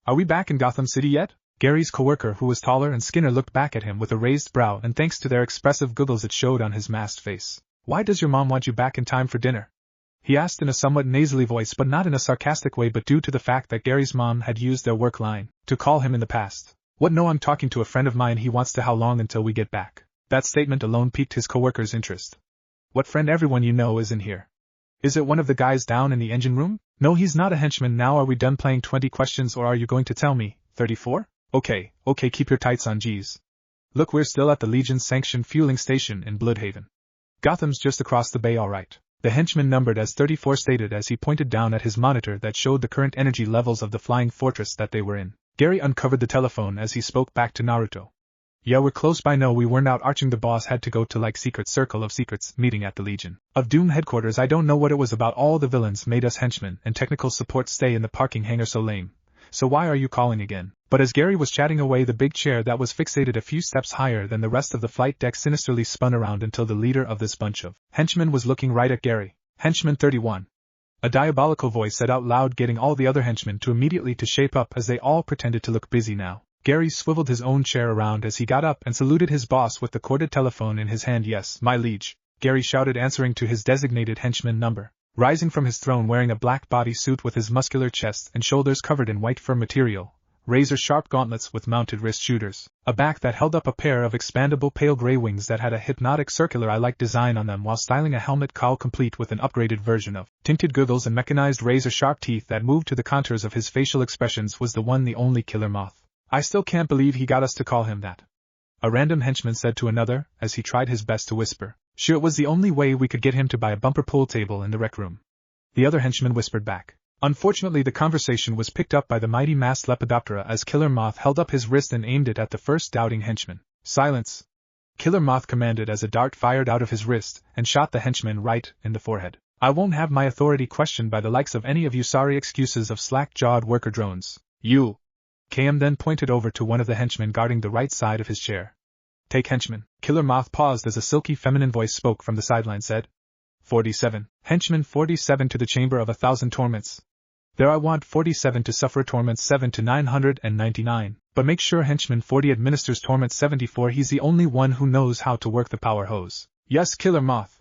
"Are we back in Gotham City yet?" Gary's coworker, who was taller and skinnier, looked back at him with a raised brow, and thanks to their expressive goggles it showed on his masked face. "Why does your mom want you back in time for dinner?" he asked in a somewhat nasally voice, but not in a sarcastic way, but due to the fact that Gary's mom had used their work line to call him in the past. "What? No, I'm talking to a friend of mine. He wants to. How long until we get back?" That statement alone piqued his coworker's interest. "What friend? Everyone you know is in here. Is it one of the guys down in the engine room?" "No, he's not a henchman. Now are we done playing 20 questions, or are you going to tell me? 34? Okay, keep your tights on, geez. Look, we're still at the Legion-sanctioned fueling station in Bloodhaven. Gotham's just across the bay, all right." The henchman numbered as 34 stated as he pointed down at his monitor that showed the current energy levels of the flying fortress that they were in. Gary uncovered the telephone as he spoke back to Naruto. "Yeah, we're close by. No, we weren't out arching. The boss had to go to secret circle of secrets meeting at the Legion of Doom headquarters. I don't know what it was about. All the villains made us henchmen and technical support stay in the parking hangar. So lame. So why are you calling again?" But as Gary was chatting away, the big chair that was fixated a few steps higher than the rest of the flight deck sinisterly spun around until the leader of this bunch of henchmen was looking right at Gary. "Henchman 31. A diabolical voice said out loud, getting all the other henchmen to immediately to shape up as they all pretended to look busy now. Gary swiveled his own chair around as he got up and saluted his boss with the corded telephone in his hand. "Yes, my liege," Gary shouted, answering to his designated henchman number. Rising from his throne wearing a black bodysuit with his muscular chest and shoulders covered in white fur material, razor-sharp gauntlets with mounted wrist shooters, a back that held up a pair of expandable pale gray wings that had a hypnotic circular eye-like design on them, while styling a helmet cowl complete with an upgraded version of tinted goggles and mechanized razor-sharp teeth that moved to the contours of his facial expressions, was the one, the only Killer Moth. "I still can't believe he got us to call him that," a random henchman said to another, as he tried his best to whisper. "Sure, it was the only way we could get him to buy a bumper pool table in the rec room," the other henchman whispered back. Unfortunately, the conversation was picked up by the mighty masked Lepidoptera as Killer Moth held up his wrist and aimed it at the first doubting henchman. "Silence!" Killer Moth commanded as a dart fired out of his wrist and shot the henchman right in the forehead. "I won't have my authority questioned by the likes of any of you sorry excuses of slack-jawed worker drones. You." KM then pointed over to one of the henchmen guarding the right side of his chair. "Take henchman." Killer Moth paused as a silky feminine voice spoke from the sideline said. 47. Henchman 47 to the Chamber of 1,000 Torments. There, I want 47 to suffer torments 7 to 999, but make sure henchman 40 administers torment 74. He's the only one who knows how to work the power hose. "Yes, Killer Moth."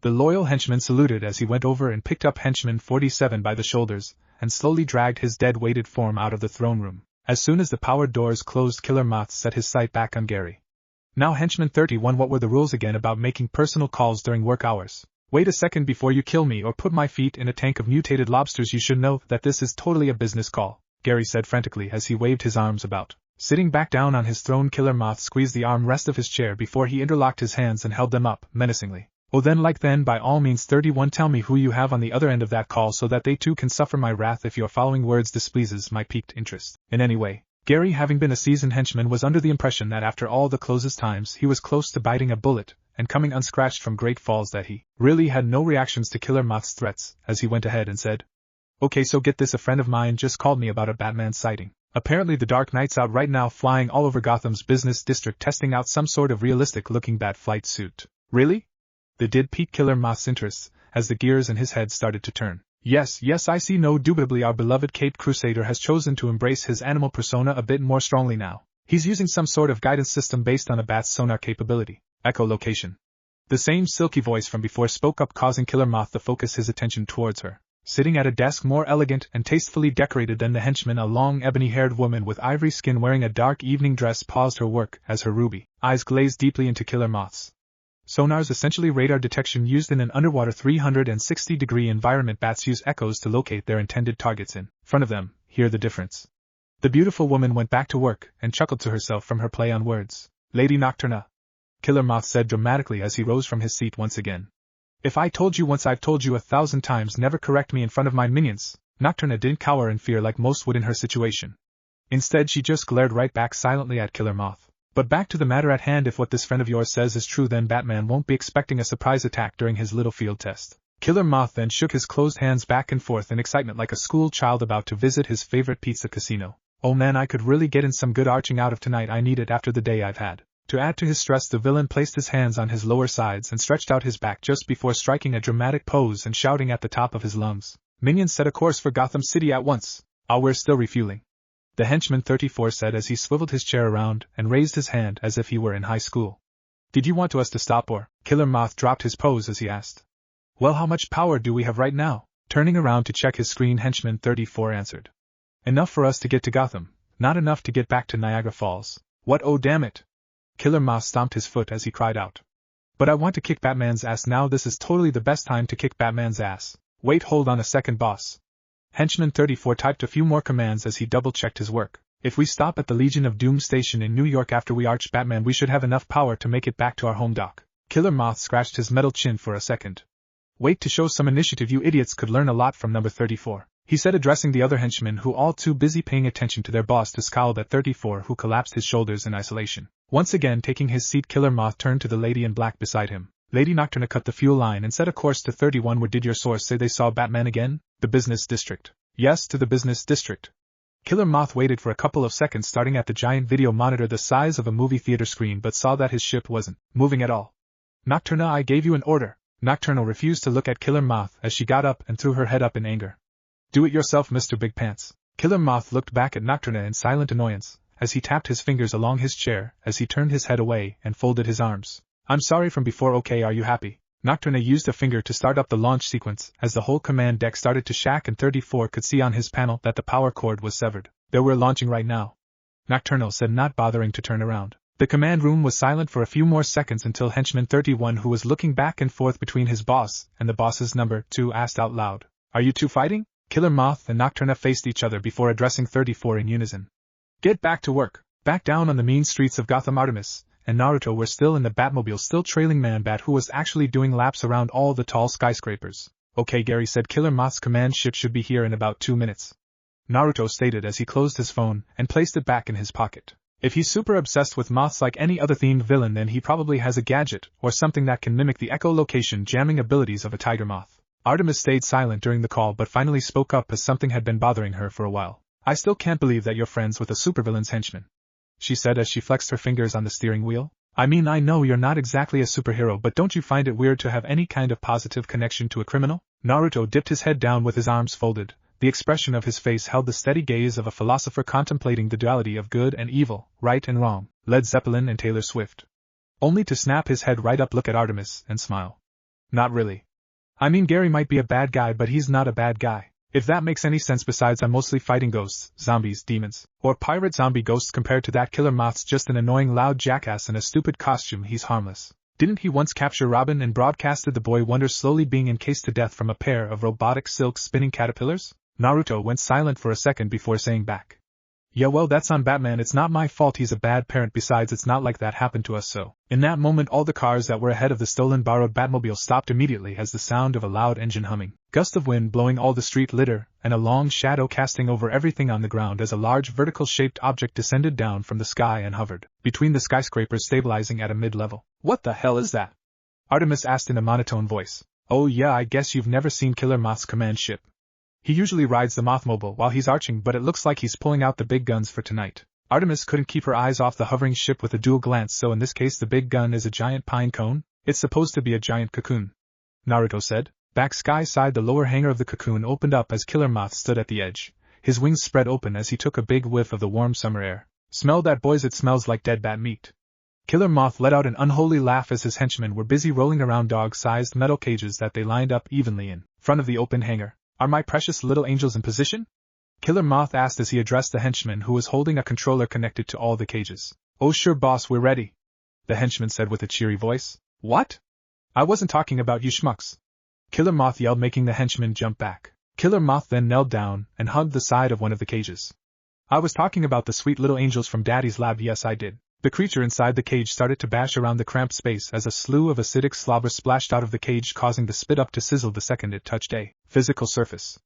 The loyal henchman saluted as he went over and picked up henchman 47 by the shoulders, and slowly dragged his dead-weighted form out of the throne room. As soon as the power doors closed, Killer Moth set his sight back on Gary. "Now, henchman 31, what were the rules again about making personal calls during work hours?" "Wait a second before you kill me or put my feet in a tank of mutated lobsters. You should know that this is totally a business call," Gary said frantically as he waved his arms about. Sitting back down on his throne, Killer Moth squeezed the armrest of his chair before he interlocked his hands and held them up, menacingly. "Oh, then by all means 31, tell me who you have on the other end of that call so that they too can suffer my wrath if your following words displeases my piqued interest in any way." Gary, having been a seasoned henchman, was under the impression that after all the closest times he was close to biting a bullet and coming unscratched from Great Falls, that he really had no reactions to Killer Moth's threats, as he went ahead and said, "Okay, so get this, a friend of mine just called me about a Batman sighting. Apparently the Dark Knight's out right now flying all over Gotham's business district testing out some sort of realistic-looking bat flight suit." "Really?" They did pique Killer Moth's interest, as the gears in his head started to turn. Yes, I see. No, indubitably our beloved Caped Crusader has chosen to embrace his animal persona a bit more strongly now. He's using some sort of guidance system based on a bat's sonar capability. Echolocation. The same silky voice from before spoke up, causing Killer Moth to focus his attention towards her. Sitting at a desk more elegant and tastefully decorated than the henchman, a long ebony-haired woman with ivory skin wearing a dark evening dress paused her work as her ruby eyes glazed deeply into Killer Moth's. Sonars, essentially radar detection used in an underwater 360-degree environment. Bats use echoes to locate their intended targets in front of them. Hear the difference. The beautiful woman went back to work and chuckled to herself from her play on words. "Lady Nocturna," Killer Moth said dramatically as he rose from his seat once again. "If I told you once, I've told you 1,000 times, never correct me in front of my minions." Nocturna didn't cower in fear like most would in her situation. Instead, she just glared right back silently at Killer Moth. "But back to the matter at hand, if what this friend of yours says is true, then Batman won't be expecting a surprise attack during his little field test." Killer Moth then shook his closed hands back and forth in excitement like a school child about to visit his favorite pizza casino. Oh man, I could really get in some good arching out of tonight. I need it after the day I've had. To add to his stress, the villain placed his hands on his lower sides and stretched out his back just before striking a dramatic pose and shouting at the top of his lungs. Minions, set a course for Gotham City at once. We're still refueling. The henchman 34 said as he swiveled his chair around and raised his hand as if he were in high school. Did you want us to stop or? Killer Moth dropped his pose as he asked. Well, how much power do we have right now? Turning around to check his screen, henchman 34 answered. Enough for us to get to Gotham, not enough to get back to Niagara Falls. What, oh damn it! Killer Moth stomped his foot as he cried out. But I want to kick Batman's ass now. This is totally the best time to kick Batman's ass. Wait, hold on a second, boss. Henchman 34 typed a few more commands as he double-checked his work. If we stop at the Legion of Doom station in New York after we arch Batman, we should have enough power to make it back to our home dock. Killer Moth scratched his metal chin for a second. Wait, to show some initiative, you idiots could learn a lot from number 34. He said, addressing the other henchmen who all too busy paying attention to their boss to scowl at 34, who collapsed his shoulders in isolation. Once again taking his seat, Killer Moth turned to the lady in black beside him. Lady Nocturna cut the fuel line and set a course to 31. Where did your source say they saw Batman again? The business district. Yes, to the business district. Killer Moth waited for a couple of seconds, starting at the giant video monitor the size of a movie theater screen, but saw that his ship wasn't moving at all. Nocturna, I gave you an order. Nocturnal refused to look at Killer Moth as she got up and threw her head up in anger. Do it yourself, Mr. Big Pants. Killer Moth looked back at Nocturna in silent annoyance as he tapped his fingers along his chair as he turned his head away and folded his arms. I'm sorry from before, okay, are you happy? Nocturna used a finger to start up the launch sequence as the whole command deck started to shake, and 34 could see on his panel that the power cord was severed. They were launching right now, Nocturnal said, not bothering to turn around. The command room was silent for a few more seconds until henchman 31, who was looking back and forth between his boss and the boss's number 2, asked out loud, Are you two fighting? Killer Moth and Nocturna faced each other before addressing 34 in unison. Get back to work. Back down on the mean streets of Gotham, Artemis and Naruto were still in the Batmobile, still trailing Man-Bat, who was actually doing laps around all the tall skyscrapers. Okay, Gary said, Killer Moth's command ship should be here in about 2 minutes. Naruto stated as he closed his phone and placed it back in his pocket. If he's super obsessed with moths like any other themed villain, then he probably has a gadget or something that can mimic the echolocation jamming abilities of a tiger moth. Artemis stayed silent during the call but finally spoke up as something had been bothering her for a while. I still can't believe that you're friends with a supervillain's henchman, she said as she flexed her fingers on the steering wheel. I mean, I know you're not exactly a superhero, but don't you find it weird to have any kind of positive connection to a criminal? Naruto dipped his head down with his arms folded. The expression of his face held the steady gaze of a philosopher contemplating the duality of good and evil, right and wrong, Led Zeppelin and Taylor Swift. Only to snap his head right up, look at Artemis, and smile. Not really. I mean, Gary might be a bad guy, but he's not a bad guy. If that makes any sense. Besides, I'm mostly fighting ghosts, zombies, demons, or pirate zombie ghosts. Compared to that, Killer Moth's just an annoying loud jackass in a stupid costume. He's harmless. Didn't he once capture Robin and broadcasted the boy wonder slowly being encased to death from a pair of robotic silk spinning caterpillars? Naruto went silent for a second before saying back. Yeah, well, that's on Batman. It's not my fault he's a bad parent. Besides, it's not like that happened to us. So, in that moment, all the cars that were ahead of the stolen borrowed Batmobile stopped immediately as the sound of a loud engine humming, gust of wind blowing all the street litter, and a long shadow casting over everything on the ground as a large vertical-shaped object descended down from the sky and hovered between the skyscrapers, stabilizing at a mid-level. What the hell is that? Artemis asked in a monotone voice. Oh yeah, I guess you've never seen Killer Moth's command ship. He usually rides the Mothmobile while he's arching, but it looks like he's pulling out the big guns for tonight. Artemis couldn't keep her eyes off the hovering ship with a dual glance. So in this case, the big gun is a giant pine cone? It's supposed to be a giant cocoon, Naruto said. Back sky side, the lower hangar of the cocoon opened up as Killer Moth stood at the edge. His wings spread open as he took a big whiff of the warm summer air. Smell that, boys, it smells like dead bat meat. Killer Moth let out an unholy laugh as his henchmen were busy rolling around dog-sized metal cages that they lined up evenly in front of the open hangar. Are my precious little angels in position? Killer Moth asked as he addressed the henchman who was holding a controller connected to all the cages. Oh sure, boss, we're ready, the henchman said with a cheery voice. What? I wasn't talking about you schmucks, Killer Moth yelled, making the henchman jump back. Killer Moth then knelt down and hugged the side of one of the cages. I was talking about the sweet little angels from Daddy's lab. Yes, I did. The creature inside the cage started to bash around the cramped space as a slew of acidic slobber splashed out of the cage, causing the spit up to sizzle the second it touched a physical surface.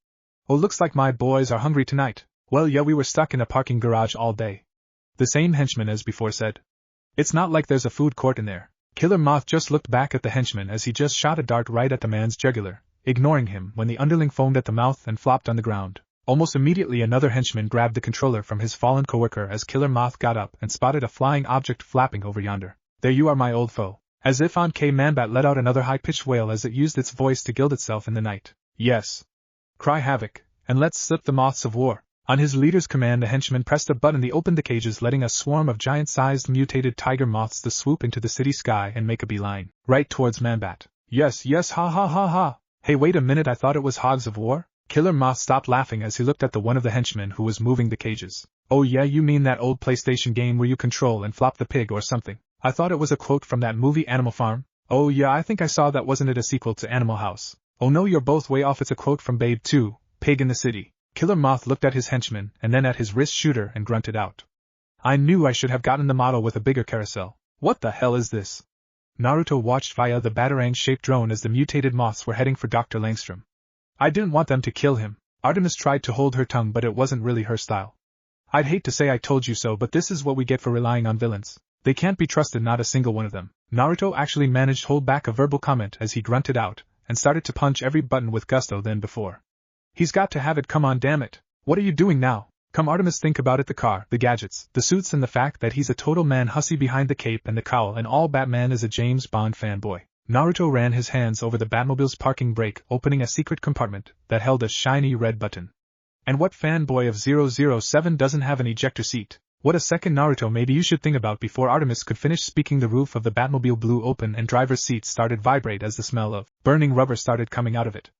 Oh, looks like my boys are hungry tonight. Well, yeah, we were stuck in a parking garage all day, the same henchman as before said. It's not like there's a food court in there. Killer Moth just looked back at the henchman as he just shot a dart right at the man's jugular, ignoring him when the underling foamed at the mouth and flopped on the ground. Almost immediately another henchman grabbed the controller from his fallen coworker as Killer Moth got up and spotted a flying object flapping over yonder. There you are, my old foe. As if on K-Manbat let out another high-pitched wail as it used its voice to gild itself in the night. Yes. Cry havoc, and let's slip the moths of war. On his leader's command, the henchman pressed a button that opened the cages, letting a swarm of giant-sized mutated tiger moths to swoop into the city sky and make a beeline right towards Manbat. Yes, ha ha ha ha. Hey, wait a minute, I thought it was Hogs of War? Killer Moth stopped laughing as he looked at the one of the henchmen who was moving the cages. Oh yeah, you mean that old PlayStation game where you control and flop the pig or something? I thought it was a quote from that movie Animal Farm. Oh yeah, I think I saw that. Wasn't it a sequel to Animal House? Oh no, you're both way off. It's a quote from Babe 2, Pig in the City. Killer Moth looked at his henchman and then at his wrist shooter and grunted out. I knew I should have gotten the model with a bigger carousel. What the hell is this? Naruto watched via the batarang-shaped drone as the mutated moths were heading for Dr. Langstrom. I didn't want them to kill him. Artemis tried to hold her tongue, but it wasn't really her style. I'd hate to say I told you so, but this is what we get for relying on villains. They can't be trusted, not a single one of them. Naruto actually managed to hold back a verbal comment as he grunted out and started to punch every button with gusto than before. He's got to have it, come on, damn it. What are you doing now? Come, Artemis, think about it, the car, the gadgets, the suits, and the fact that he's a total man hussy behind the cape and the cowl, and all Batman is a James Bond fanboy. Naruto ran his hands over the Batmobile's parking brake, opening a secret compartment that held a shiny red button. And what fanboy of 007 doesn't have an ejector seat? What a second, Naruto, maybe you should think about before Artemis could finish speaking. The roof of the Batmobile blew open and driver's seat started vibrate as the smell of burning rubber started coming out of it.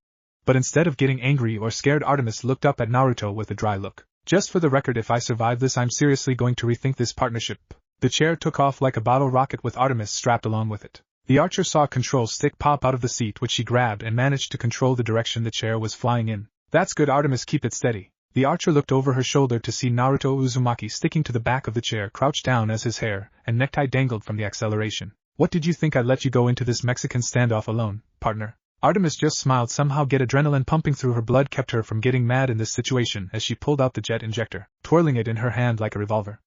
But instead of getting angry or scared, Artemis looked up at Naruto with a dry look. Just for the record, if I survive this, I'm seriously going to rethink this partnership. The chair took off like a bottle rocket with Artemis strapped along with it. The archer saw a control stick pop out of the seat, which she grabbed and managed to control the direction the chair was flying in. That's good, Artemis, keep it steady. The archer looked over her shoulder to see Naruto Uzumaki sticking to the back of the chair, crouched down as his hair and necktie dangled from the acceleration. What did you think? I'd let you go into this Mexican standoff alone, partner? Artemis just smiled. Somehow adrenaline pumping through her blood kept her from getting mad in this situation as she pulled out the jet injector, twirling it in her hand like a revolver.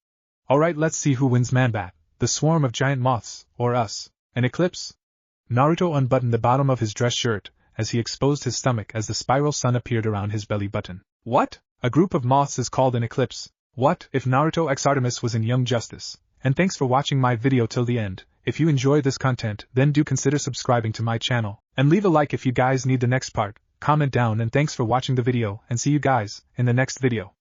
Alright, let's see who wins, Manbat. The swarm of giant moths, or us? An eclipse? Naruto unbuttoned the bottom of his dress shirt as he exposed his stomach as the spiral sun appeared around his belly button. What? A group of moths is called an eclipse? What if Naruto x Artemis was in Young Justice? And thanks for watching my video till the end. If you enjoy this content, then do consider subscribing to my channel, and leave a like if you guys need the next part. Comment down, and thanks for watching the video, and see you guys in the next video.